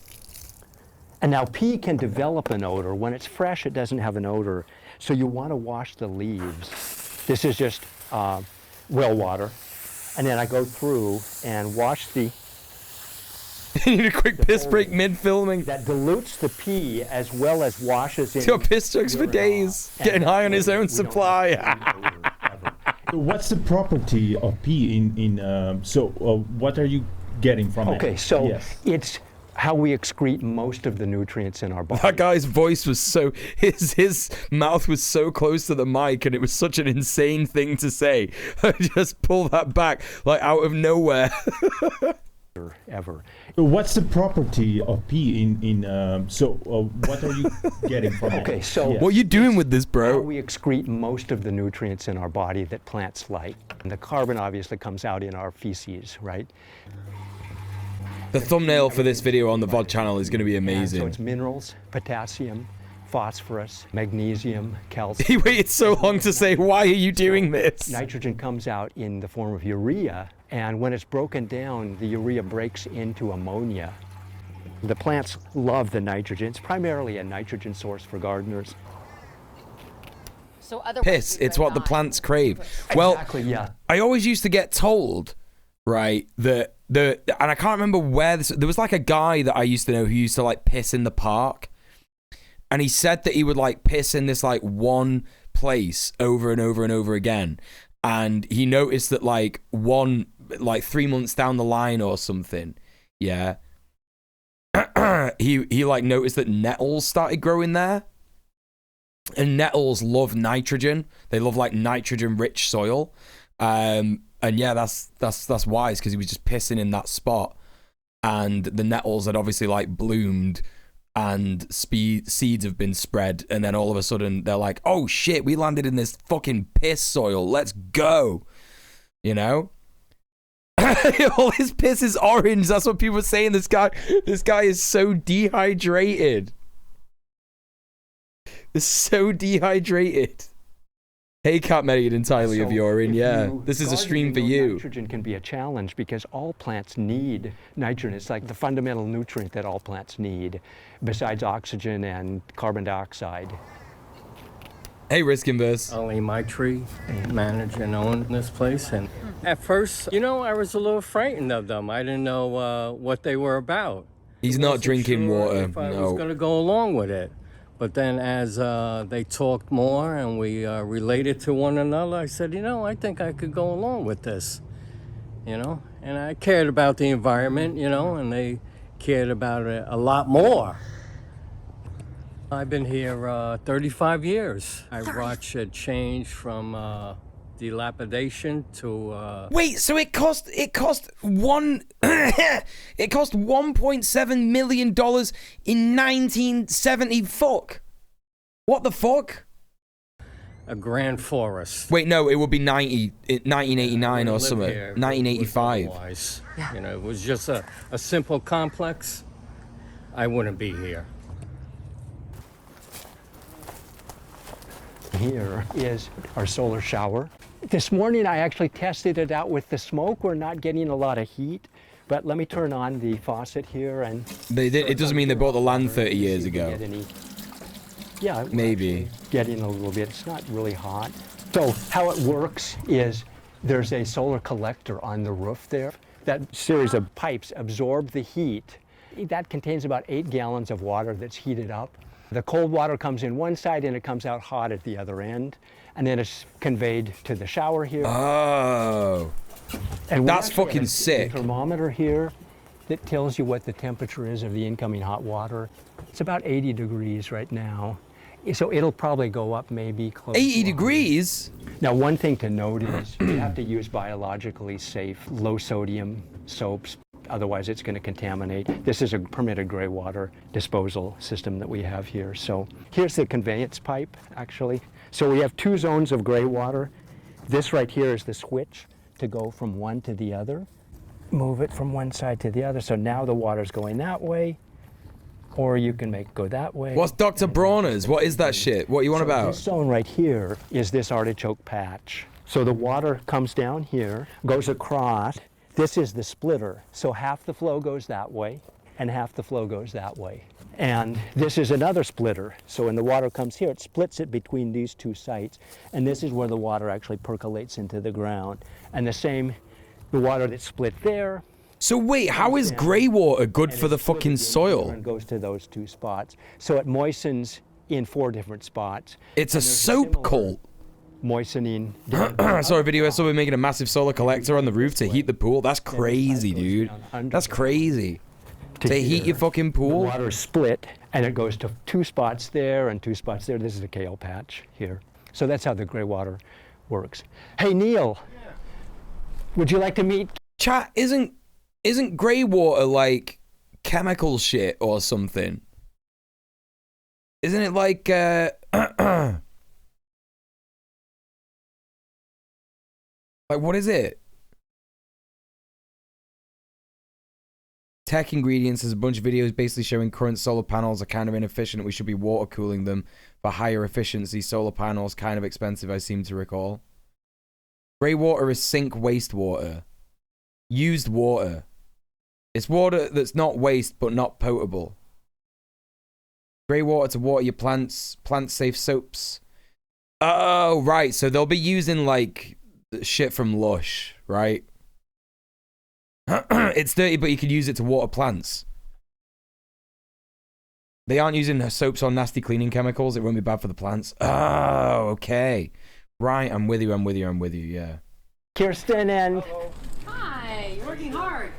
And now pee can develop an odor. When it's fresh, it doesn't have an odor. So you want to wash the leaves. This is just well water. And then I go through and wash the... You need a quick piss break mid-filming. That dilutes the pee as well as washes it. He's got piss jokes for days, getting high on his own supply. What's the property of pee what are you getting from it? Okay, so it's how we excrete most of the nutrients in our body. That guy's voice was so, his mouth was so close to the mic, and it was such an insane thing to say. I just pull that back, like, out of nowhere. Ever. What's the property of pee what are you getting from it? Okay, so what are you doing with this, bro? We excrete most of the nutrients in our body that plants like. And the carbon obviously comes out in our feces, right? The thumbnail for this video on the VOD channel is going to be amazing. So it's minerals, potassium, phosphorus, magnesium, calcium. He waited so long to say, why are you doing this? Nitrogen comes out in the form of urea, and when it's broken down, the urea breaks into ammonia. The plants love the nitrogen. It's primarily a nitrogen source for gardeners. So otherwise piss, it's what the plants crave. Well, exactly, yeah. I always used to get told, right, that and I can't remember where there was like a guy that I used to know who used to like piss in the park. And he said that he would like piss in this like one place over and over and over again. And he noticed that like 3 months down the line or something, yeah, he like noticed that nettles started growing there. And nettles love nitrogen. They love like nitrogen rich soil. And yeah, that's wise, because he was just pissing in that spot. And the nettles had obviously like bloomed, and seeds have been spread, and then all of a sudden they're like, oh shit, we landed in this fucking piss soil, let's go, you know. All his piss is orange. That's what people are saying. This guy is so dehydrated. They're so dehydrated. Hey, Cat made entirely of urine. Yeah, this is a stream for you. Nitrogen can be a challenge because all plants need nitrogen. It's like the fundamental nutrient that all plants need, besides oxygen and carbon dioxide. Hey, Risk Inverse. Only my tree manage and own this place. And at first, you know, I was a little frightened of them. I didn't know what they were about. He's not drinking water. If I was going to go along with it. But then as they talked more and we related to one another, I said, you know, I think I could go along with this, you know. And I cared about the environment, you know, and they cared about it a lot more. I've been here 35 years. I watched it change from dilapidation to Wait, so it cost it cost 1.7 million dollars in 1970. Fuck. What the fuck? a grand forest. Wait, no, it would be 1989 or something. 1985. You know, it was just a simple complex. I wouldn't be here. Here is our solar shower. This morning I actually tested it out with the smoke. We're not getting a lot of heat, but let me turn on the faucet here and... It doesn't mean they bought the land 30 years ago. Yeah, maybe. Getting a little bit, it's not really hot. So how it works is there's a solar collector on the roof there. That series of pipes absorb the heat. That contains about 8 gallons of water that's heated up. The cold water comes in one side and it comes out hot at the other end. And then it's conveyed to the shower here. Oh. And that's fucking sick. A thermometer here that tells you what the temperature is of the incoming hot water. It's about 80 degrees right now. So it'll probably go up maybe close 80 degrees? Now, one thing to note is you have to use biologically safe, low sodium soaps. Otherwise, it's going to contaminate. This is a permitted gray water disposal system that we have here. So here's the conveyance pipe, actually. So we have 2 zones of gray water. This right here is the switch to go from one to the other. Move it from one side to the other. So now the water's going that way, or you can make it go that way. What's Dr. Brawner's? What is that shit? What are you on about? This zone right here is this artichoke patch. So the water comes down here, goes across. This is the splitter. So half the flow goes that way, and half the flow goes that way. And this is another splitter. So when the water comes here, it splits it between these 2 sites. And this is where the water actually percolates into the ground. And the same, the water that's split there. So wait, how is grey water good for the fucking soil? And goes to those 2 spots. So it moistens in 4 different spots. It's a soap cult. Moistening. I saw a video of someone making a massive solar collector on the roof to heat the pool. That's crazy, dude. That's crazy. To heat your fucking pool? The water is split, and it goes to 2 spots there and 2 spots there. This is a kale patch here. So that's how the gray water works. Hey, Neil. Yeah. Would you like to meet? Chat, isn't grey water like chemical shit or something? Isn't it like, like, what is it? Tech Ingredients has a bunch of videos basically showing current solar panels are kind of inefficient. We should be water cooling them for higher efficiency. Solar panels kind of expensive, I seem to recall. Grey water is sink wastewater. Used water. It's water that's not waste but not potable. Grey water to water your plants. Plant-safe soaps. Oh, right. So they'll be using, like, shit from Lush, right? It's dirty, but you can use it to water plants. They aren't using soaps or nasty cleaning chemicals. It won't be bad for the plants. Oh, okay. Right, I'm with you, yeah. Kirsten and... Hi, you're working hard.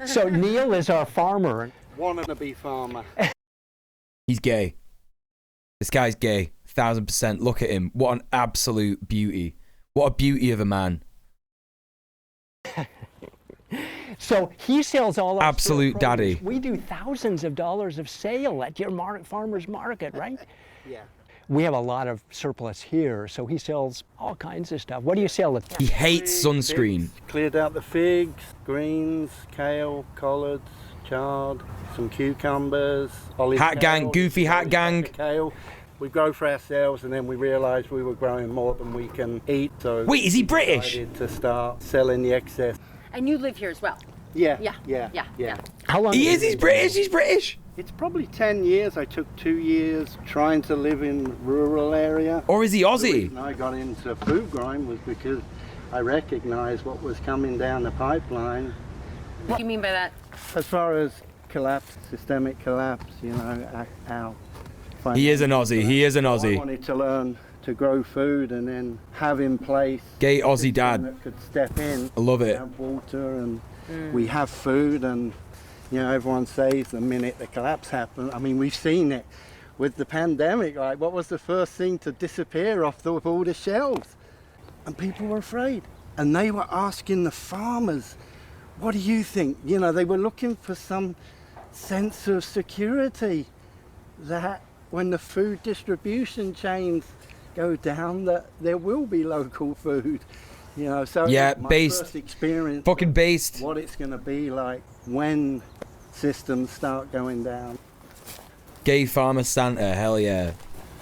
So Neil is our farmer. Wannabe farmer. He's gay. This guy's gay. 1000%. Look at him. What an absolute beauty. What a beauty of a man. So he sells all our absolute daddy. We do thousands of dollars of sale at your farmer's market, right? Yeah. We have a lot of surplus here, so he sells all kinds of stuff. What do you sell? He hates sunscreen. Cleared out the figs, greens, kale, collards, chard, some cucumbers, olive Hat gang, kale, goofy hat gang. Kale. We grow for ourselves, and then we realised we were growing more than we can eat. So wait, is he British? We decided to start selling the excess. And you live here as well? Yeah. Yeah. How long? He is. He's British. He's British. It's probably 10 years. I took 2 years trying to live in rural area. Or is he Aussie? The reason I got into food growing was because I recognised what was coming down the pipeline. What do you mean by that? As far as collapse, systemic collapse, you know, our He is an Aussie. He is an Aussie. I wanted to learn to grow food and then have in place gay Aussie dad that could step in. I love it. Have water and we have food, and you know, everyone says the minute the collapse happened. I mean, we've seen it with the pandemic. Like, what was the first thing to disappear off all the shelves? And people were afraid, and they were asking the farmers, "What do you think?" You know, they were looking for some sense of security that when the food distribution chains go down, that there will be local food. You know, so yeah, my based, first experience, fucking based. What it's going to be like when systems start going down. Gay farmer Santa, hell yeah.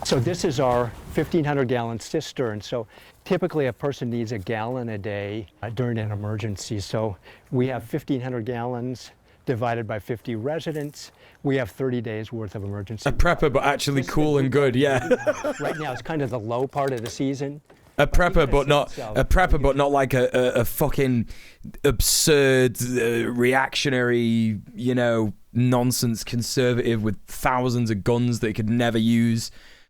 So this is our 1,500-gallon cistern. So typically a person needs a gallon a day during an emergency. So we have 1,500 gallons divided by 50 residents. We have 30 days worth of emergency. A prepper, but actually cool and good, yeah. Right now it's kind of the low part of the season. A prepper, but not like a fucking absurd, reactionary, you know, nonsense conservative with thousands of guns that he could never use,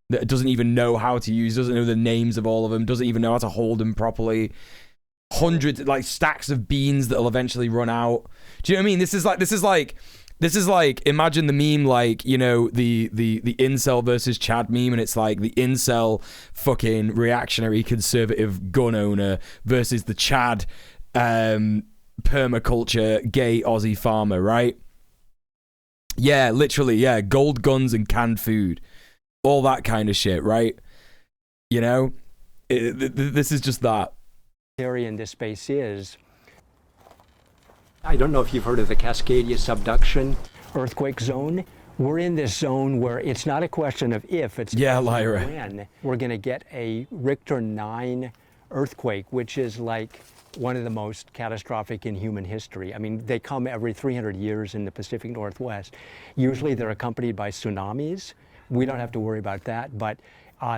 that doesn't even know how to use, doesn't know the names of all of them, doesn't even know how to hold them properly. Hundreds, like stacks of beans that'll eventually run out. Do you know what I mean? This is like, imagine the meme, like, you know, the incel versus Chad meme, and it's like the incel fucking reactionary conservative gun owner versus the Chad permaculture gay Aussie farmer, right? Yeah, literally, yeah, gold guns and canned food. All that kind of shit, right? You know? This is just that. Area in this space is, I don't know if you've heard of the Cascadia subduction earthquake zone. We're in this zone where it's not a question of if, it's Lyra. when we're going to get a Richter 9 earthquake, which is like one of the most catastrophic in human history. I mean, they come every 300 years in the Pacific Northwest. Usually they're accompanied by tsunamis. We don't have to worry about that, but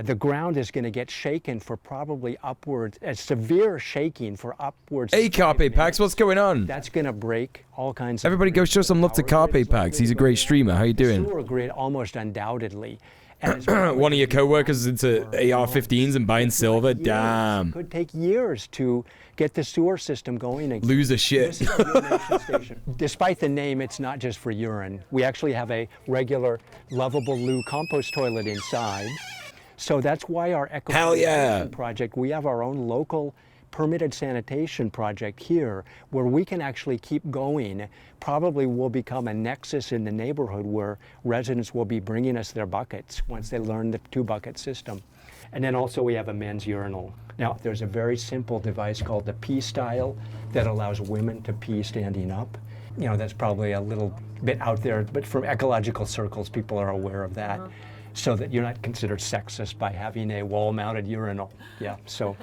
the ground is going to get shaken for probably upwards, a severe shaking for upwards. Hey, Carpe Pax, what's going on? That's going to break all kinds of... Everybody go show some love to Carpe Pax. He's a great streamer. How you doing? Sewer grid, almost undoubtedly. One of your co-workers is into AR-15s and buying silver? Damn. It could take years to get the sewer system going again. Loser shit. This is our urination station. Despite the name, it's not just for urine. We actually have a regular lovable loo compost toilet inside. So that's why our eco project, we have our own local permitted sanitation project here where we can actually keep going. Probably will become a nexus in the neighborhood where residents will be bringing us their buckets once they learn the 2-bucket system. And then also we have a men's urinal. Now there's a very simple device called the pee style that allows women to pee standing up. You know, that's probably a little bit out there, but from ecological circles, people are aware of that. So that you're not considered sexist by having a wall-mounted urinal. Yeah, so,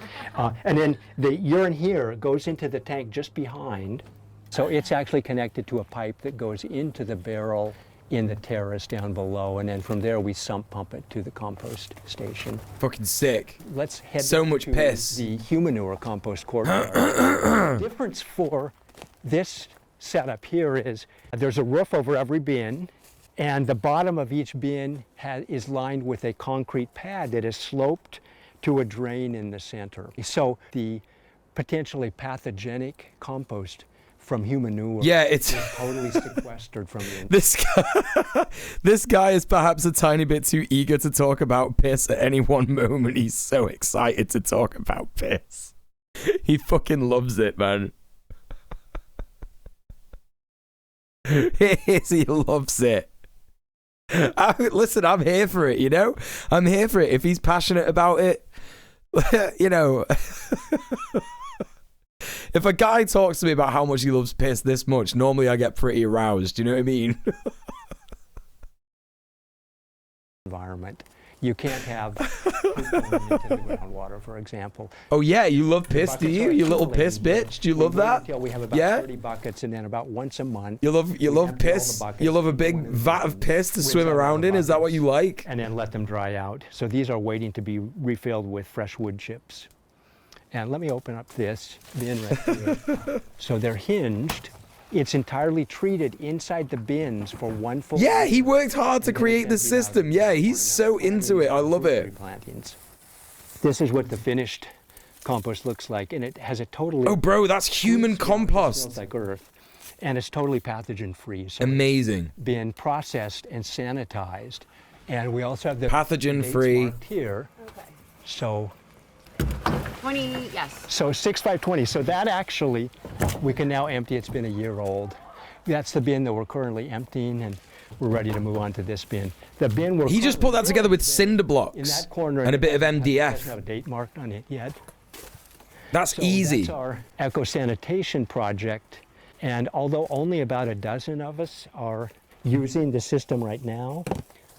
and then the urine here goes into the tank just behind. So it's actually connected to a pipe that goes into the barrel in the terrace down below. And then from there, we sump pump it to the compost station. Fucking sick. Let's head so much to piss. The humanure compost courtyard. The difference for this setup here is there's a roof over every bin. And the bottom of each bin is lined with a concrete pad that is sloped to a drain in the center. So the potentially pathogenic compost from human manure is totally sequestered from the This guy is perhaps a tiny bit too eager to talk about piss at any one moment. He's so excited to talk about piss. He fucking loves it, man. He loves it. Listen, I'm here for it, you know? I'm here for it. If he's passionate about it, you know. If a guy talks to me about how much he loves piss this much, normally I get pretty aroused, you know what I mean? Environment. You can't have fruit going into the groundwater, for example. Oh yeah, you love piss, do you? You little piss bitch. Do you love that? We have about Yeah. 30 buckets, and then about once a month. You love piss. You love a big vat of piss to swim around in. Is that what you like? And then let them dry out. So these are waiting to be refilled with fresh wood chips. And let me open up this bin right here. So they're hinged. It's entirely treated inside the bins for 1 full Yeah, year. he worked hard to create the system. Yeah, he's so into it. I love it. Plantings. This is what the finished compost looks like, and it has a totally... Oh, bro, that's human It compost. smells like earth, and it's totally pathogen-free. So Amazing. It's been processed and sanitized, and we also have the Pathogen-free. dates marked here. Okay. So 20, yes. So 6520, so that actually, we can now empty. It's been a year old. That's the bin that we're currently emptying, and we're ready to move on to this bin. The bin we're He just put that together with cinder in blocks that corner, and a bit of it doesn't MDF. have a date marked on it yet. That's So easy. That's our eco-sanitation project, and although only about a dozen of us are using the system right now,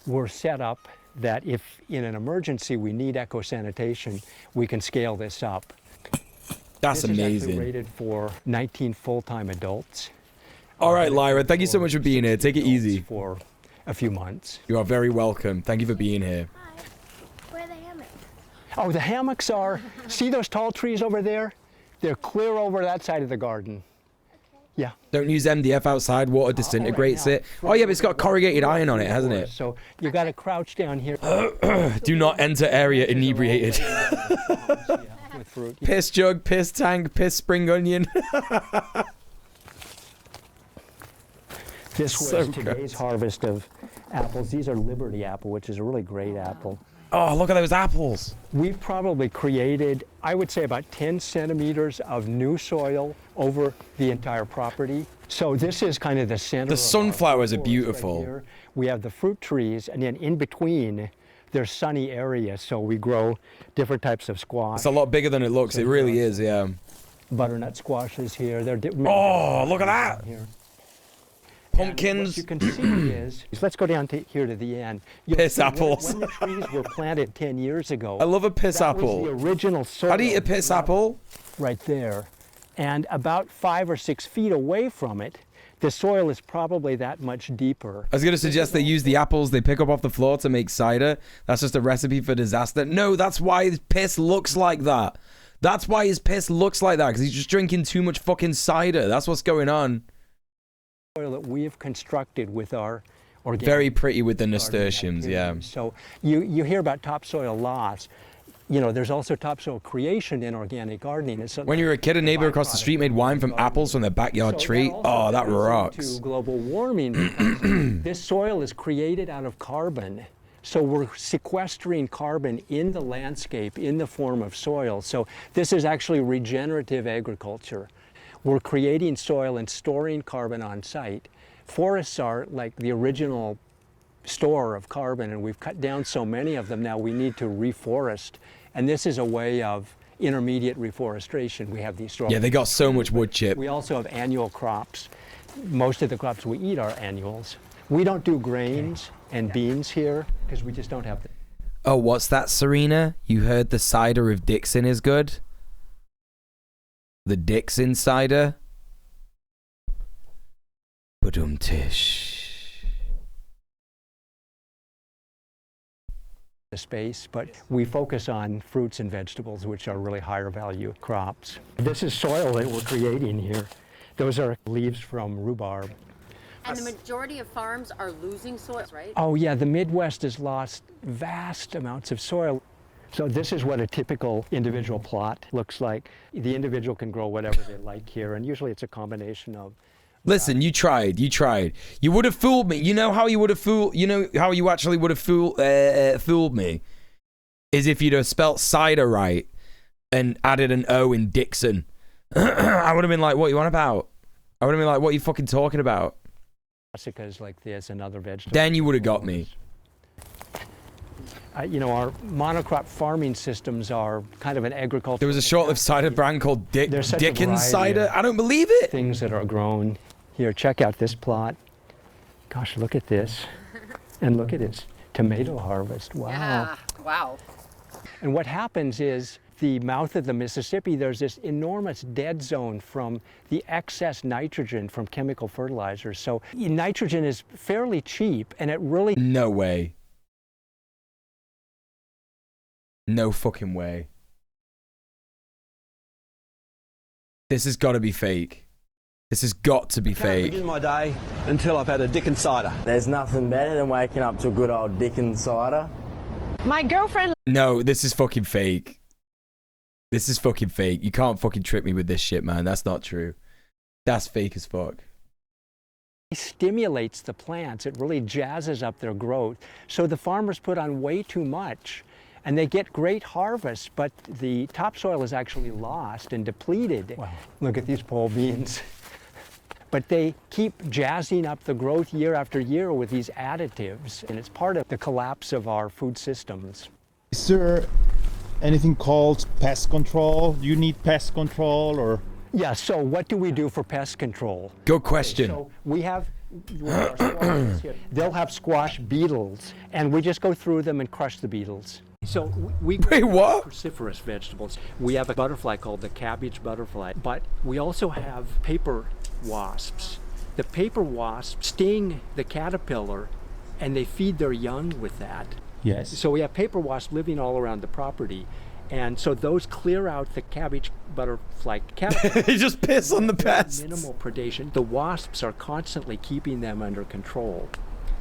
we're set up that if in an emergency we need eco-sanitation, we can scale this up. That's This is actually amazing. rated for 19 full-time adults. All right, Lyra, thank you so much for being here. Take it easy. For a few months. You are very welcome. Thank you for being here. Where are the hammocks? Oh, the hammocks are, see those tall trees over there? They're clear over that side of the garden. Yeah. Don't use MDF outside. Water disintegrates it. Oh, yeah, but it's got corrugated iron on it, hasn't it? So you got to crouch down here. Do not enter area inebriated. With fruit. Piss jug, piss tank, piss spring onion. This was So today's harvest of apples. These are Liberty apple, which is a really great apple. Oh, look at those apples. We've probably created, I would say, about 10 centimeters of new soil over the entire property. So this is kind of the center. The sunflowers are beautiful. Right, we have the fruit trees, and then in between, there's sunny areas. So we grow different types of squash. It's a lot bigger than it looks. So It really is, yeah. Butternut squashes here. Oh, look at that. Here. Pumpkins. What you can see is, let's go down to here to the end. You'll Piss see apples. When the trees were planted 10 years ago. I love a piss that apple. Was the original soil. I'd eat a piss apple. Right there. And about 5 or 6 feet away from it, the soil is probably that much deeper. I was going to suggest they use the apples they pick up off the floor to make cider. That's just a recipe for disaster. No, that's why his piss looks like that. That's why his piss looks like that, because he's just drinking too much fucking cider. That's what's going on. Soil that we have constructed with our organic. Very pretty with the nasturtiums, yeah. So you hear about topsoil loss. You know, there's also topsoil creation in organic gardening. And so When you were a kid, a neighbor across the street made wine from apples from their backyard tree. Oh, that rocks. To global warming, because this soil is created out of carbon. So we're sequestering carbon in the landscape in the form of soil. So this is actually regenerative agriculture. We're creating soil and storing carbon on site. Forests are like the original store of carbon, and we've cut down so many of them now we need to reforest. And this is a way of intermediate reforestation. We have these strong. Yeah, they got so much wood chip. We also have annual crops. Most of the crops we eat are annuals. We don't do grains and beans here because we just don't have the. Oh, what's that, Serena? You heard the cider of Dixon is good? The Dixon cider? Badum-tish. The space, but we focus on fruits and vegetables, which are really higher value crops. This is soil that we're creating here. Those are leaves from rhubarb. And the majority of farms are losing soil, right? Oh yeah, the Midwest has lost vast amounts of soil. So this is what a typical individual plot looks like. The individual can grow whatever they like here, and usually it's a combination of. Listen, you tried. You would have fooled me. You know how you would have fooled. You know how you actually would have fooled me, is if you'd have spelt cider right and added an O in Dixon. I would have been like, "What you on about?" I would have been like, "What are you fucking talking about?" Brassicas like this and other vegetables. Then you would have got me. You know, our monocrop farming systems are kind of an agriculture. There was a short-lived cider brand called There's such a Dickens variety cider. of I don't believe it. Things that are grown here. Check out this plot. Gosh, look at this, and look at its tomato harvest. Wow. Yeah, wow. And what happens is the mouth of the Mississippi, there's this enormous dead zone from the excess nitrogen from chemical fertilizers. So nitrogen is fairly cheap, and it really... No way. No fucking way. This has got to be fake. This has got to be Can't fake. begin my day until I've had a Dickens cider. There's nothing better than waking up to a good old Dickens cider. My girlfriend... No, this is fucking fake. This is fucking fake. You can't fucking trick me with this shit, man. That's not true. That's fake as fuck. It stimulates the plants. It really jazzes up their growth. So the farmers put on way too much, and they get great harvests, but the topsoil is actually lost and depleted. Wow. Look at these pole beans. But they keep jazzing up the growth year after year with these additives, and it's part of the collapse of our food systems. Is there anything called pest control? Do you need pest control or? Yeah, so what do we do for pest control? Good question. Okay, so we have, our squashes here, they'll have squash beetles, and we just go through them and crush the beetles. So we Wait, what? Cruciferous vegetables. We have a butterfly called the cabbage butterfly, but we also have paper wasps. The paper wasps sting the caterpillar, and they feed their young with that. Yes. So we have paper wasps living all around the property, and so those clear out the cabbage butterfly caterpillar. They just piss on the pests. Minimal predation. The wasps are constantly keeping them under control.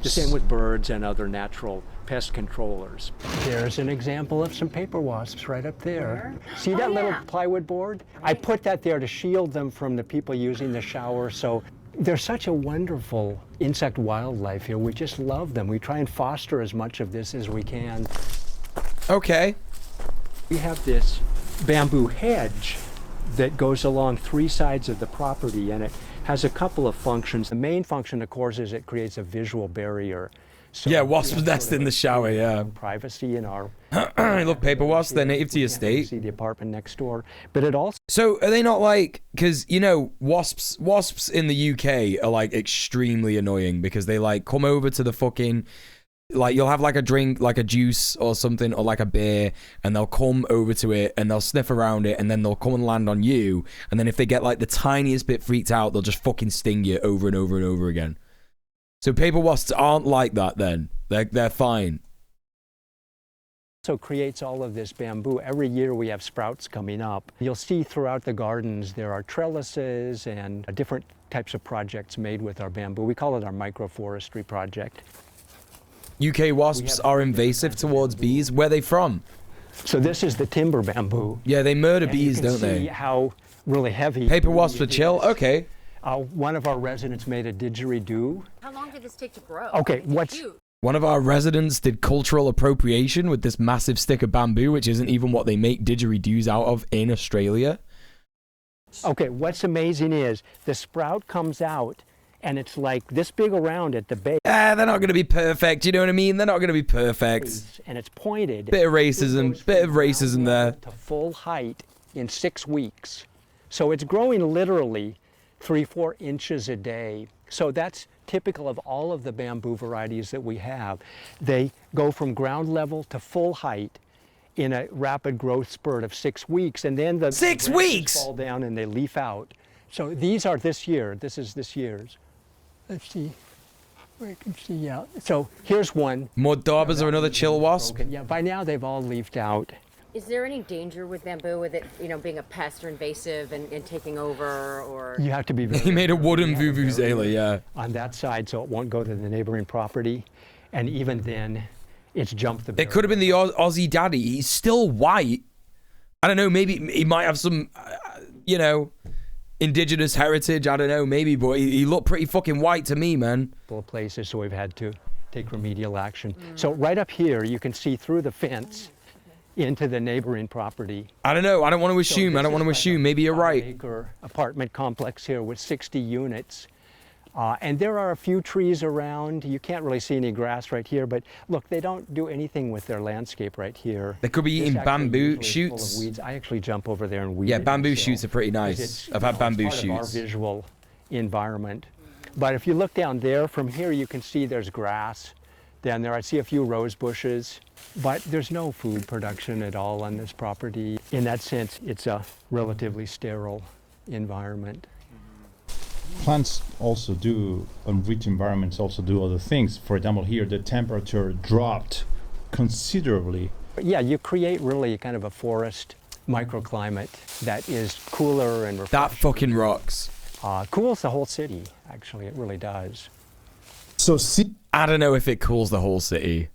The same with birds and other natural pest controllers. There's an example of some paper wasps right up there. Where? See that little plywood board? I put that there to shield them from the people using the shower. So there's such a wonderful insect wildlife here. We just love them. We try and foster as much of this as we can. Okay. We have this bamboo hedge that goes along 3 sides of the property, and it has a couple of functions. The main function, of course, is it creates a visual barrier. So yeah, wasps nest in the shower, yeah. Privacy in our... I love paper wasps, they're native to your state. See the apartment next door, but it also... So are they not like, because, you know, wasps in the UK are like extremely annoying because they like come over to the fucking... Like, you'll have like a drink, like a juice or something, or like a beer, and they'll come over to it and they'll sniff around it, and then they'll come and land on you. And then if they get like the tiniest bit freaked out, they'll just fucking sting you over and over and over again. So paper wasps aren't like that then. They're fine. So creates all of this bamboo. Every year we have sprouts coming up. You'll see throughout the gardens there are trellises and different types of projects made with our bamboo. We call it our microforestry project. UK wasps are invasive towards bees. Where are they from? So this is the timber bamboo. Yeah, they murder And bees, you can don't they? see how really heavy. Paper wasps are chill? Okay. One of our residents made a didgeridoo. How long did this take to grow? Okay, what's... One of our residents did cultural appropriation with this massive stick of bamboo, which isn't even what they make didgeridoos out of in Australia. Okay, what's amazing is the sprout comes out and it's like this big around at the base. They're not going to be perfect, you know what I mean? They're not going to be perfect. And it's pointed. Bit of racism there. To full height in 6 weeks. So it's growing literally 3-4 inches a day. So that's typical of all of the bamboo varieties that we have. They go from ground level to full height in a rapid growth spurt of 6 weeks, and then the 6 weeks fall down and they leaf out. So these are this year. This is this year's. Let's see. We can see, yeah. So here's one. Mud daubers are another chill wasp. Yeah, by now they've all leafed out. Is there any danger with bamboo, with it, you know, being a pest or invasive and taking over, or? You have to be very... He made a wooden vuvuzela, yeah. On that side, so it won't go to the neighboring property. And even then, it's jumped the barrier. It could have been the Aussie daddy. He's still white. I don't know, maybe he might have some, you know, indigenous heritage. I don't know, maybe, but he looked pretty fucking white to me, man. Places, so we've had to take remedial action. So right up here, you can see through the fence into the neighboring property. I don't know. I don't want to assume. I don't want to assume. Maybe you're right. Acre apartment complex here with 60 units. And there are a few trees around. You can't really see any grass right here, but look, they don't do anything with their landscape right here. They could be eating bamboo shoots. Full of weeds. I actually jump over there and weed. Yeah, bamboo shoots are pretty nice. I've had bamboo shoots. It's part of our visual environment. But if you look down there, from here you can see there's grass. down there. I see a few rose bushes, but there's no food production at all on this property. In that sense, it's a relatively sterile environment. Plants also do, rich environments also do other things. For example, here the temperature dropped considerably. Yeah, you create really kind of a forest microclimate that is cooler and refreshing. That fucking rocks. Cools the whole city, actually, it really does. So I don't know if it cools the whole city.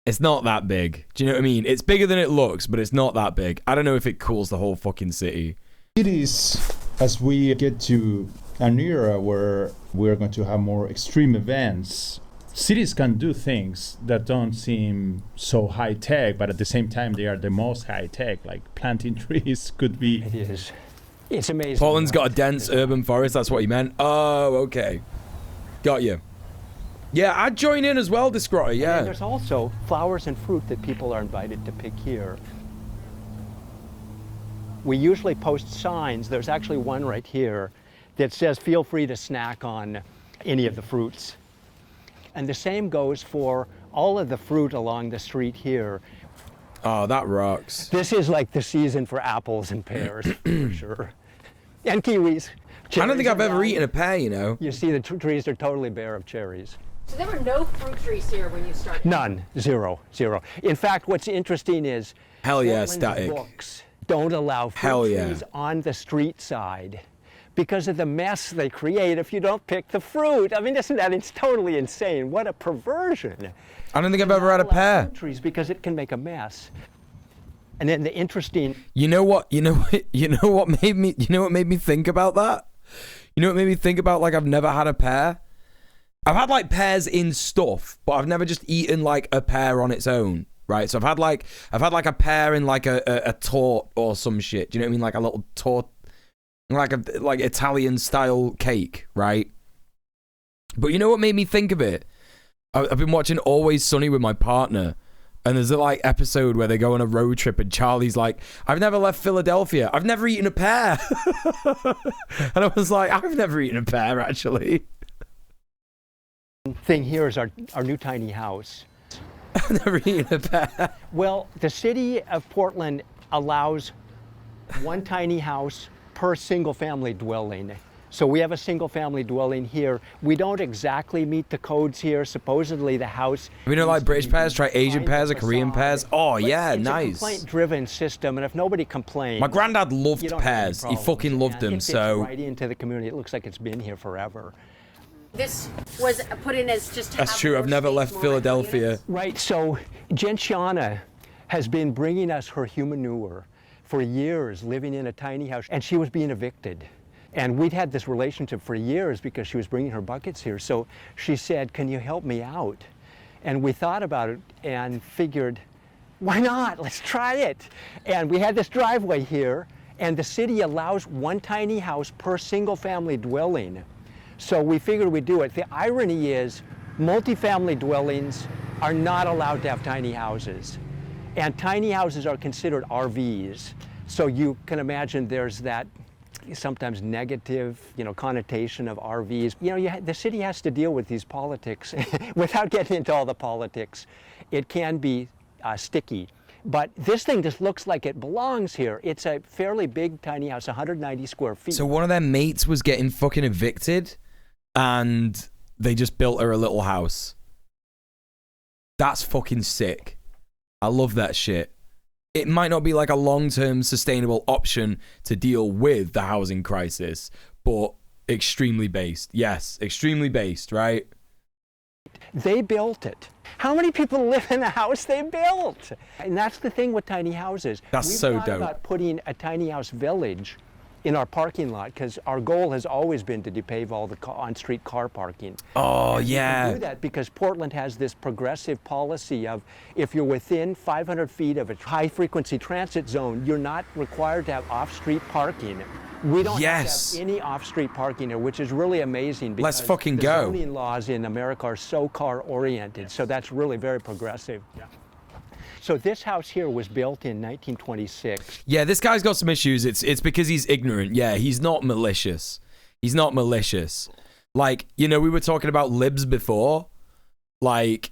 It's not that big. Do you know what I mean? It's bigger than it looks, but it's not that big. I don't know if it cools the whole fucking city. Cities, as we get to an era where we're going to have more extreme events, cities can do things that don't seem so high tech, but at the same time they are the most high tech. Like planting trees could be. It is. It's amazing. Portland's got a dense urban forest. That's what you meant. Oh, okay. Got you. Yeah, I'd join in as well, Discrotter, yeah. And there's also flowers and fruit that people are invited to pick here. We usually post signs. There's actually one right here that says, feel free to snack on any of the fruits. And the same goes for all of the fruit along the street here. Oh, that rocks. This is like the season for apples and pears, for sure. And kiwis. I don't think I've ever eaten a pear, you know. You see the trees are totally bare of cherries. So there were no fruit trees here when you started? None. Zero. In fact, what's interesting is hell yeah, Portland's static. Books don't allow fruit trees on the street side because of the mess they create if you don't pick the fruit. I mean, isn't that, it's totally insane. What a perversion. I don't think I've ever had a pear. Fruit trees because it can make a mess. And then the interesting. You know what made me think about that? You know what made me think about, like, I've never had a pear? I've had like pears in stuff, but I've never just eaten like a pear on its own, right? So I've had like a pear in like a tort or some shit. Do you know what I mean? Like a little tort, like Italian style cake, right? But you know what made me think of it? I've been watching Always Sunny with my partner, and there's a like episode where they go on a road trip, and Charlie's like, "I've never left Philadelphia. I've never eaten a pear," and I was like, "I've never eaten a pear actually." Thing here is our new tiny house. I've never eaten a pear. Well, the city of Portland allows one tiny house per single family dwelling. So we have a single family dwelling here. We don't exactly meet the codes here. Supposedly the house. We don't like British pears, try Asian pears or Korean pears. Oh yeah, it's nice. It's a complaint-driven system, and if nobody complains, my granddad loved pears. He fucking loved them. It fits right into the community. It looks like it's been here forever. This was put in as just. That's true. I've never left Philadelphia. Right. So Gentiana has been bringing us her human manure for years, living in a tiny house, and she was being evicted. And we'd had this relationship for years because she was bringing her buckets here. So she said, "Can you help me out?" And we thought about it and figured, why not? Let's try it. And we had this driveway here, and the city allows one tiny house per single family dwelling. So we figured we'd do it. The irony is multifamily dwellings are not allowed to have tiny houses. And tiny houses are considered RVs. So you can imagine there's that sometimes negative, connotation of RVs. The city has to deal with these politics. Without getting into all the politics, it can be sticky. But this thing just looks like it belongs here. It's a fairly big tiny house, 190 square feet. So one of their mates was getting fucking evicted, and they just built her a little house. That's fucking sick. I love that shit. It might not be like a long-term sustainable option to deal with the housing crisis, but extremely based. Yes, extremely based, right? They built it. How many people live in the house they built? And that's the thing with tiny houses. That's so dope. We've thought about putting a tiny house village in our parking lot because our goal has always been to depave all the on-street car parking. Oh, and yeah. We can do that because Portland has this progressive policy of if you're within 500 feet of a high-frequency transit zone, you're not required to have off-street parking. We don't have any off-street parking here, which is really amazing because let's fucking the go. zoning laws in America are so car-oriented, so that's really very progressive. Yeah. So this house here was built in 1926. Yeah, this guy's got some issues. It's because he's ignorant. Yeah, he's not malicious. He's not malicious. Like, we were talking about libs before. Like,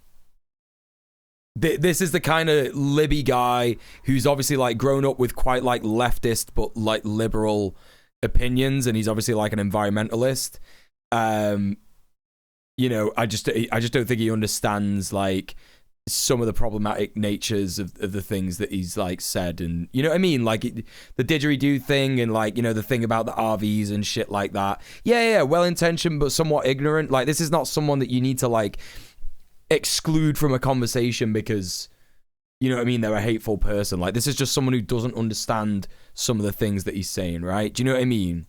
This is the kind of Libby guy who's obviously like grown up with quite like leftist but like liberal opinions, and he's obviously like an environmentalist. You know, I just don't think he understands like some of the problematic natures of the things that he's like said, and you know what I mean, like the didgeridoo thing, and like, you know, the thing about the RVs and shit like that. Yeah, well intentioned but somewhat ignorant. Like, this is not someone that you need to like exclude from a conversation because, you know what I mean, they're a hateful person. Like, this is just someone who doesn't understand some of the things that he's saying, right? Do you know what I mean?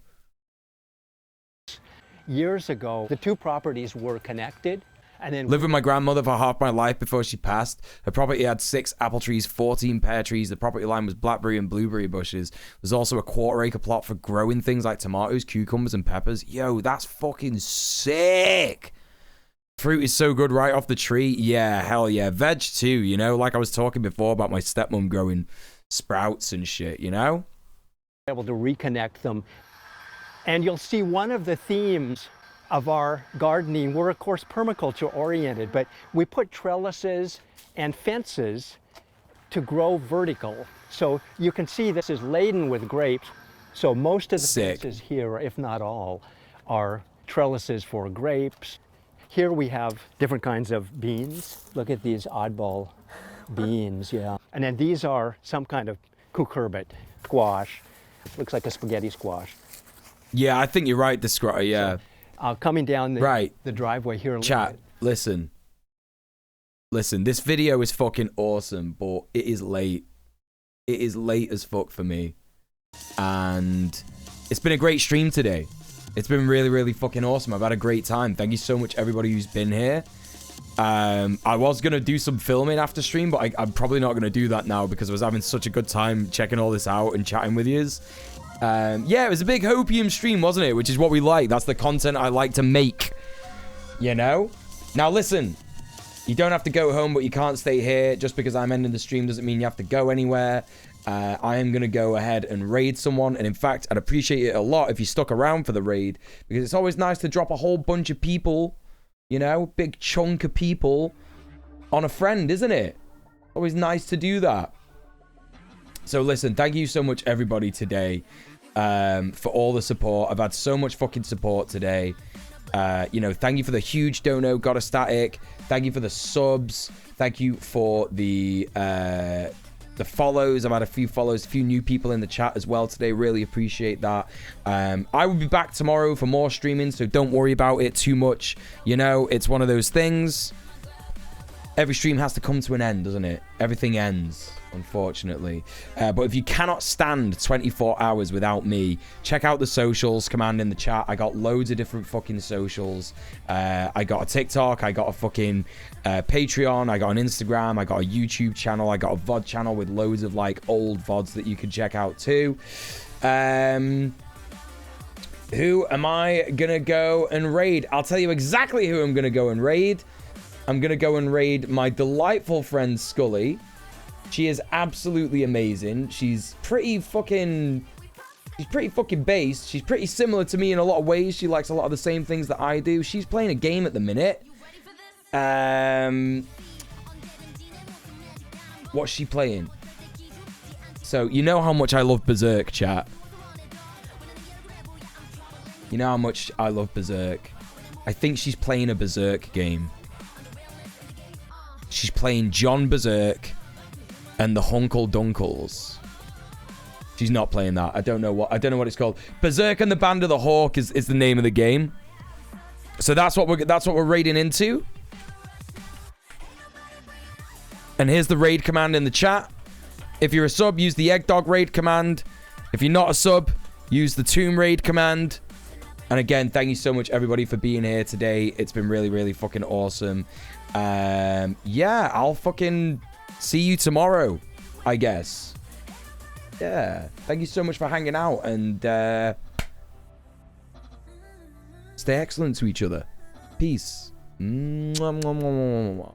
Years ago, the two properties were connected. And then lived with my grandmother for half my life before she passed. Her property had 6 apple trees, 14 pear trees. The property line was blackberry and blueberry bushes. There's also a 1/4-acre plot for growing things like tomatoes, cucumbers, and peppers. Yo, that's fucking sick. Fruit is so good right off the tree. Yeah, hell yeah. Veg too, you know, like I was talking before about my stepmom growing sprouts and shit, you know? Able to reconnect them. And you'll see one of the themes of our gardening, we're of course permaculture oriented, but we put trellises and fences to grow vertical. So you can see this is laden with grapes. So most of the fences here, if not all, are trellises for grapes. Here we have different kinds of beans. Look at these oddball beans, yeah. And then these are some kind of cucurbit, squash. Looks like a spaghetti squash. Yeah, I think you're right, yeah. So, coming down the driveway here. Chat, listen, this video is fucking awesome, but it is late. It is late as fuck for me. And it's been a great stream today. It's been really, really fucking awesome. I've had a great time. Thank you so much, everybody who's been here. I was going to do some filming after stream, but I'm probably not going to do that now because I was having such a good time checking all this out and chatting with yous. Yeah, it was a big hopium stream, wasn't it? Which is what we like. That's the content I like to make. You know? Now, listen. You don't have to go home, but you can't stay here. Just because I'm ending the stream doesn't mean you have to go anywhere. I am going to go ahead and raid someone. And in fact, I'd appreciate it a lot if you stuck around for the raid. Because it's always nice to drop a whole bunch of people, you know, big chunk of people on a friend, isn't it? Always nice to do that. So listen, thank you so much, everybody, today for all the support. I've had so much fucking support today. You know, thank you for the huge dono, got a static. Thank you for the subs. Thank you for the follows. I've had a few follows, a few new people in the chat as well today. Really appreciate that. I will be back tomorrow for more streaming, so don't worry about it too much. You know, it's one of those things. Every stream has to come to an end, doesn't it? Everything ends, unfortunately. But if you cannot stand 24 hours without me, check out the socials, command in the chat. I got loads of different fucking socials. I got a TikTok, I got a fucking Patreon, I got an Instagram, I got a YouTube channel, I got a VOD channel with loads of like old VODs that you can check out too. Who am I gonna go and raid? I'll tell you exactly who I'm gonna go and raid. I'm gonna go and raid my delightful friend Scully. She is absolutely amazing. She's pretty fucking based. She's pretty similar to me in a lot of ways. She likes a lot of the same things that I do. She's playing a game at the minute. What's she playing? So, you know how much I love Berserk, chat. You know how much I love Berserk. I think she's playing a Berserk game. She's playing John Berserk and the Hunkle Dunkles. She's not playing that. I don't know what it's called. Berserk and the Band of the Hawk is the name of the game. So that's what we're raiding into. And here's the raid command in the chat. If you're a sub, use the Eggdog raid command. If you're not a sub, use the Tomb raid command. And again, thank you so much, everybody, for being here today. It's been really, really fucking awesome. Yeah, I'll fucking see you tomorrow, I guess. Yeah, thank you so much for hanging out, and stay excellent to each other. Peace. Mwah, mwah, mwah, mwah, mwah.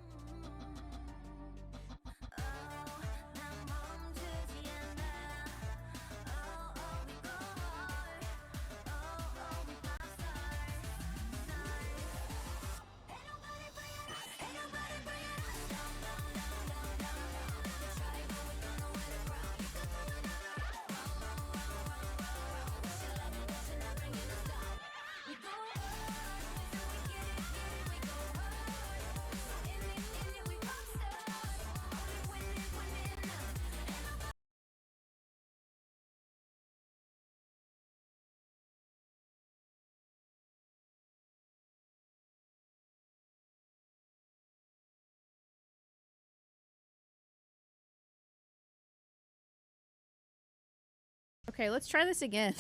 Okay, let's try this again.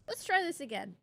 Let's try this again.